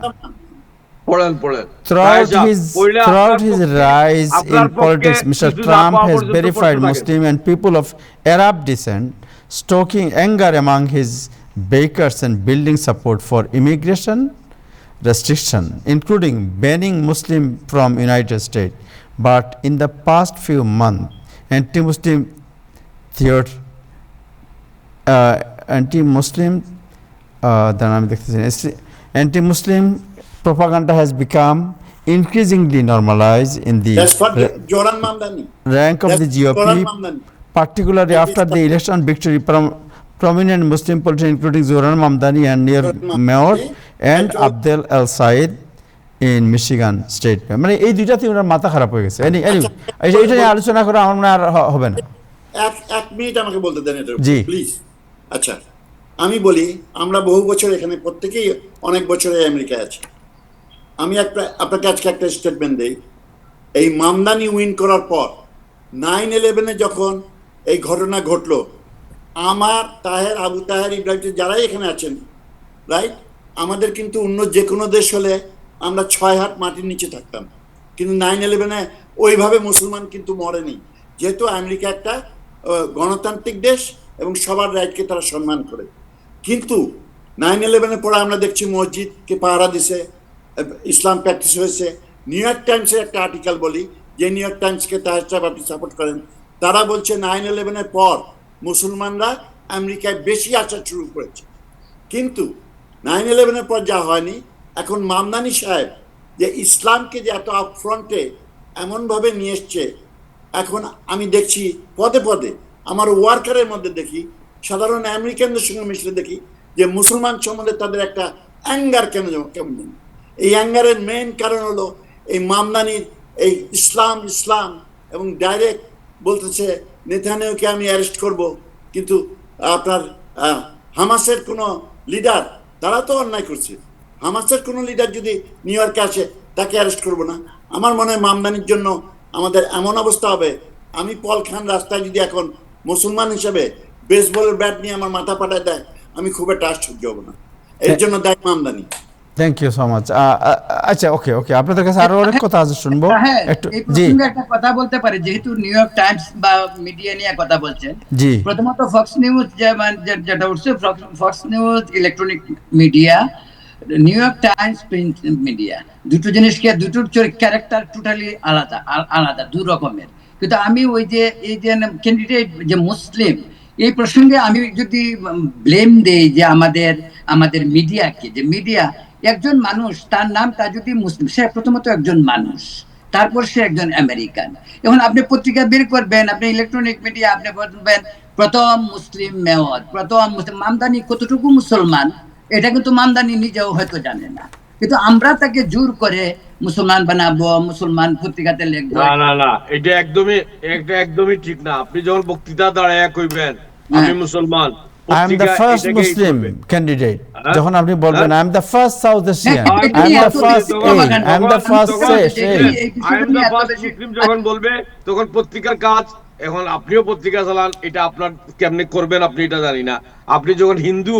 পড়েন পড়েন। Throughout his rise in politics, Mr. Trump has verified Muslim and people of Arab descent, stoking anger among his backers and building support for immigration restriction, including banning Muslim from United States. But in the past few months, anti-Muslim theory, anti-Muslim propaganda has become increasingly normalized in the That's what Joran Mamdani. rank of the That's Joran GOP, Mamdani. particularly after the election victory from prominent Muslim politicians including Zoran Mamdani and Mayor and Abdel El Said in Michigan State. মানে এই দুইটাতে ওনার মাথা খারাপ হয়ে গেছে। এটা নিয়ে আলোচনা করা আমার মনে আর হবে না। এক মিনিট আমাকে বলতে দেন এটা জি। প্লিজ। আচ্ছা, আমি বলি, আমরা বহু বছর এখানে প্রত্যেকেই অনেক বছরে আমেরিকায় আছি। আমি আপনাকে আজকে একটা স্টেটমেন্ট দেই। এই মামদানি উইন করার পর 9/11-এ যখন এই ঘটনা ঘটলো, আমার তাহের, আবু তাহের, ইব্রাহিম যারাই এখানে আছেন, রাইট, আমাদের কিন্তু অন্য যে কোনো দেশ হলে আমরা 6 হাত মাটির নিচে থাকতাম, কিন্তু 9/11-এ ওইভাবে মুসলমান কিন্তু মরেনি, যেহেতু আমেরিকা একটা গণতান্ত্রিক দেশ এবং সবার রাইটকে তারা সম্মান করে। কিন্তু 9/11-এর পরে আমরা দেখছি মসজিদকে পাহারা দিছে, ইসলাম প্র্যাকটিস হয়েছে। নিউ ইয়র্ক টাইমসের একটা আর্টিকেল বলি, যে নিউ ইয়র্ক টাইমসকে তাহের সাহেব আপনি সাপোর্ট করেন, তারা বলছে 9/11-এর পর মুসলমানরা আমেরিকায় বেশি আসা শুরু করেছে। কিন্তু 9/11-এর পর যা হয়নি, এখন মামদানি সাহেব যে ইসলামকে যে এত আপফ্রন্টে এমনভাবে নিয়ে এসছে, এখন আমি দেখছি পদে পদে আমার ওয়ার্কারের মধ্যে দেখি, সাধারণ আমেরিকানদের সঙ্গে মিশলে দেখি যে মুসলমান সম্বন্ধে তাদের একটা অ্যাঙ্গার কেমন। এই অ্যাঙ্গারের মেইন কারণ হলো এই মামদানির এই ইসলাম এবং ডাইরেক্ট বলতেছে নেতানিয়াহুকে আমি অ্যারেস্ট করব, কিন্তু আপনার হামাসের কোনো লিডার, তারা তো অন্যায় করছে, হামাসের কোনো লিডার যদি নিউ ইয়র্কে আসে তাকে অ্যারেস্ট করবো না। আমার মনে হয় মামদানির জন্য আমাদের এমন অবস্থা হবে, আমি পল খান রাস্তায় যদি এখন মুসলমান হিসেবে বেসবলের ব্যাট নিয়ে আমার মাথা পাঠায় দেয়, আমি খুব একটা আশ্চর্য হব না। এর জন্য দায়ী Mamdani. Thank you so much. আচ্ছা, ওকে, আপনাদের কাছে আরো অনেক কথা আছে, শুনবো একটু। জি, একটা কথা বলতে পারি, যেহেতু নিউ ইয়র্ক টাইমস বা মিডিয়া নিয়ে কথা বলছেন। জি, প্রথমত ফক্স নিউজ যেটা উঠছে, Fox news electronic media, new York Times print media, দুটো জিনিসকে, দুটোর ক্যারেক্টার টোটালি আলাদা, দু রকমের। কিন্তু আমি ওই যে এই যে ক্যান্ডিডেট যে মুসলিম, এই প্রসঙ্গে আমি যদি ব্লেম দেই যে আমাদের মিডিয়াকে, যে মিডিয়া একজন মানুষ, তার নাম, তার যদি মুসলিম, সে প্রথমত একজন মানুষ, তারপর সে একজন আমেরিকান। এখন আপনি পত্রিকা বের করবেন, আপনি ইলেকট্রনিক মিডিয়া, আপনি বলবেন প্রথম মুসলিম মেয়র, প্রথম মুসলিম। মামদানি কতটুকু মুসলমান এটা কিন্তু মামদানি নিজেও হয়তো জানে না, কিন্তু আমরা তাকে জোর করে মুসলমান বানাবো, মুসলমান পত্রিকাতে লিখবো। না, এটা একদমই ঠিক না। আপনি যখন বক্তৃতা দাঁড়ায় কইবেন আমি মুসলমান, I am the first Muslim candidate. যখন আপনি বলবেন I am the first South Asian, I am the first I am the first মুসলিম যখন বলবে, তখন পত্রিকার কাজ, এখন আপনিও পত্রিকা চালান, এটা আপনার কেমনে করবেন আপনি এটা জানি না। আপনি যখন হিন্দু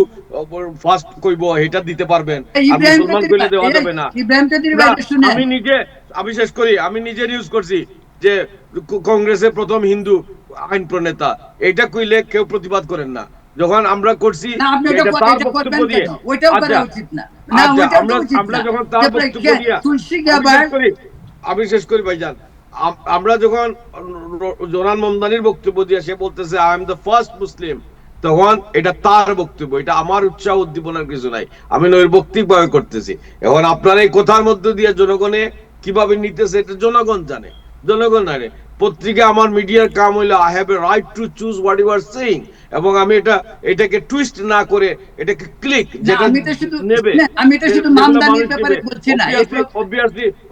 ফার্স্ট কইব এটা দিতে পারবেন, আর মুসলমান কইলে দেওয়া যাবে না। আমি শেষ করি, আমি নিজে নিউজ করছি যে কংগ্রেসের প্রথম হিন্দু আইন প্রণেতা, এটা কইলে কেউ প্রতিবাদ করেন না। যখন আমরা করছি আমরা যখন তার বক্তব্য দিয়া, আমি শেষ করি ভাইজান, আমরা যখন জোরান মামদানির বক্তব্য দিয়ে সে বলতেছে আই এম দ্য ফার্স্ট মুসলিম, তখন এটা তার বক্তব্য, এটা আমার উৎসাহ উদ্দীপনার কিছু নাই, আমি নৈর্ব্যক্তিকভাবে করতেছি। এখন আপনার এই কথার মধ্য দিয়ে জনগণে কিভাবে নিতেছে এটা জনগণ জানে, জনগণ জানে। পত্রিকা আমার মিডিয়ার কাম হইলো I have a right to choose what you are saying, এবং আমি এটাকে টুইস্ট না করে এটাকে ক্লিক যেটা নেবে, আমি এটা শুধু মামদানির ব্যাপারে বলছি না,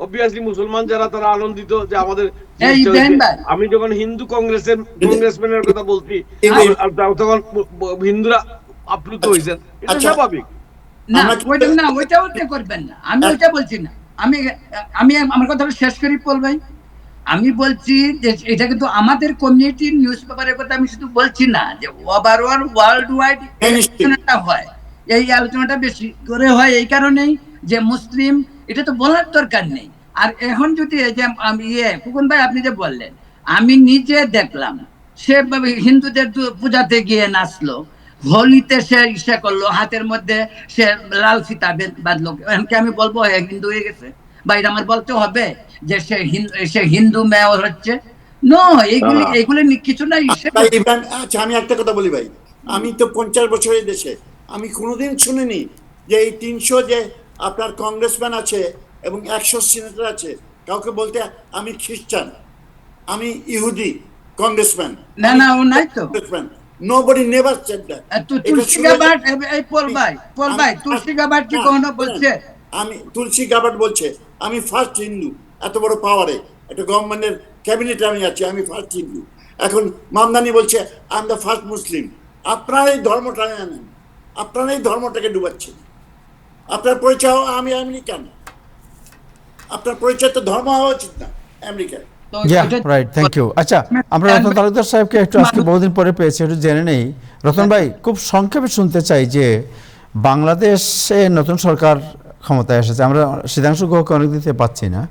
অবভিয়াসলি মুসলমান যারা তারা আনন্দিত যে আমাদের এই ইব্রাহিম ভাই, আমি যখন হিন্দু কংগ্রেসম্যানের কথা বলছি তখন হিন্দুরা আপ্লুত হয়েছেন, এটা আচ্ছা। স্বাভাবিক। না ওইটা করবেন না, আমি ওইটা বলছি না। আমি আমার কথাটা শেষ করি পল ভাই। আমি বলছি যে এটা কিন্তু আমাদের কমিউনিটির নিউজ পেপারের কথা আমি শুধু বলছি না, যে ওভারঅল ওয়ার্ল্ড ওয়াইড আলোচনাটা হয়, এই আলোচনাটা বেশি করে হয় এই কারণেই যে মুসলিম, এটা তো বলার দরকার নেই। আর এখন যদি এই যে আমি ফুকন ভাই আপনি যে বললেন, আমি নিজে দেখলাম সে হিন্দুদের পূজাতে গিয়ে নাচলো, হোলিতে সে ইচ্ছা করলো, হাতের মধ্যে সে লাল ফিতা বাঁধলো, এমনকি আমি বলবো হিন্দু হয়ে গেছে বা এটা আমার বলতে হবে যে সে হিন্দু মেয়র হচ্ছে? নো, এইগুলি কিছু না। আচ্ছা আমি একটা কথা বলি ভাই, আমি তো 50 বছরের দেশে, আমি কোনোদিন শুনিনি যে এই 300 যে আপনার কংগ্রেসম্যান আছে এবং 100 সিনেটর আছে কাউকে বলতে আমি খ্রিস্টান, আমি ইহুদি কংগ্রেসম্যান। না ও নাই তো। Nobody never said that. তুলসী গাবাট, এই পল ভাই তুলসী গাবাট কি কখনো বলছে? আমি তুলসী গাবাট বলছে আমি ফার্স্ট হিন্দু, এত বড় পাওয়ারে একটা গভর্নমেন্টের ক্যাবিনেটে আমি আছি, আমি ফার্স্ট হিন্দু। এখন মামদানি বলছে আই এম দ্য ফার্স্ট মুসলিম। আপনারা এই ধর্মটা আনেন, আপনারা এই ধর্মটাকে ডুবাচ্ছেন। আপনার পরিচয় আমি আমেরিকান, আপনার পরিচয় তো ধর্ম হওয়া উচিত না আমেরিকান। Right, thank you. আচ্ছা, আমরা রতন তালুকদার সাহেবকে একটু আজকে বহুদিন পরে পেয়েছি, একটু জেনে নেই। রতন ভাই, খুব সংক্ষেপে শুনতে চাই যে বাংলাদেশে নতুন সরকার ক্ষমতায় এসেছে, আমরা সিদ্ধাংশ গুহকে অনেক দিতে পাচ্ছি না।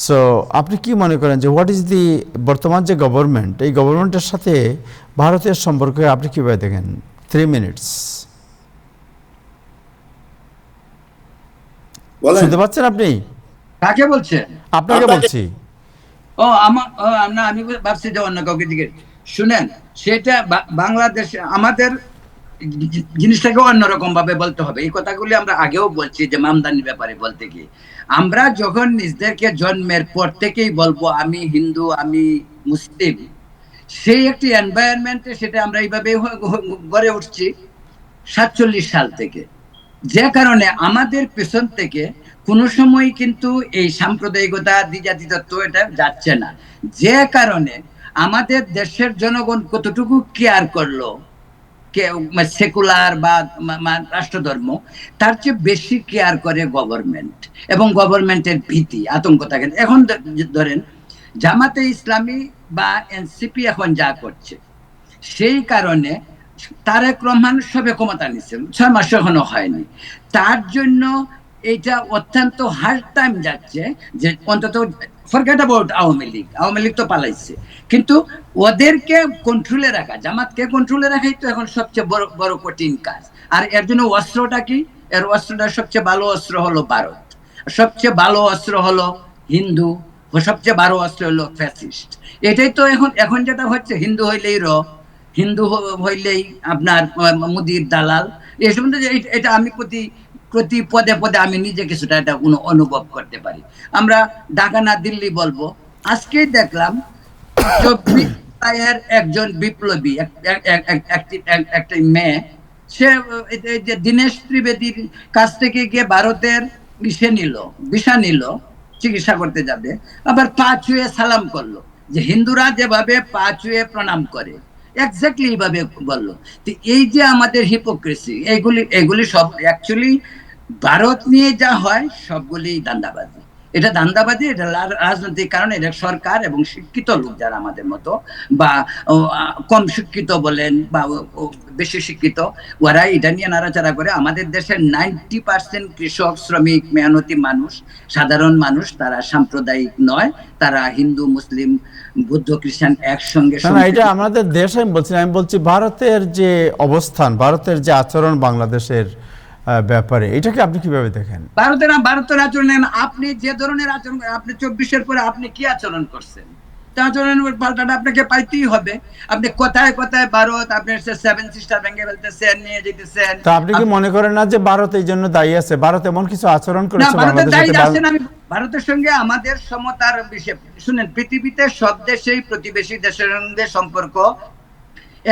সো আপনি কি মনে করেন যে হোয়াট ইজ দি বর্তমান যে গভর্নমেন্ট, এই গভর্নমেন্টের সাথে ভারতের সম্পর্কে আপনি কীভাবে দেখেন? 3 মিনিটস। শুনতে পাচ্ছেন আপনি? কাকে বলছেন? আপনাকে বলছি। না, আমি ভাবছি যে অন্য কাউকে জিজ্ঞেস। শুনেন, সেটা বাংলাদেশে আমাদের জিনিসটাকে অন্যরকম ভাবে বলতে হবে। এই কথাগুলি আমরা আগেও বলছি যে মামদানির ব্যাপারে বলতে গিয়ে আমরা যখন নিজেদেরকে জন্মের পর থেকেই বলবো আমি হিন্দু, আমি মুসলিম, সেই একটি এনভায়রনমেন্টে সেটা আমরা এইভাবে গড়ে উঠছি 47 সাল থেকে, যে কারণে আমাদের পেছন থেকে কোনো সময় কিন্তু এই সাম্প্রদায়িকতা, দ্বিজাতিত্ব এটা যাচ্ছে না। যে কারণে আমাদের দেশের জনগণ কতটুকু কেয়ার করলো সেকুলার বা রাষ্ট্রধর্ম, তার চেয়ে বেশি কেয়ার করে গভর্নমেন্ট এবং গভর্নমেন্টের ভীতি, আতঙ্ক থাকে। এখন ধরেন জামাতে ইসলামী বা এনসিপি এখন যা করছে, সেই কারণে তারেক রহমান সবে ক্ষমতা নিচ্ছে, 6 মাস এখনো হয়নি। তার জন্য এটা অত্যন্ত হার্ড টাইম যাচ্ছে যে অন্তত ফরগেট অ্যাবাউট আওয়ামী লীগ তো পালাইছে, কিন্তু ওদেরকে কন্ট্রোলে রাখা, জামাতকে কন্ট্রোলে রাখাই তো এখন সবচেয়ে বড় কঠিন কাজ। আর এর জন্য অস্ত্রটা কি? এর অস্ত্রটা সবচেয়ে ভালো অস্ত্র হলো ভারত, সবচেয়ে ভালো অস্ত্র হলো হিন্দু, সবচেয়ে ভালো অস্ত্র হলো ফ্যাসিস্ট। এটাই তো এখন যেটা হচ্ছে, হিন্দু হইলেই হিন্দু হইলেই আপনার মুদির দালাল, এই সম্বন্ধে এটা আমি প্রতি পদে পদে আমি নিজে কিছুটা এটা অনুভব করতে পারি। আমরা ঢাকা না দিল্লি বলবো, আজকেই দেখলাম 24 একজন বিপ্লবী একটি মেয়ে, সে দীনেশ ত্রিবেদীর কাছ থেকে গিয়ে ভারতের ভিসা নিল, চিকিৎসা করতে যাবে, আবার পা ছুঁয়ে সালাম করলো। যে হিন্দুরা যেভাবে পা ছুঁয়ে প্রণাম করে, এক্স্যাক্টলি এইভাবে বললো। তো এই যে আমাদের হিপোক্রেসি, এগুলি সব অ্যাকচুয়ালি ভারত নিয়ে যা হয় সবগুলি দান্দাবাজি। এটা দান্দাবাজি, এটা রাজনৈতিক কারণে। এটা সরকার এবং শিক্ষিত লোক যারা আমাদের মতো বা কম শিক্ষিত বলেন বা বেশি শিক্ষিত, ওরা এটা নিয়ে নাড়াচাড়া করে। আমাদের দেশের 90% কৃষক, শ্রমিক, মেহনতি মানুষ, সাধারণ মানুষ, তারা সাম্প্রদায়িক নয়, তারা হিন্দু, মুসলিম, বুদ্ধ, খ্রিস্টান একসঙ্গে। এটা আমাদের দেশ আমি বলছি, আমি বলছি ভারতের যে অবস্থান, ভারতের যে আচরণ বাংলাদেশের ব্যাপারে, এটাকে আপনি কিভাবে দেখেন? ভারতের আচরণ, আপনি যে ধরনের আচরণ, আপনি 24-এর পরে আপনি কি আচরণ করছেন? তা আচরণ পাল্টাটা আপনাকে পাইতেই হবে। আপনি কোথায় কোথায় ভারত আপনি সেভেন সিস্টার ভেঙে ফেলতেছেন, নিয়ে যেতেছেন। তা আপনি কি মনে করেন না যে ভারত এই জন্য দায়ী আছে? ভারত এমন কিছু আচরণ না, করেছে ভারতের বাংলাদেশের দায়ী সাথে? আছেন। আমি ভারতের সঙ্গে আমাদের সমতার বিষয় শুনেন, পৃথিবীতে সব দেশেই প্রতিবেশী দেশের সঙ্গে সম্পর্ক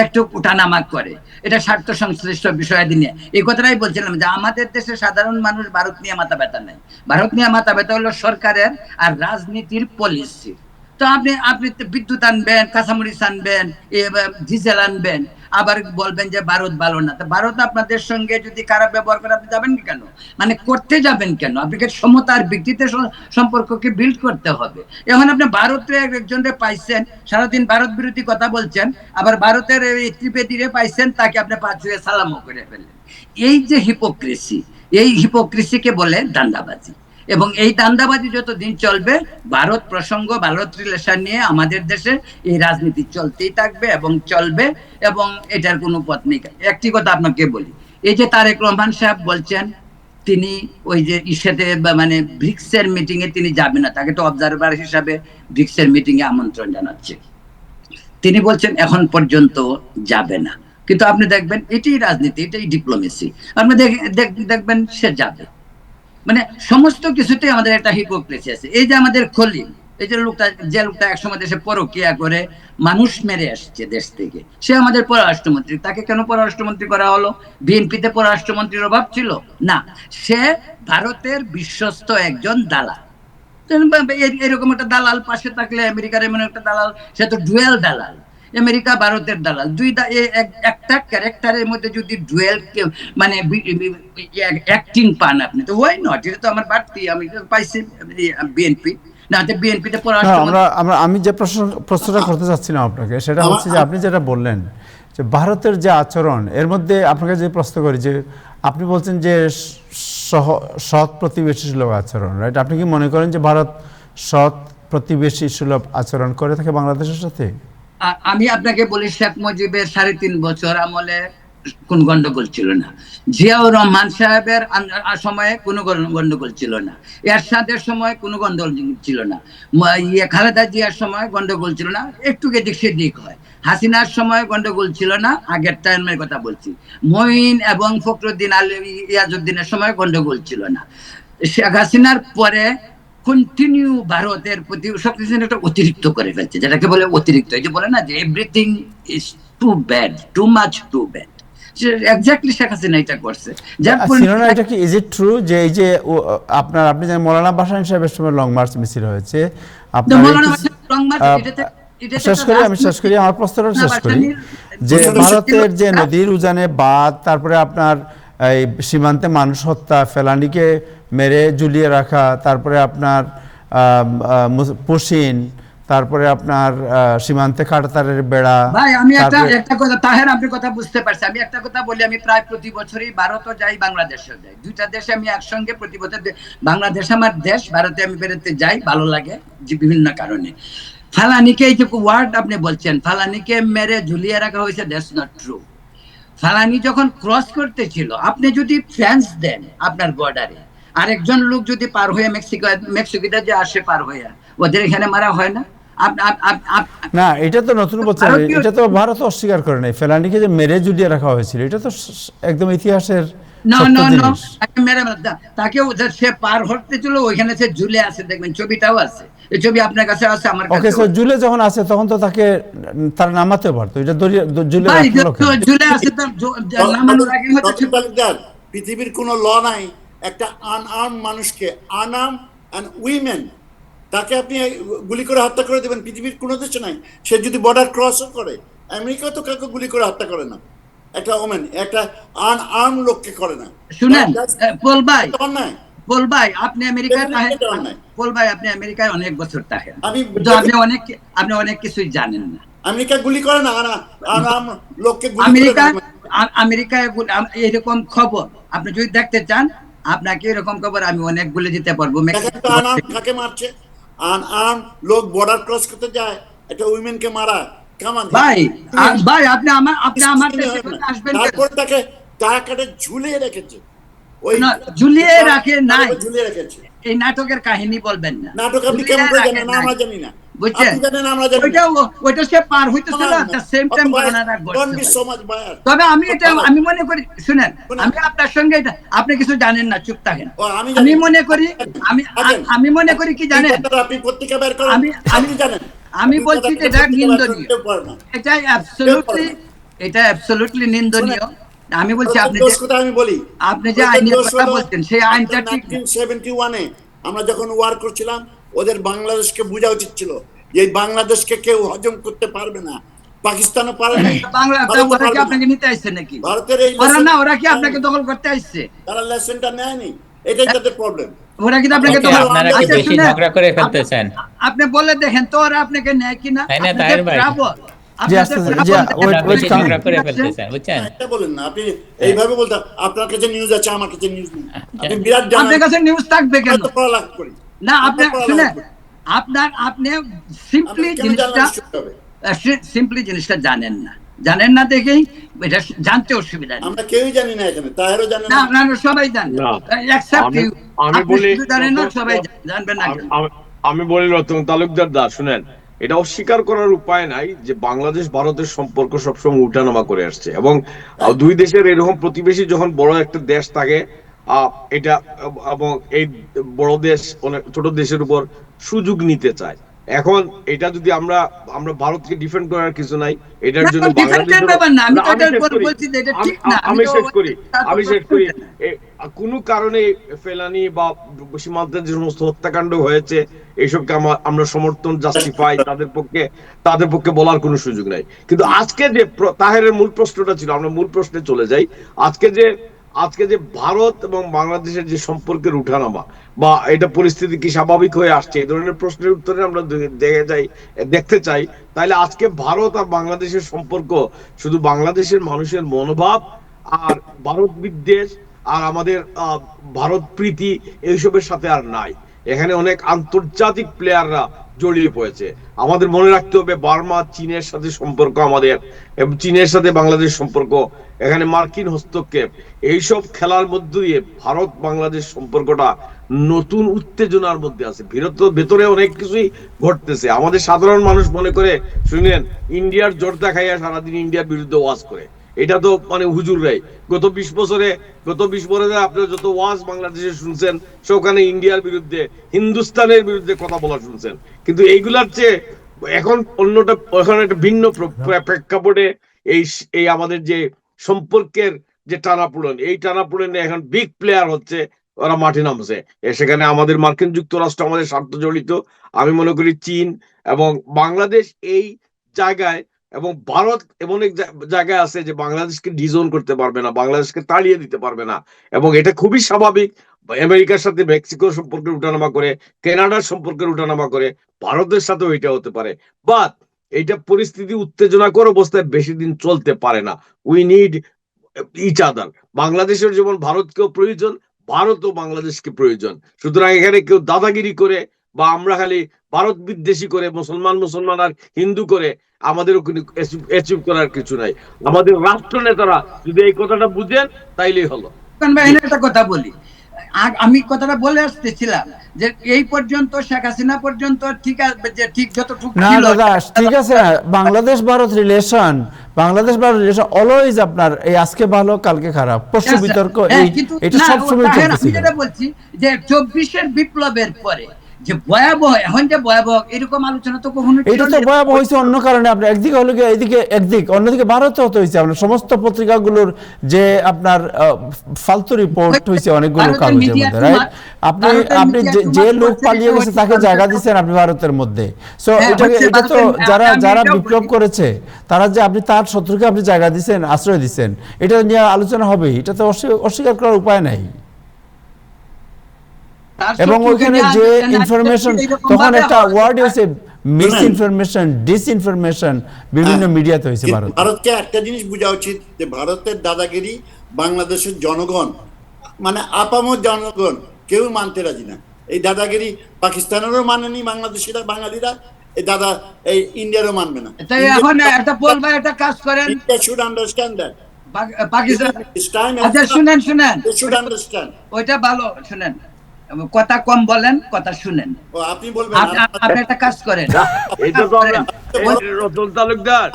একটু উঠানামা করে, এটা স্বার্থ সংশ্লিষ্ট বিষয়াদি নিয়ে। এই কথাটাই বলছিলাম যে আমাদের দেশে সাধারণ মানুষ ভারত নিয়ে মাথা ব্যথা নাই। ভারত নিয়ে মাথা ব্যথা হলো সরকারের আর রাজনীতির পলিসি। তো আপনি বিদ্যুৎ আনবেন, কাঁচামরিচ আনবেন, ডিজেল আনবেন, আবার বলবেন যে ভারত ভালো না। তো ভারত আপনাদের সঙ্গে যদি খারাপ ব্যবহার করে আপনি যাবেন কেন? মানে করতে যাবেন কেন? আপনাকে সমতার ভিত্তিতে সম্পর্ককে বিল্ড করতে হবে। এখন আপনি ভারতের একজনকে পাইছেন, সারাদিন ভারত বিরোধী কথা বলছেন, আবার ভারতের এই ত্রিবেদীরে পাইছেন, তাকে আপনি পা ছুঁয়ে সালামও করে ফেললেন। এই যে হিপোক্রেসি, এই হিপোক্রেসিকে বলে দান্দাবাজি। এবং এই দান্দাবাজি যতদিন চলবে, ভারত প্রসঙ্গ, ভারত রিলেশন নিয়ে আমাদের দেশে এই রাজনীতি চলতেই থাকবে এবং চলবে, এবং এটার কোনো পথ নেই। একটি কথা আপনাকে বলি, এই যে তারেক রহমান সাহেব বলছেন তিনি ওই যে ইসেতে মানে ব্রিক্সের মিটিং এ তিনি যাবেন না, তাকে তো অবজারভার হিসাবে ব্রিক্সের মিটিং এ আমন্ত্রণ জানাচ্ছে। তিনি বলছেন এখন পর্যন্ত যাবে না, কিন্তু আপনি দেখবেন এটাই রাজনীতি, এটাই ডিপ্লোমেসি। আপনি দেখবেন সে যাবে। মানে সমস্ত কিছুতেই আমাদের একটা হিপোক্রেসি আছে। এই যে আমাদের খলিল, এই যে লোকটা একসময় দেশে পরকিয়া করে মানুষ মেরে আসছে দেশ থেকে, সে আমাদের পররাষ্ট্রমন্ত্রী। তাকে কেন পররাষ্ট্রমন্ত্রী করা হলো? বিএনপিতে পররাষ্ট্রমন্ত্রীর অভাব ছিল না, সে ভারতের বিশ্বস্ত একজন দালাল। এরকম একটা দালাল পাশে থাকলে, আমেরিকার এমন একটা দালাল, সে তো ডুয়েল দালাল, আমেরিকা ভারতের দালাল। একটা ক্যারেক্টারের মধ্যে যদি ডুয়েল মানে অ্যাক্টিং পান আপনি, তো ওয়াই নট? এটা তো আমার বাড়তি, আমি পাইছি বিএনপি না, বিএনপিতে আমি যে প্রশ্নটা করতে চাচ্ছিলাম আপনাকে, সেটা হচ্ছে যে আপনি যেটা বললেন যে ভারতের যে আচরণ, এর মধ্যে আপনাকে যে প্রশ্ন করি যে আপনি বলছেন যে সৎ প্রতিবেশী সুলভ আচরণ, রাইট? আপনি কি মনে করেন যে ভারত সৎ প্রতিবেশী সুলভ আচরণ করে থাকে বাংলাদেশের সাথে? আমি আপনাকে বলি, শেখ মুজিবের 3.5 বছর আমলে কোন গন্ডগোল ছিল না, জিয়াউর রহমান সাহেবের সময়ে কোনো গন্ডগোল ছিল না, এরশাদের সময় কোনো গন্ডগোল ছিল না, খালেদা জিয়ার সময় গন্ডগোল ছিল না, একটু এদিক সেদিক হয়, হাসিনার সময় গন্ডগোল ছিল না, আগের টাইমের কথা বলছি, মঈন এবং ফখরুদ্দিন আলী ইয়াজউদ্দিনের সময় গন্ডগোল ছিল না। শেখ হাসিনার পরে কন্টিনিউ ভারতের প্রতি সবকিছু একটা অতিরিক্ত করে ফেলছে, যেটাকে বলে অতিরিক্ত। এই যে বলে না যে everything is too bad, too much too bad, exactly Sheikh Hasina এটা করছে। এটা কি ইজ ইট ট্রু যে এই যে আপনি জানেন মৌলানা ভাসানী সাহেবের সময় লং মার্চ মিছিল হয়েছে, শেষ করি আমার প্রশ্নটা শেষ করি, যে ভারতের যে নদীর উজানে বাঁধ, তারপরে আপনার এই সীমান্তে মানুষ হত্যা, ফেলানিকে মেরে ঝুলিয়ে রাখা, তারপরে আপনার পশিন, তারপরে আপনার সীমান্তে কাঁটাতারের বেড়া। ভাই আমি একটা কথা, তাহের আপনি কথা বুঝতে পারছি, আমি একটা কথা বলি, আমি প্রায় প্রতি বছরই ভারতও যাই, বাংলাদেশও যাই, দুইটা দেশে আমি একসঙ্গে প্রতি বছর, বাংলাদেশ আমার দেশ, ভারতে আমি বেরোতে যাই, ভালো লাগে যে বিভিন্ন কারণে। ফালানিকে এই যে ওয়ার্ড আপনি বলছেন, ফালানিকে মেরে ঝুলিয়ে রাখা হয়েছে, দ্যাটস নট ট্রু। ফালানি যখন ক্রস করতে ছিল, আপনি যদি ফেন্স দেন আপনার বর্ডারে, আরেকজন লোক যদি পার হয়ে মেক্সিকোতে যে আসে পার হয়ে, ওদের এখানে মারা হয় না? না, এটা তো নতুন বলছেন, এটা তো ভারত অস্বীকার করে নাই, ফেলানিকে যে মেরে ঝুলিয়ে রাখা হয়েছিল, এটা তো একদম ইতিহাসের তাকে সে পার হতে ছিল, ওইখানে সে ঝুলে আছে, দেখবেন ছবিটাও আছে, এই ছবি আপনার কাছে আছে, আমার কাছে। ঝুলে যখন আছে তখন তো তাকে তার নামাতে পারতো, এটা ঝুলে আছে, নামানোর আগে পৃথিবীর কোনো ল নাই একটা আনআর্ম মানুষকে, আনআর্ম এন্ড উইমেন, তাকে আপনি গুলি করে হত্যা করে দেবেন? পৃথিবীর কোনো দেশে নাই। সে যদি বর্ডার ক্রসও করে, আমেরিকা তো কাউকে গুলি করে হত্যা করে না, একটা ওমেন, একটা আনআর্ম লোককে করে না। শুনেন পল ভাই, আপনি আমেরিকায় পল ভাই, আপনি আমেরিকায় অনেক বছর থাকেন, আপনি অনেক কিছুই জানেন না। আমেরিকা গুলি করে না, আনআর্ম লোককে আমেরিকায় এরকম খবর আপনি যদি দেখতে চান, আপনাকে এরকম খবর আমি অনেক বলে দিতে পারবো। কাকে মারছে? আনআর্ম লোক বর্ডার ক্রস করতে যায়, একটা উইমেনকে মারা। ভাই আপনি আমার দেশে আসবেন, তারপর তাকে কাটে ঝুলিয়ে রেখেছে। ওই ঝুলিয়ে রাখে নাই, ঝুলিয়ে রেখেছে। এই নাটকের কাহিনী বলবেন না, নাটক আপনি কেমন করে জানেন? আমরা জানি না। বুঝছেন? আপনি জানেন, আমরা জানি না। ওইটা সে পার হইতেছিল, at the same time ঘটনাটা Don't be ঘটছে। so much biased. তবে আমি মনে করি, শুনেন, আমি আপনার সঙ্গে আপনি কিছু জানেন না, চুপ থাকেন। ও, আমি আমি জানি। মনে করি, আমি মনে করি কি জানেন, আপনি পত্রিকা বের করেন, আপনি জানেন। আমি আপনি বলছি যে পত্রিকা এটা বের নিন্দনীয়, করতে পারেন না। এটা অ্যাবসলিউটলি নিন্দনীয়। আমি বলছি আপনি দোষ কথা আমি বলি, আপনি যে আইনের কথা বলছেন, সেই আইনটা ঠিক না। 1971-এ আমরা যখন ওয়ার করছিলাম, ওদের বাংলাদেশকে বোঝা উচিত ছিল যে এই বাংলাদেশকে কেউ হজম করতে পারবে না। পাকিস্তানও পারে না, বাংলা ভারতও ওরা কি পারবে না। আপনাকে নিতে আসছে নাকি? ভারতের এই ওরা lesson- না, ওরা কি আপনাকে দখল করতে আসছে? তারা লেসনটা নেয়নি, এটাই তাদের প্রবলেম। ওরা কি আপনাকে ওকে, দখল? আপনারা কি আচ্ছা, বেশি শুনেন, ঝগড়া করে ফেলতেছেন? আপনি বলে দেখেন তো ওরা আপনাকে নেয় কিনা। তাই না, আপনাদের তাহের ভাই? trouble, জি, আপনাদের আস্তে আস্তে, trouble জি, দেখেন, wait, আপনারা wait, বেশি come. ঝগড়া করে ফেলতেছেন, বুঝছেন? এটা বলেন না, আপনি এইভাবে বলতে, আপনার কাছে নিউজ আছে, আমার কাছে নিউজ নেই। আচ্ছা। আপনি বিরাট জানেন, আপনার কাছে নিউজ থাকবে কেন? হয়তো পড়ালেখা করি না, আপনি আমরা শুনে, পড়ালেখা করি। আপনি সিম্পলি আপনি কেন জিনিসটা জানলেন শুনতে হবে? জানেন না দেখেই এটা জানতে অসুবিধা নেই। আমরা কেউই জানি না এখানে, তাহেরও জানে না, না। না, সবাই জানে, না। except আমি- you। আমি আপনি বলি- শুধু জানেন না, সবাই জানবেন না কেন? আমি বলি রতন তালুকদার দা, শুনেন, এটা অস্বীকার করার উপায় নাই যে বাংলাদেশ ভারতের সম্পর্ক সবসময় উঠানামা করে আসছে, এবং দুই দেশের এরকম প্রতিবেশী যখন বড় একটা দেশ থাকে, এটা এবং এই বড় দেশ অনেক ছোট দেশের উপর সুযোগ নিতে চায়। এখন এটা যদি আমরা ভারতকে ডিফেন্ড করার কিছু নাই, এটার জন্য না, defend-এর ব্যাপার না, আমি তো এটার উপর বলছি যে এটা ঠিক না। আমি তো শেষ করি তারপর কোনো কারণে ফেলানি বা সীমান্তের যে সমস্ত হত্যাকাণ্ড হয়েছে, এইসবকে আমরা সমর্থন, জাস্টিফাই, তাদের পক্ষে বলার কোনো সুযোগ নাই। কিন্তু আজকে যে তাহেরের মূল প্রশ্নটা ছিল, আমরা মূল প্রশ্নে চলে যাই। আজকে যে ভারত এবং বাংলাদেশের যে সম্পর্কের উঠানামা বা এটা পরিস্থিতি কি স্বাভাবিক হয়ে আসছে, এই ধরনের প্রশ্নের উত্তরে আমরা দেখতে চাই। তাইলে আজকে ভারত আর বাংলাদেশের সম্পর্ক শুধু বাংলাদেশের মানুষের মনোভাব আর ভারত বিদ্বেষ আর আমাদের ভারত প্রীতি এইসবের সাথে আর নাই। এখানে অনেক আন্তর্জাতিক প্লেয়াররা জড়িয়ে পড়েছে। আমাদের মনে রাখতে হবে, বার্মা, চীনের সাথে সম্পর্ক আমাদের, এবং চীনের সাথে বাংলাদেশ সম্পর্ক, এখানে মার্কিন হস্তক্ষেপ, এইসব খেলার মধ্য দিয়ে ভারত বাংলাদেশ সম্পর্কটা নতুন উত্তেজনার মধ্যে আছে। ভেতরে অনেক কিছুই ঘটতেছে। আমাদের সাধারণ মানুষ মনে করে, শুনেন, ইন্ডিয়ার জোর দেখাইয়া সারাদিন ইন্ডিয়ার বিরুদ্ধে ওয়াজ করে, এটা তো মানে হুজুররাই। গত 20 বছরে আপনারা যত ওয়াজ বাংলাদেশে শুনছেন, সেখানে ইন্ডিয়ার বিরুদ্ধে, হিন্দুস্তানের বিরুদ্ধে কথা বলা শুনছেন। কিন্তু এইগুলার চেয়ে এখন একটা ভিন্ন প্রেক্ষাপটে এই আমাদের যে সম্পর্কের যে টানাপোড়েন, এই টানাপোড়েনে এখন বিগ প্লেয়ার হচ্ছে, ওরা মাঠে নামছে। সেখানে আমাদের মার্কিন যুক্তরাষ্ট্র আমাদের স্বার্থ জড়িত। আমি মনে করি চীন এবং বাংলাদেশ এই জায়গায়, এবং ভারত এমন এক জায়গায় আছে যে বাংলাদেশকে ডিজোন করতে পারবে না, বাংলাদেশকে তাড়িয়ে দিতে পারবে না, এবং এটা খুবই স্বাভাবিক। আমেরিকার সাথে মেক্সিকোর সম্পর্কের উঠানামা করে, কানাডার সম্পর্কের উঠানামা করে, ভারতের সাথেও এটা হতে পারে। বাট এইটা পরিস্থিতি উত্তেজনাকর অবস্থায় বেশি দিন চলতে পারে না। We need each other. বাংলাদেশের যেমন ভারতকেও প্রয়োজন, ভারতও বাংলাদেশকে প্রয়োজন। সুতরাং এখানে কেউ দাদাগিরি করে বা আমরা খালি ভারত বিদ্বেষী করে, মুসলমান আর হিন্দু করে আমাদেরও কোনো অ্যাচিভ করার কিছু নাই। আমাদের রাষ্ট্র নেতারা যদি এই কথাটা বুঝেন, তাইলেই হলো। একটা কথা বলি, আমি কথাটা বলে আসতেছিলাম যে এই পর্যন্ত শেখ হাসিনা পর্যন্ত ঠিক আছে, যে ঠিক যতটুকু না ছিল, দাদা, ঠিক আছে, বাংলাদেশ ভারত রিলেশন অলওয়েজ আপনার এই আজকে ভালো কালকে খারাপ, প্রশ্ন বিতর্ক, এটা সবসময় চলতেছিল। আমি যেটা বলছি যে 24-এর বিপ্লবের পরে যে ভয়াবহ, এখন যে ভয়াবহ, এরকম আলোচনা তো কখনো এটা তো ভয়াবহ হয়েছে অন্য কারণে। আপনার একদিকে হলো একদিক, অন্যদিকে ভারতে হতে হয়েছে। আপনার সমস্ত পত্রিকাগুলোর যে আপনার ফালতু রিপোর্ট হয়েছে অনেকগুলো কাগজের মধ্যে, রাইট? আপনি যে লোক পালিয়ে গেছে তাকে জায়গা দিচ্ছেন আপনি ভারতের মধ্যে। সো এটা তো যারা বিপ্লব করেছে তারা, যে আপনি তার শত্রুকে আপনি জায়গা দিচ্ছেন, আশ্রয় দিচ্ছেন, এটা নিয়ে আলোচনা হবে। এটা তো অস্বীকার করার উপায় নাই। এবং ওখানে যে ইনফরমেশন, তখন একটা ওয়ার্ড হয়েছে মিস ইনফরমেশন, ডিসইনফরমেশন, বিভিন্ন মিডিয়াতে হয়েছে। ভারতকে একটা জিনিস বোঝা উচিত যে ভারতের দাদাগিরি বাংলাদেশের জনগণ, মানে আপামর জনগণ কেউ মানতে রাজি না। এই দাদাগিরি পাকিস্তানেরও মানেনি বাঙালিরা, এই ইন্ডিয়ারও মানবে না। এখন একটা বলবা, একটা কাজ করেন, should understand that Pakistan, it's time আচ্ছা শুনেন, they should understand. ওইটা ভালো, শুনেন, কথা কম বলেন, কথা শুনেন। ও আপনি বলবেন আপনি একটা কাজ করেন, এটা তো আমরা রতন তালুকদার,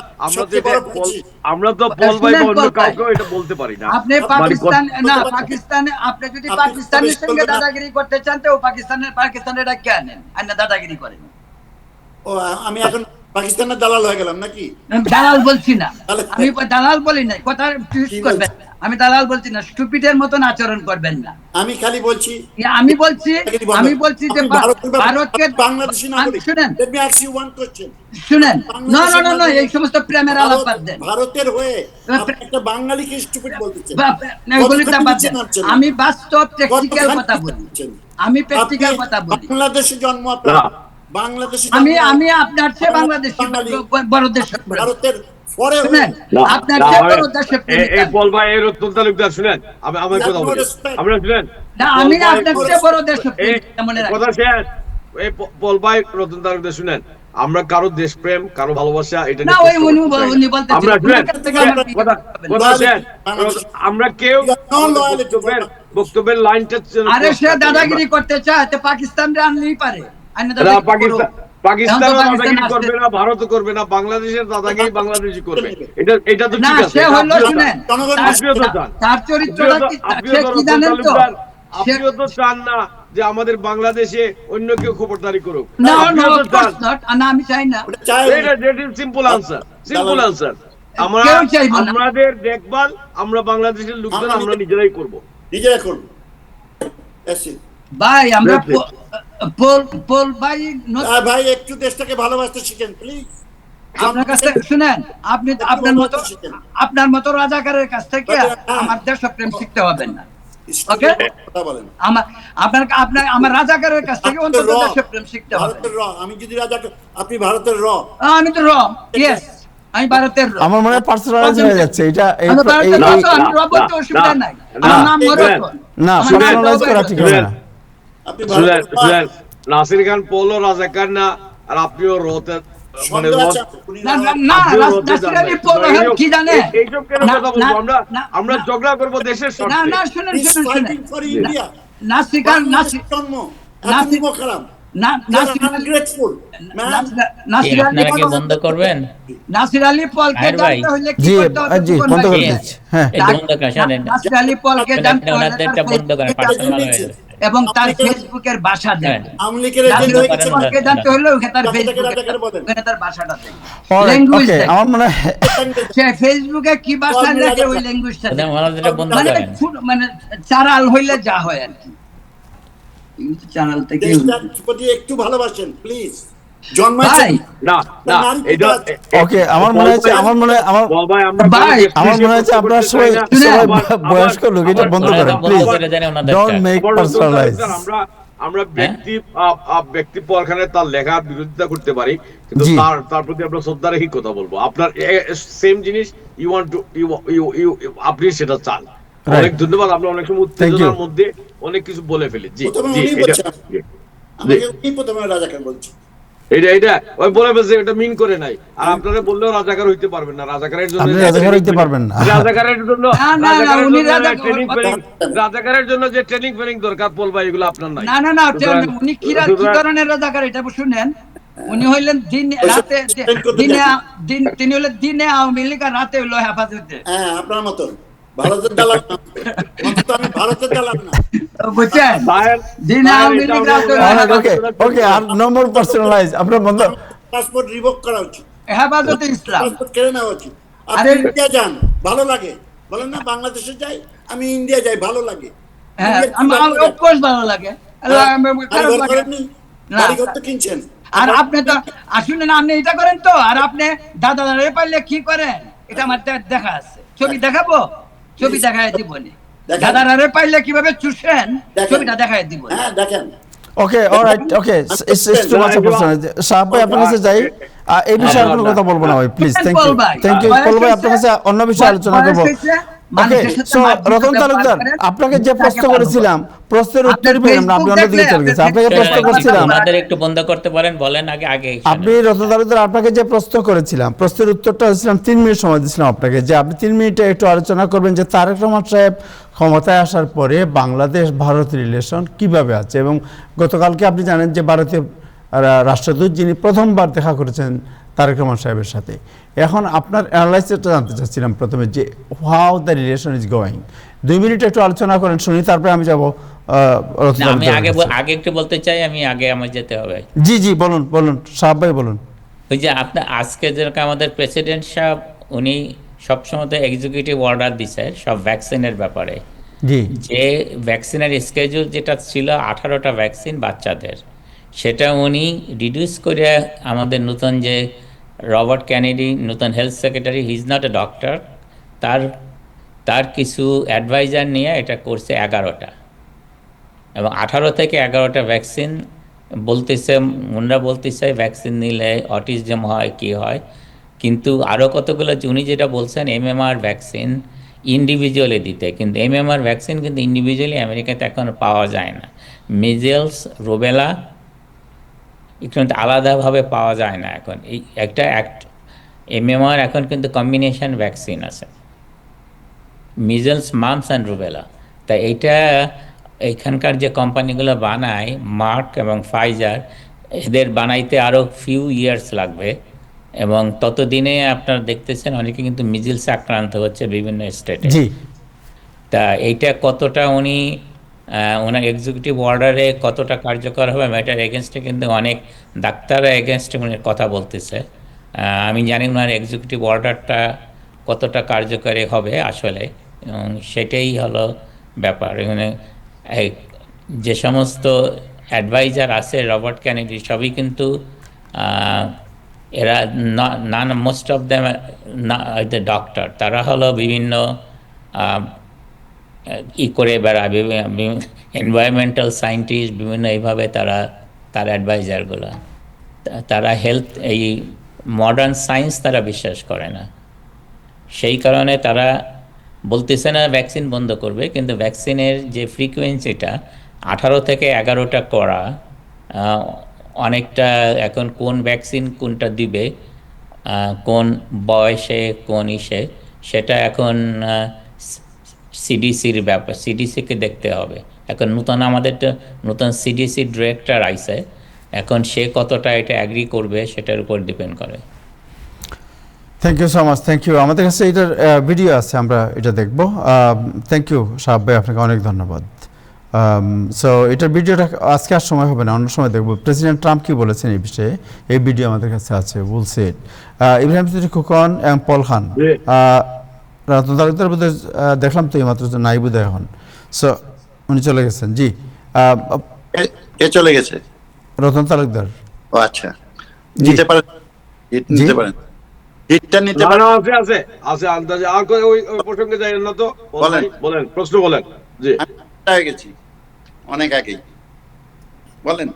আমরা তো পল ভাই বা অন্য কাউকে এটা বলতে পারি না। আপনি পাকিস্তান না, পাকিস্তানে আপনি যদি পাকিস্তানের সঙ্গে দাদাগিরি করতে চান তো পাকিস্তানের ডাকে আনেন, আর না দাদাগিরি করেন। ও আমি এখন পাকিস্তানের দালাল হয়ে গেলাম নাকি? দালাল বলছি না, আমি দালাল বলি নাই, কথা টুইস্ট করবেন না। আমি দালাল বলছি না, স্টুপিডের মতন আচরণ করবেন না। আমি খালি বলছি আমি বলছি যে ভারতকে বাংলাদেশি নাগরিক। শুনেন, Let me ask you one question. শুনেন, না না না না, এই সমস্ত প্রেমের আলাপ বাদ দেন। ভারতের হয়ে আপনি একটা বাঙালিকে স্টুপিড বলতেছেন। আমি বাস্তব প্র্যাকটিক্যাল কথা বলি, আমি প্র্যাকটিক্যাল কথা বলি। বাংলাদেশে জন্ম আপনার, বাংলাদেশে আমি আপনার চেয়ে বাংলাদেশি বড় দেশ, ভারতের পরে শুনেন, আপনার চেয়ে বড় দেশে এই পল ভাই, এই রতন তালুকদার শুনেন, আমার কথা বলি, আমরা শুনেন না, আমি আপনার চেয়ে বড় দেশ মনে রাখি। কথা শেষ। এই পল ভাই, রতন তালুকদার শুনেন, আমরা কারো দেশপ্রেম, কারো ভালোবাসা এটা না, ওই উনি বলতে আমরা শুনেন, কথা শেষ। আমরা কেউ বক্তব্যের লাইনটা, আরে সে দাদাগিরি করতে চায় তো পাকিস্তানরে আনলেই পারে। পাকিস্তান দাদাগিরি করবে না, ভারত করবে না, বাংলাদেশের দাদাগিরি বাংলাদেশই করবে। এটা তো ঠিক আছে। সে হলো, শুনেন, তার চরিত্রটা কি, সে কি জানেন তো? আপনিও তো চান না যে আমাদের বাংলাদেশে অন্য কেউ খবরদারি করুক। না, আমি চাই না। Simple answer. আমাদের দেখভাল আমরা বাংলাদেশের লোকজন আমরা নিজেরাই করব। ভাই আমরা পল ভাই ভাই একটু দেশটাকে ভালোবাসতে শিখেন প্লিজ। আপনার কাছ থেকে শুনেন, আপনি আপনার মতো রাজাকারের কাছ থেকে আমার দেশপ্রেম শিখতে হবে না। ওকে, আমার রাজাকারের কাছ থেকে অন্তত দেশপ্রেম শিখতে হবে। আমি যদি রাজাকার, আপনি ভারতের আমি তো ইয়েস, আমি ভারতের আমার মনে হয় পার্সোনালাইজ হয়ে যাচ্ছে এটা। অসুবিধা নাই, আমার নাম না, পার্সোনালাইজ করা ঠিক হবে না। নাসির খান পল রাজাকার না, আর আপনিও রতের মানে আমরা ঝগড়া করবো দেশের বন্ধ করবেন। নাসির আলী পলকে জানতে হলে কি করতে হবে? বন্ধ করে দিচ্ছি। হ্যাঁ, নাসির আলী পলকে জানতে হলে বন্ধ করেন, পার্সোনাল হয়ে যাবে। এবং তার ফেসবুকের ভাষা দেন, জানতে হলে তার ফেসবুকে তার ভাষাটা দেন, ল্যাঙ্গুয়েজ দেন। আমার মনে হয় সে ফেসবুকে কি ভাষা লেখে ওই ল্যাঙ্গুয়েজটা দেন, মানে চারাল হইলে যা হয় আর কি। চ্যানেল থেকে একটু ভালোবাসেন প্লিজ। ওকে, আমার মনে হচ্ছে আপনারা সবাই বয়স্ক লোক, এটা বন্ধ করেন প্লিজ। Don't make personalize. আমরা ব্যক্তি পরখানে তার লেখার বিরোধিতা করতে পারি, কিন্তু তার প্রতি আমরা শ্রদ্ধা রেখে কথা বলবো। আপনার সেম জিনিস ইউ ওয়ান্ট টু আপনি সেটা চান। অনেক ধন্যবাদ। আমরা অনেক সময় উত্তেজনার মধ্যে অনেক কিছু বলে ফেলি। জি এটা ওই বলে ফেলছে, এটা মিন করে নাই। আর আপনারা বললেও রাজাকার হইতে পারবেন না। রাজাকারের জন্য রাজাকারের জন্য যে ট্রেনিং ফেনিং দরকার পল ভাই, এগুলো আপনার নাই। না উনি কি ধরনের রাজাকার এটা শুনেন। উনি হইলেন তিনি হলেন দিনে আওয়ামী লীগ, আর রাতে হইল হেফাজতে। হ্যাঁ, আপনার মতো ভারতের দালাল না, আমি ভারতের দালাল না, বুঝছেন? দিনে আওয়ামী লীগ, রাতে ওকে, আর নো মোর পার্সোনালাইজ। আপনার বন্ধ, পাসপোর্ট রিভোক করা উচিত, হেফাজতে ইসলাম পাসপোর্ট কেড়ে নেওয়া উচিত। আপনি ইন্ডিয়া যান, ভালো লাগে, বলেন না বাংলাদেশে যাই, আমি ইন্ডিয়া যাই, ভালো লাগে। হ্যাঁ, আমার অফকোর্স ভালো লাগে। কিনছেন আর আপনি তো আসলে না, আপনি এটা করেন তো, আর আপনি দাদা পারলে কি করেন এটা আমার দেখা আছে, ছবি দেখাবো, ছবি দেখায় দিব। দাদারে পাইলে কিভাবে চুষেন ছবিটা দেখায় দিব। হ্যাঁ, দেখেন। Okay, alright, okay, it's too much personal. সাহেব ভাই, আপনার কাছে যাই, এই বিষয়ে কোনো কথা বলবো না ভাই, প্লিজ। থ্যাংক ইউ পল ভাই। আপনার কাছে অন্য বিষয়ে আলোচনা করবো। মানুষের সাথে সো মারধরের রতন ব্যবহার তালুকদার, করেন, আপনাকে যে তাকে প্রশ্ন ভালো করেছিলাম প্রশ্নের আপনার উত্তর পেলেন না, আপনি Facebook অন্যদিকে দেখলে, চলে গেছেন। আপনার আপনাকে প্রশ্ন Facebook করছিলাম, আমাদের একটু বন্ধ করতে পারেন, বলেন আগে আগে আপনি রতন তালুকদার, আপনাকে যে প্রশ্ন করেছিলাম প্রশ্নের উত্তরটা হচ্ছিলাম 3 মিনিট সময় দিয়েছিলাম আপনাকে, যে আপনি 3 মিনিটে একটু আলোচনা করবেন যে তারেক রহমান সাহেব ক্ষমতায় আসার পরে বাংলাদেশ ভারত রিলেশন কিভাবে আছে। এবং গতকালকে আপনি জানেন যে ভারতীয় রাষ্ট্রদূত যিনি প্রথমবার দেখা করেছেন তারেক রহমান সাহেবের সাথে। এখন আপনার অ্যানালাইসিসটা জানতে চাচ্ছিলাম প্রথমে, যে how the relation is going. 2 minute একটু আলোচনা করেন শুনি, তারপরে আমি যাব আমি আগে একটু বলতে চাই, আমার যেতে হবে। জি জি বলুন বলুন সাহেব ভাই বলুন। ওই যে আপনার আজকে যেরকম আমাদের প্রেসিডেন্ট সাহেব, উনি সবসময় এক্সিকিউটিভ অর্ডার দিছে সব ভ্যাকসিনের ব্যাপারে, জি যে ভ্যাকসিনের স্কেজুল যেটা ছিল 18টা ভ্যাকসিন বাচ্চাদের, সেটা উনি রিডিউস করে আমাদের নতুন যে রবার্ট ক্যানেডি নতুন health secretary, he is not a doctor, তার কিছু অ্যাডভাইজার নিয়ে এটা করছে 11টা, এবং 18 থেকে 11টা ভ্যাকসিন বলতেছে, মুন্ডা বলতেছে ভ্যাকসিন নিলে অটিজম হয় কি হয়, কিন্তু আরও কতগুলো উনি যেটা বলছেন MMR ভ্যাকসিন ইন্ডিভিজুয়ালি দিতে, কিন্তু MMR ভ্যাকসিন কিন্তু ইন্ডিভিজুয়ালি আমেরিকাতে এখন পাওয়া যায় না। মিজেলস, রুবেলা একটু আলাদাভাবে পাওয়া যায় না এখন। এই একটা MMR এখন কিন্তু কম্বিনেশন ভ্যাকসিন আছে, মিজেলস, মাম্পস অ্যান্ড রুবেলা। তাই এইটা এখানকার যে কোম্পানিগুলো বানায়, মার্ক এবং ফাইজার, এদের বানাইতে আরও ফিউ ইয়ার্স লাগবে, এবং ততদিনে আপনারা দেখতেছেন অনেকে কিন্তু মিজেলসে আক্রান্ত হচ্ছে বিভিন্ন স্টেটে। জি তা এইটা কতটা উনি ওনার এক্সিকিউটিভ অর্ডারে কতটা কার্যকর হবে, এটার এগেনস্টে কিন্তু অনেক ডাক্তাররা এগেনস্টে উনি কথা বলতেছে। আমি জানি ওনার এক্সিকিউটিভ অর্ডারটা কতটা কার্যকরী হবে আসলে, এবং সেটাই হলো ব্যাপার। এখানে যে সমস্ত অ্যাডভাইজার আছে রবার্ট ক্যানেডি, সবই কিন্তু এরা most of them the doctor, তারা হলো বিভিন্ন করে বেড়ায়, এনভায়রনমেন্টাল সায়েন্টিস্ট, বিভিন্ন এইভাবে তার অ্যাডভাইজারগুলো, তারা হেলথ এই মডার্ন সায়েন্স তারা বিশ্বাস করে না। সেই কারণে তারা বলতেছে না ভ্যাকসিন বন্ধ করবে, কিন্তু ভ্যাকসিনের যে ফ্রিকোয়েন্সিটা 18 থেকে 11টা করা, অনেকটা এখন কোন ভ্যাকসিন কোনটা দিবে, কোন বয়সে কোন সেটা এখন সিডিসির ব্যাপার, সিডিসিকে দেখতে হবে। এখন আমাদের তো নতুন সিডিসি ডিরেক্টর আইছে, এখন সে কতটা এটা অ্যাগ্রি করবে সেটার উপর ডিপেন্ড করে। Thank you so much, thank you. আমাদের কাছে এটার ভিডিও আছে, আমরা এটা দেখব। থ্যাংক ইউ সাহেব ভাই, আপনাকে অনেক ধন্যবাদ। সো এটার ভিডিওটা আজকে আর সময় হবে না, অন্য সময় দেখব। প্রেসিডেন্ট ট্রাম্প কি বলেছেন এই বিষয়ে, এই ভিডিও আমাদের কাছে আছে। বলছে ইব্রাহিম চৌধুরী খোকন এবং পল খান, রতন তালুকদার বোধহয় দেখলাম তো এইমাত্র, নাই বোধহয় এখন। সো উনি চলে গেছেন। জি চলে গেছে রতন তালুকদার। ও আচ্ছা, নিতে পারেন, নিতে পারেন, হিটটা নিতে পারেন। আছে আন্দাজে। আর ওই প্রসঙ্গে যাই না তো, বলেন প্রশ্ন বলেন। জি হয়ে গেছি অনেক আগেই, বলেন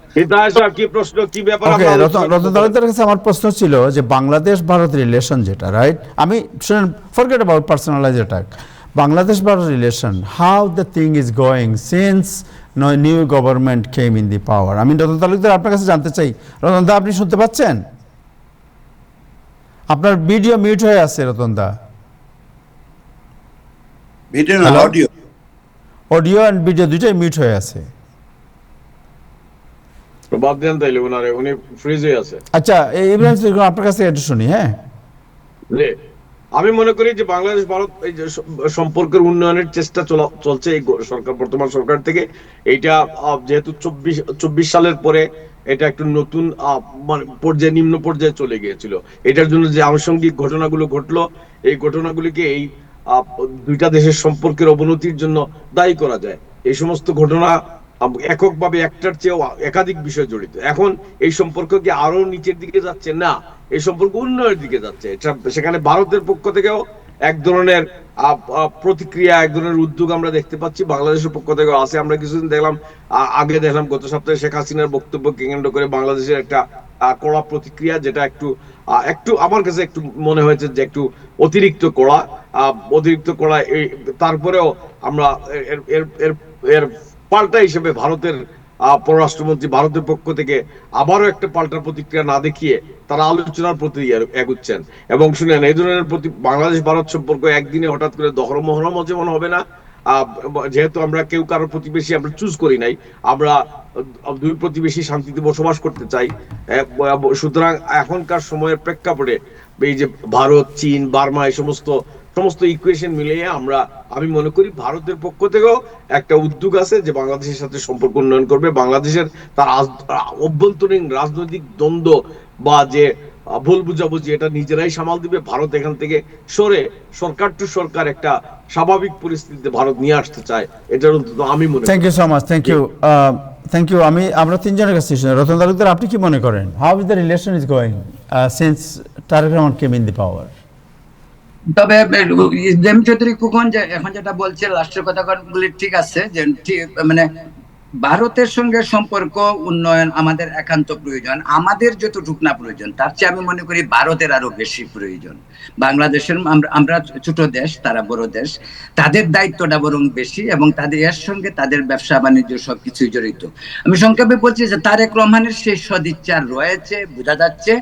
কি প্রশ্ন, কি ব্যাপার? ওকে, রতন তালুকদারের কাছে আমার প্রশ্ন ছিল যে বাংলাদেশ ভারত রিলেশন যেটা, রাইট, আমি শুনেন, forget about personalize attack, Bangladesh Bharat relation, how the thing is going since new government came in the power. আমি রতন তালুকদার আপনার কাছে জানতে চাই, রতন দা আপনি শুনতে পাচ্ছেন? আপনার ভিডিও মিউট হয়ে আছে রতন দা। ভিডিও না, অডিও, অডিও এন্ড ভিডিও দুইটাই মিউট হয়ে আছে। বাদ দেন তাইলে, উনি ফ্রিজ হয়ে আছে। আচ্ছা, ইব্রাহিম চৌধুরী আপনার কাছে এটা শুনি। হ্যাঁ, আমি মনে করি যে বাংলাদেশ ভারত এই যে সম্পর্কের উন্নয়নের চেষ্টা চলছে এই সরকার, বর্তমান সরকার থেকে। এইটা যেহেতু 24 সালের পরে এটা একটু নতুন পর্যায়ে, নিম্ন পর্যায়ে চলে গিয়েছিল। এটার জন্য যে আনুষঙ্গিক ঘটনাগুলো ঘটলো, এই ঘটনাগুলিকে এই দুইটা দেশের সম্পর্কের অবনতির জন্য দায়ী করা যায়। এই সমস্ত ঘটনা এককভাবে একটার চেয়েও একাধিক বিষয় জড়িত। এখন এই সম্পর্ক কি আরো নিচের দিকে যাচ্ছে? না, এই সম্পর্ক উন্নয়নের দিকে যাচ্ছে। সেখানে ভারতের পক্ষ থেকেও এক ধরনের প্রতিক্রিয়া, এক ধরনের উদ্যোগ আমরা দেখতে পাচ্ছি, বাংলাদেশের পক্ষ থেকেও আছে। আমরা কিছুদিন দেখলাম, আগে দেখলাম গত সপ্তাহে শেখ হাসিনার বক্তব্যকে কেন্দ্র করে বাংলাদেশের একটা কড়া প্রতিক্রিয়া, যেটা একটু একটু আমার কাছে একটু মনে হয়েছে যে একটু অতিরিক্ত কড়া। তারপরেও আমরা এর এর এর এর পাল্টা হিসেবে ভারতের পররাষ্ট্রমন্ত্রী ভারতের পক্ষ থেকে আবারও একটা পাল্টা প্রতিক্রিয়া না দেখিয়ে তারা আলোচনার প্রতি এগুচ্ছেন। এবং শুনেন, এই ধরনের প্রতি বাংলাদেশ ভারত সম্পর্ক একদিনে হঠাৎ করে দহরমহরম যেমন হবে না। যেহেতু আমরা কেউ কারোর প্রতিবেশী আমরা চুজ করি নাই, আমরা দুই প্রতিবেশী শান্তিতে বসবাস করতে চাই। সুতরাং এখনকার সময়ের প্রেক্ষাপটে এই যে ভারত, চীন, বার্মা এই সমস্ত ইকুয়েশন মিলিয়ে আমি মনে করি ভারতের পক্ষ থেকেও একটা উদ্যোগ আছে যে বাংলাদেশের সাথে সম্পর্ক উন্নয়ন করবে। বাংলাদেশের তার অভ্যন্তরীণ রাজনৈতিক দ্বন্দ্ব বা যে ভুল বুঝাবুঝি এটা নিজেরাই সামাল দিবে। ভারত এখান থেকে সরে সরকার টু সরকার একটা স্বাভাবিক পরিস্থিতিতে ভারত নিয়ে আসতে চায়, এটার অন্তত আমি মনে করি। Thank you so much, thank you. আমরা তিনজনের কাছে রতন তালুকদার, আপনি কি মনে করেন, how is the relation is going since Tarique Rahman came in the power? তবে জেম চৌধুরী খোকন যে এখন যেটা বলছে লাস্টের কথাগুলি ঠিক আছে, যে মানে ভারতের সঙ্গে সম্পর্ক উন্নয়ন আমাদের একান্ত প্রয়োজন। আমাদের যতটুক না প্রয়োজন তার চেয়ে আমি মনে করি ভারতের আরো বেশি প্রয়োজন। বাংলাদেশের আমরা ছোট দেশ, তারা বড় দেশ, তাদের দায়িত্বটা বরং বেশি এবং তাদের এর সঙ্গে তাদের ব্যবসা বাণিজ্য সবকিছুই জড়িত। আমি সংক্ষেপে বলছি যে তারেক রহমানের সেই সদিচ্ছা রয়েছে, বোঝা যাচ্ছে।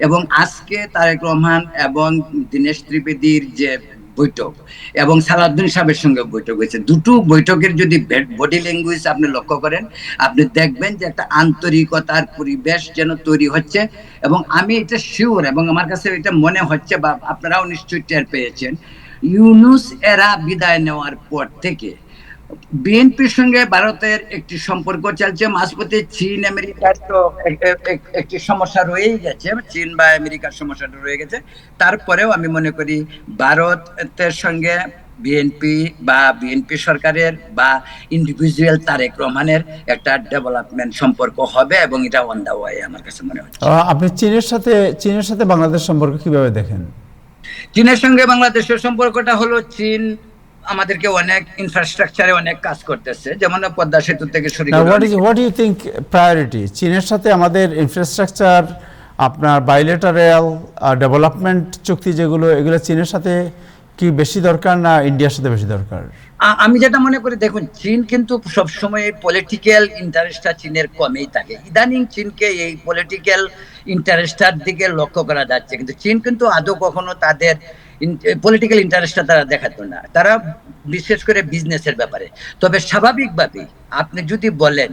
এবং আজকে তারেক রহমান এবং দীনেশ ত্রিবেদীর যে বৈঠক এবং সালাউদ্দিন সাহেবের সঙ্গে বৈঠক হয়েছে, দুটো বৈঠকের যদি বডি ল্যাঙ্গুয়েজ আপনি লক্ষ্য করেন, আপনি দেখবেন যে একটা আন্তরিকতার পরিবেশ যেন তৈরি হচ্ছে। এবং আমি এটা শিওর, এবং আমার কাছে এটা মনে হচ্ছে, বা আপনারাও নিশ্চয়ই টের পেয়েছেন, ইউনূস এরা বিদায় নেওয়ার পর থেকে বিএনপির সঙ্গে ভারতের একটি সম্পর্ক চলছে। মাঝপথে চীন আমেরিকার তো একটি সমস্যা রয়েই গেছে, চীন বা আমেরিকার সমস্যাটা রয়ে গেছে। তারপরেও আমি মনে করি ভারতের সঙ্গে বিএনপি বা বিএনপি সরকারের বা ইন্ডিভিজুয়াল তারেক রহমানের একটা ডেভেলপমেন্ট সম্পর্ক হবে, এবং এটা অন দা ওয়ে আমার কাছে মনে হচ্ছে। আপনি চীনের সাথে বাংলাদেশ সম্পর্ক কিভাবে দেখেন? চীনের সঙ্গে বাংলাদেশের সম্পর্কটা হলো, চীন আমাদেরকে অনেক ইনফ্রাস্ট্রাকচারে অনেক কাজ করতেছে, যেমন পদ্মা সেতু থেকে শুরু করে। What do you think priority? চীনের সাথে আমাদের ইনফ্রাস্ট্রাকচার, আপনার বাইলেটারাল ডেভেলপমেন্ট চুক্তি যেগুলো, এগুলো চীনের সাথে কি বেশি দরকার না ইন্ডিয়ার সাথে বেশি দরকার? আমি যেটা মনে করি, দেখুন, চীন কিন্তু সবসময় পলিটিক্যাল ইন্টারেস্টটা চীনের কমেই থাকে। ইদানিং চীনকে এই পলিটিক্যাল ইন্টারেস্টটার দিকে লক্ষ্য করা যাচ্ছে, কিন্তু চীন কিন্তু আদৌ কখনো তাদের পলিটিক্যাল ইন্টারেস্টটা তারা দেখাতো না, তারা বিশেষ করে বিজনেসের ব্যাপারে। তবে স্বাভাবিকভাবেই আপনি যদি বলেন,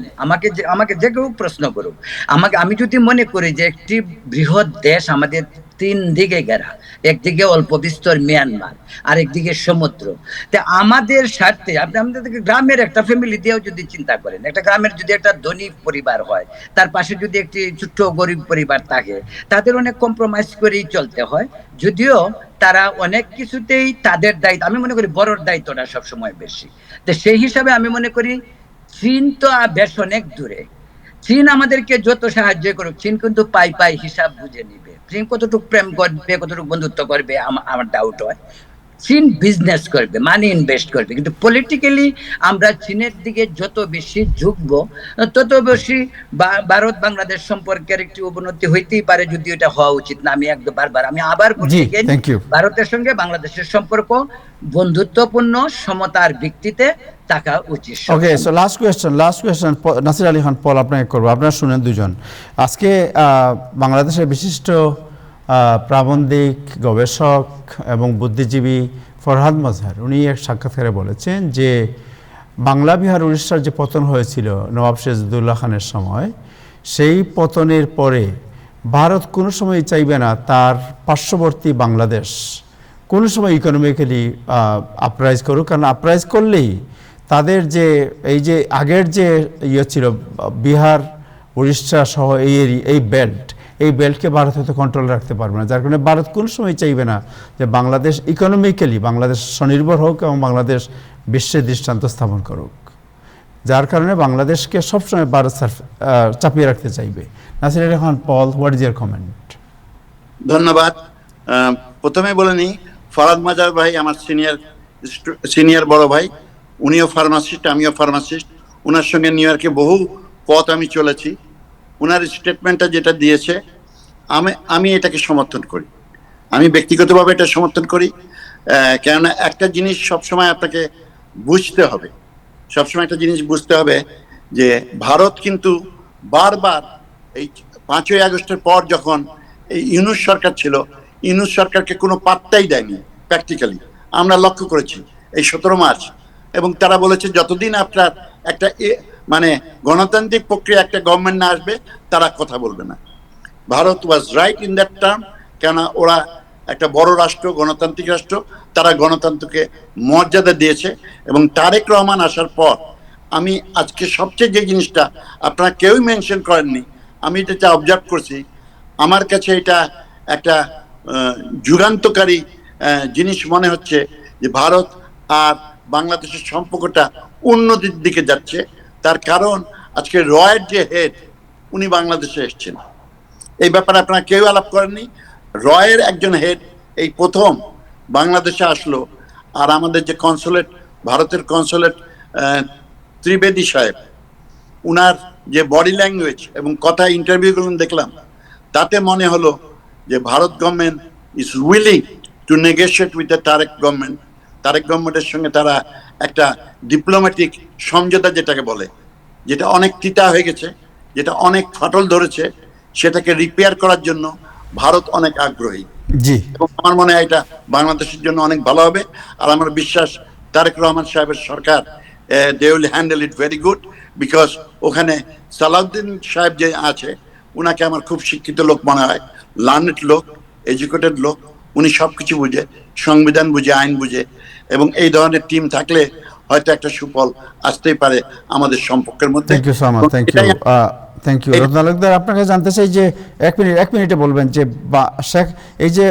আমাকে যে কেউ প্রশ্ন করুক, আমি যদি মনে করি যে একটি বৃহৎ দেশ আমাদের তিন দিকে ঘেরা, একদিকে অল্প বিস্তর মিয়ানমার, আরেকদিকে সমুদ্র, তা আমাদের স্বার্থে আপনি আমাদের গ্রামের একটা ফ্যামিলি দিয়েও যদি চিন্তা করেন, একটা গ্রামের যদি একটা ধনী পরিবার হয়, তার পাশে যদি একটি ছোট্ট গরিব পরিবার থাকে, তাদের অনেক কম্প্রোমাইজ করেই চলতে হয়। যদিও তারা অনেক কিছুতেই তাদের দায়িত্ব, আমি মনে করি বড়র দায়িত্বটা সবসময় বেশি। তো সেই হিসাবে আমি মনে করি চীন তো বেশ অনেক দূরে। চীন আমাদেরকে যত সাহায্য করুক, চীন কিন্তু পাই হিসাব বুঝে নিবে। চীন কতটুকু প্রেম করবে, কতটুকু বন্ধুত্ব করবে, আমার ডাউট হয়। চীন বিজনেস করবে, মানি ইনভেস্ট করবে, কিন্তু পলিটিক্যালি আমরা চীনের দিকে যত বেশি ঝুঁকবো, তত বেশি ভারত বাংলাদেশ সম্পর্কের একটি অবনতি হইতেই পারে, যদি এটা হওয়া উচিত না। আমি আমি আবার বলছি, ভারতের সঙ্গে বাংলাদেশের সম্পর্ক বন্ধুত্বপূর্ণ, সমতার ভিত্তিতে থাকা উচিত। Okay, so last question Nasir Ali Khan Paul, আপনাকে করবো। আপনারা শুনেন দুজন, আজকে বাংলাদেশের বিশিষ্ট প্রাবন্ধিক, গবেষক এবং বুদ্ধিজীবী ফরহাদ মজহার, উনি এক সাক্ষাৎকারে বলেছেন যে বাংলা বিহার উড়িষ্যার যে পতন হয়েছিল নবাব সিরাজউদ্দৌলা খানের সময়, সেই পতনের পরে ভারত কোনো সময় চাইবে না তার পার্শ্ববর্তী বাংলাদেশ কোনো সময় ইকোনমিক্যালি আপরাইজ করুক, কারণ আপরাইজ করলেই তাদের যে এই যে আগের যে ছিল বিহার উড়িষ্যা সহ এই বেল্টকে ভারত হয়তো কন্ট্রোল রাখতে পারবে না, যার কারণে ভারত কোনো সময় চাইবে না যে বাংলাদেশ ইকোনমিক্যালি বাংলাদেশ স্বনির্ভর হোক এবং বাংলাদেশ বিশ্বের দৃষ্টান্ত স্থাপন করুক, যার কারণে বাংলাদেশকে সবসময় ভারত চাপিয়ে রাখতে চাইবে। নাসির আলী খান পল, হোয়াট ইজ ইয়ার কমেন্ট? ধন্যবাদ। প্রথমে বলে নিই, ফরহাদ মজহার ভাই আমার সিনিয়র বড় ভাই, উনিও ফার্মাসিস্ট, আমিও ফার্মাসিস্ট। ওনার সঙ্গে নিউ ইয়র্কে বহু পথ আমি চলেছি। ওনার স্টেটমেন্টটা যেটা দিয়েছে আমি এটাকে সমর্থন করি, আমি ব্যক্তিগতভাবে এটা সমর্থন করি। কেননা একটা জিনিস সবসময় আপনাকে বুঝতে হবে, সবসময় একটা জিনিস বুঝতে হবে যে ভারত কিন্তু বারবার এই 5ই আগস্টের পর যখন এই ইউনূস সরকার ছিল, ইউনূস সরকারকে কোনো পাত্তাই দেয়নি প্র্যাকটিক্যালি, আমরা লক্ষ্য করেছি এই 17 মার্চ। এবং তারা বলেছে যতদিন আপনার একটা মানে গণতান্ত্রিক প্রক্রিয়া একটা গভর্নমেন্ট না আসবে তারা কথা বলবে না। Bharat was right in that term, কেন ওরা একটা বড় রাষ্ট্র, গণতান্ত্রিক রাষ্ট্র, তারা গণতন্ত্রকে মর্যাদা দিয়েছে। এবং তারেক রহমান আসার পর আমি আজকে সবচেয়ে যে জিনিসটা আপনারা কেউই মেনশন করেননি, আমি যেটা অবজার্ভ করছি, আমার কাছে এটা একটা যুগান্তকারী জিনিস মনে হচ্ছে যে ভারত আর বাংলাদেশের সম্পর্কটা উন্নতির দিকে যাচ্ছে। তার কারণ আজকে রয়ের যে হেড উনি বাংলাদেশে এসেছেন, এই ব্যাপারে আপনারা কেউ আলাপ করেননি। রয়ের একজন হেড এই প্রথম বাংলাদেশে আসলো। আর আমাদের যে কনসুলেট, ভারতের কনসুলেট ত্রিবেদী সাহেব, উনার যে বডি ল্যাঙ্গুয়েজ এবং কথা ইন্টারভিউগুলো দেখলাম, তাতে মনে হলো যে Bharat government is willing to negotiate with the Tarique government. Tarique গভর্নমেন্টের সঙ্গে তারা একটা ডিপ্লোম্যাটিক সমঝোতা যেটাকে বলে, যেটা অনেক তিতা হয়ে গেছে, যেটা অনেক ফাটল ধরেছে, সেটাকে রিপেয়ার করার জন্য ভারত অনেক আগ্রহী। জি, এবং আমার মনে হয় এটা বাংলাদেশের জন্য অনেক ভালো হবে। আর আমার বিশ্বাস তারেক রহমান সাহেবের সরকার they will handle it very good, because ওখানে সালাউদ্দিন সাহেব যে আছে, উনাকে আমার খুব শিক্ষিত লোক মনে হয়, লার্নেড লোক, এডুকেটেড লোক, উনি সব কিছু বুঝে, সংবিধান বুঝে, আইন বুঝে। এবং এই ধরনের টিম থাকলে হয়তো একটা সুফল আসতেই পারে আমাদের সম্পর্কের মধ্যে। Thank you so much, thank you, thank you. Ratan Talukdar, আপনাকে জানতে চাই যে এক মিনিটে বলবেন যে শেখ এই যে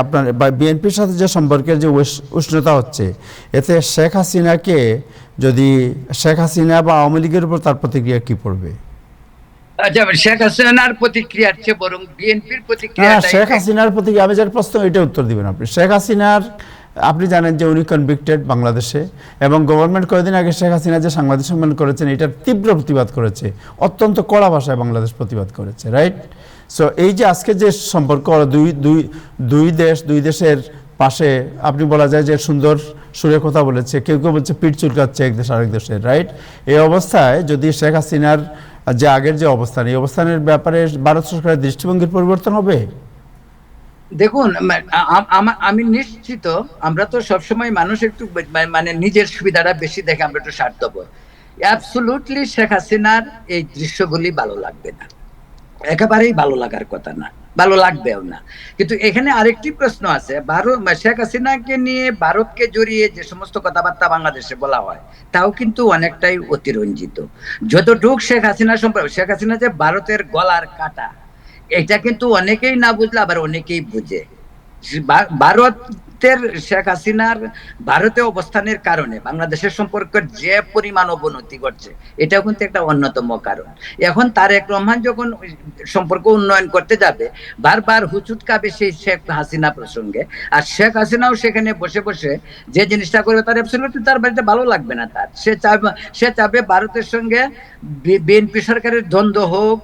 আপনার বিএনপির সাথে যে সম্পর্কের যে উষ্ণতা হচ্ছে, এতে শেখ হাসিনা বা আওয়ামী লীগের উপর তার প্রতিক্রিয়া কি পড়বে? আচ্ছা, শেখ হাসিনার প্রতিক্রিয়ার চেয়ে বরং বিএনপির প্রতিক্রিয়া। শেখ হাসিনার প্রতিক্রিয়া, আমি যার প্রশ্ন এটা উত্তর দিবেন আপনি। শেখ হাসিনার, আপনি জানেন যে উনি কনভিক্টেড বাংলাদেশে, এবং গভর্নমেন্ট কয়েকদিন আগে শেখ হাসিনা যে সাংবাদিক সম্মেলন করেছেন এটার তীব্র প্রতিবাদ করেছে, অত্যন্ত কড়া ভাষায় বাংলাদেশ প্রতিবাদ করেছে, রাইট? সো এই যে আজকে যে সম্পর্ক দুই দেশের পাশে, আপনি বলা যায় যে সুন্দর সুরে কথা বলেছে, কেউ কেউ বলছে পিঠ চুলকাচ্ছে এক দেশ আরেক দেশের, রাইট? এই অবস্থায় যদি শেখ হাসিনার যে আগের যে অবস্থান, এই অবস্থানের ব্যাপারে ভারত সরকারের দৃষ্টিভঙ্গির পরিবর্তন হবে? দেখুন, আমি নিশ্চিত, আমরা তো সবসময় মানুষ একটু মানে নিজের সুবিধাটা বেশি দেখে আমরা একটু স্বার্থপর। অ্যাবসলিউটলি শেখ হাসিনার এই দৃশ্যগুলি ভালো লাগবে না, একেবারেই ভালো লাগার কথা না, ভালো লাগবেও না। কিন্তু এখানে আরেকটি প্রশ্ন আছে, শেখ হাসিনাকে নিয়ে ভারতকে জড়িয়ে যে সমস্ত কথাবার্তা বাংলাদেশে বলা হয় তাও কিন্তু অনেকটাই অতিরঞ্জিত। যতটুক শেখ হাসিনা সম্পর্কে, শেখ হাসিনা যে ভারতের গলার কাটা, এটা কিন্তু অনেকেই না বুঝলে আবার অনেকেই বুঝে। ভারতের শেখ হাসিনার ভারতে অবস্থানের কারণে বাংলাদেশের সম্পর্কের যে পরিমাণ অবনতি ঘটছে, এটাও কিন্তু একটা অন্যতম কারণ। এখন তারেক রহমান যখন সম্পর্ক উন্নয়ন করতে যাবে, বারবার হুচুটকাবে সেই শেখ হাসিনা প্রসঙ্গে, আর শেখ হাসিনাও সেখানে বসে বসে যে জিনিসটা করবে তার অ্যাবসলিউটলি তার বাড়িতে ভালো লাগবে না। তার সে চাবে ভারতের সঙ্গে বিএনপি সরকারের দ্বন্দ্ব হোক,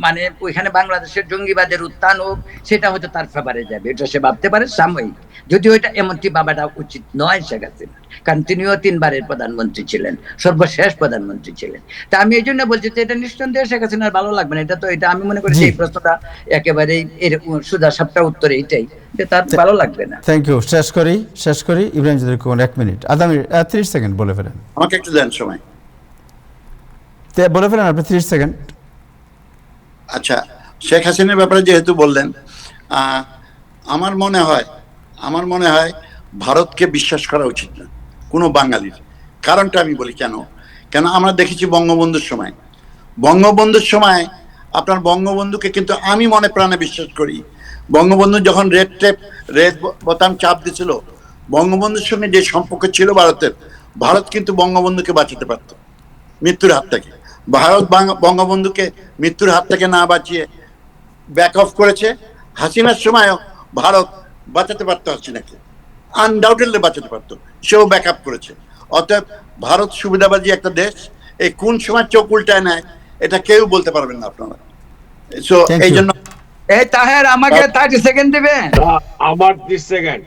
মানে ওইখানে বাংলাদেশের জঙ্গিবাদের উত্থান হোক, সেটা হয়তো তার ফেভারে যাবে। এটা সে ভাবতে পারে সাময়িক, যদিও এটা এমনটি ভাবাটা উচিত নয় শেখ হাসিনা, কারণ তিনিও 3 বারের প্রধানমন্ত্রী ছিলেন, সর্বশেষ প্রধানমন্ত্রী ছিলেন। তা আমি এই জন্য বলছি যে এটা নিঃসন্দেহে শেখ হাসিনার ভালো লাগবে না। এটা আমি মনে করি এই প্রশ্নটা একেবারেই সুজা সাপটা উত্তর এইটাই, যে তার ভালো লাগবে না। Thank you. শেষ করি ইব্রাহিম চৌধুরী, 1 মিনিট, 30 সেকেন্ড বলে ফেলেন। আমাকে একটু দেন সময়, বলে ফেলেন আপনি, 30 সেকেন্ড। আচ্ছা, শেখ হাসিনার ব্যাপারে যেহেতু বললেন, আমার মনে হয় ভারতকে বিশ্বাস করা উচিত না কোনো বাঙালির। কারণটা আমি বলি কেন আমরা দেখেছি বঙ্গবন্ধুর সময় আপনার বঙ্গবন্ধুকে কিন্তু আমি মনে প্রাণে বিশ্বাস করি। বঙ্গবন্ধু যখন রেড বোতাম চাপ দিছিল, বঙ্গবন্ধুর সঙ্গে যে সম্পর্ক ছিল ভারত কিন্তু বঙ্গবন্ধুকে বাঁচাতে পারত মৃত্যুর হাত থেকে। ভারত বঙ্গবন্ধুকে মৃত্যুর হাত থেকে না বাঁচিয়ে ব্যাক অফ করেছে। হাসিনার সময়ও ভারত বাঁচাতে পারতো, হাসিনাকে আনডাউটেডলি বাঁচাতে পারতো, সেও ব্যাক আপ করেছে। অতএব ভারত সুবিধাবাদী একটা দেশ, এই কোন সময় চোখ উল্টায় নেয় এটা কেউ বলতে পারবেন না আপনারা। সো এই জন্য এই তাহের আমাকে 30 সেকেন্ড দিবে। আমার 30 সেকেন্ড,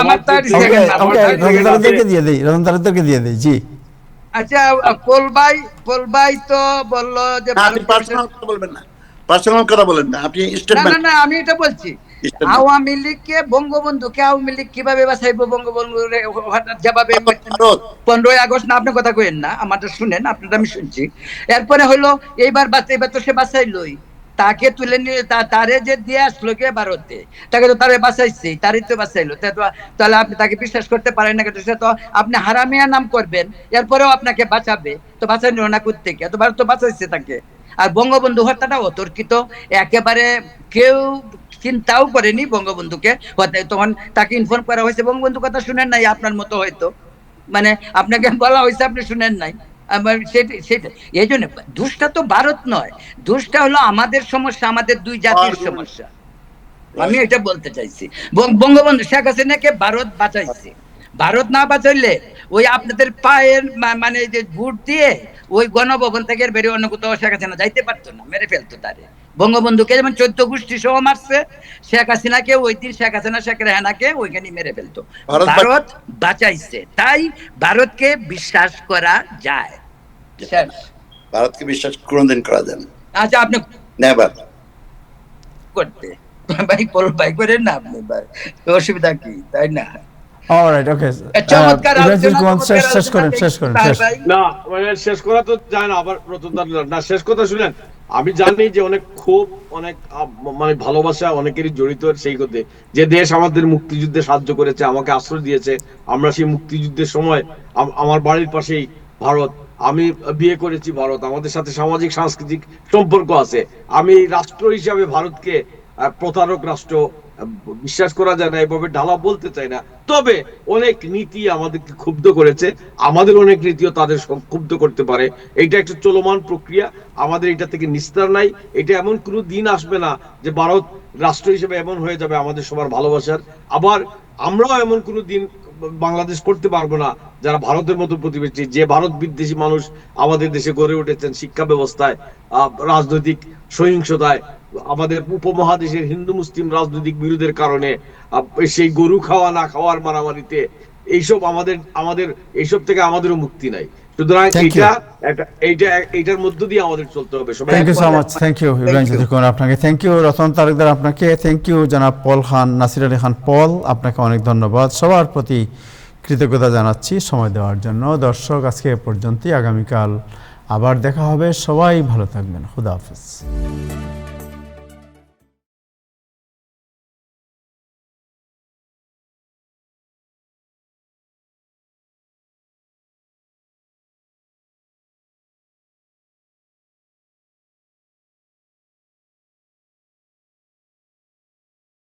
আমার 30 ওকে সেকেন্ড, ওকে রতন তালুকদারকে দিয়ে দেই, রতন তালুকদারকে দিয়ে দেই। জি আচ্ছা পল ভাই তো বললো যে না, আপনি পার্সোনাল কথা বলবেন না, পার্সোনাল কথা বলেন না, আপনি না না স্টেটমেন্ট। না আমি এটা বলছি, আওয়ামী লীগকে বঙ্গবন্ধুকে আওয়ামী লীগ কিভাবে বাঁচাইবো? বঙ্গবন্ধু হঠাৎ যেভাবে 15ই আগস্ট, না আপনি কথা কইেন না, আমারটা শুনেন, আপনারটা আমি শুনছি। এরপরে হলো এইবার তো সে বাঁচাইলই, তাকে তুলে নিয়ে তারে যে দিয়ে আসলো কে ভারতে, তাকে তো তারে বাঁচাইছে, তারই তো বাঁচাইলো। তাহলে আপনি তাকে বিশ্বাস করতে পারেন না, সে তো আপনি হারামিয়া নাম করবেন, এরপরেও আপনাকে বাঁচাবে, তো বাঁচাইলো না কোত্থেকে? এত ভারত তো বাঁচাইছে তাকে। আর বঙ্গবন্ধু হত্যাটা অতর্কিত, একেবারে কেউ চিন্তাও করেনি বঙ্গবন্ধুকে হত্যা। তখন তাকে ইনফর্ম করা হয়েছে, বঙ্গবন্ধু কথা শুনেন নাই আপনার মতো হয়তো, মানে আপনাকে বলা হয়েছে, আপনি শুনেন নাই। সেটা এই জন্য দোষটা তো ভারত নয়, দোষটা হলো আমাদের সমস্যা, আমাদের দুই জাতির সমস্যা। আমি এটা বলতে চাইছি, বঙ্গবন্ধু শেখ হাসিনাকে ভারত বাঁচাইছে, ভারত না বাঁচাইলে ওই আপনাদের পায়ের মানে যে ভোট দিয়ে ওই গণভবন থেকে বেরিয়ে অন্য কোথাও শেখ হাসিনা যাইতে পারতো না, মেরে ফেলতো তারে। বঙ্গবন্ধুকে যেমন 14 গোষ্ঠী সহ মারছে, শেখ হাসিনাকে ওই দিন শেখ হাসিনা শেখ রেহানাকে ওইখানে মেরে ফেলতো। ভারত বাঁচাইছে, তাই ভারতকে বিশ্বাস করা যায়। ভারতকে বিশ্বাস কোনদিন করা যায় না। আচ্ছা আপনি নেভার করতে ভাই ভাই করেন না আপনি ভাই, অসুবিধা কি, তাই না? অলরাইট ওকে চমৎকার আলোচনা, শেষ করেন না মানে শেষ করা তো যায় না, আবার না শেষ কথা শুনেন। আমি জানি যে অনেক ক্ষোভ, অনেক মানে ভালোবাসা অনেকেরই জড়িত সেই করতে, যে দেশ আমাদের মুক্তিযুদ্ধে সাহায্য করেছে, আমাকে আশ্রয় দিয়েছে। আমরা সেই মুক্তিযুদ্ধের সময় আমার বাড়ির পাশেই ভারত, আমি বিয়ে করেছি ভারত, আমাদের সাথে সামাজিক সাংস্কৃতিক সম্পর্ক আছে। আমি রাষ্ট্র হিসাবে ভারতকে প্রতারক রাষ্ট্র বিশ্বাস করা যায় না, এভাবে ঢালা বলতে চাই না। তবে অনেক নীতি আমাদেরকে ক্ষুব্ধ করেছে, আমাদের অনেক নীতিও তাদের ক্ষুব্ধ করতে পারে। এটা একটা চলমান প্রক্রিয়া, আমাদের এটা থেকে নিস্তার নাই। এটা এমন কোনো দিন আসবে না যে ভারত রাষ্ট্র হিসেবে এমন হয়ে যাবে আমাদের সবার ভালোবাসার, আবার আমরাও এমন কোনো দিন বাংলাদেশ করতে পারবো না যারা ভারতের মতো প্রতিবেশী, যে ভারত বিদ্বেষী মানুষ আমাদের দেশে গড়ে উঠেছেন শিক্ষা ব্যবস্থায়, রাজনৈতিক সহিংসতায়, আমাদের উপমহাদেশের হিন্দু মুসলিম রাজনৈতিক বিরোধের কারণে, সেই গরু খাওয়া না খাওয়ার মারামারিতে, এইসব আমাদের এইসব থেকে আমাদেরও মুক্তি নাই। সুতরাং এইটার মধ্য দিয়ে আমাদের চলতে হবে। Thank you so much, thank you Ibrahim Chowdhury আপনাকে, থ্যাংক ইউ রতন তালুকদার আপনাকে, থ্যাংক ইউ জনাব পল খান, নাসির আলী খান পল, আপনাকে অনেক ধন্যবাদ। সবার প্রতি কৃতজ্ঞতা জানাচ্ছি সময় দেওয়ার জন্য। দর্শক আজকে এ পর্যন্তই, আগামীকাল আবার দেখা হবে। সবাই ভালো থাকবেন, খুদা হাফেজ।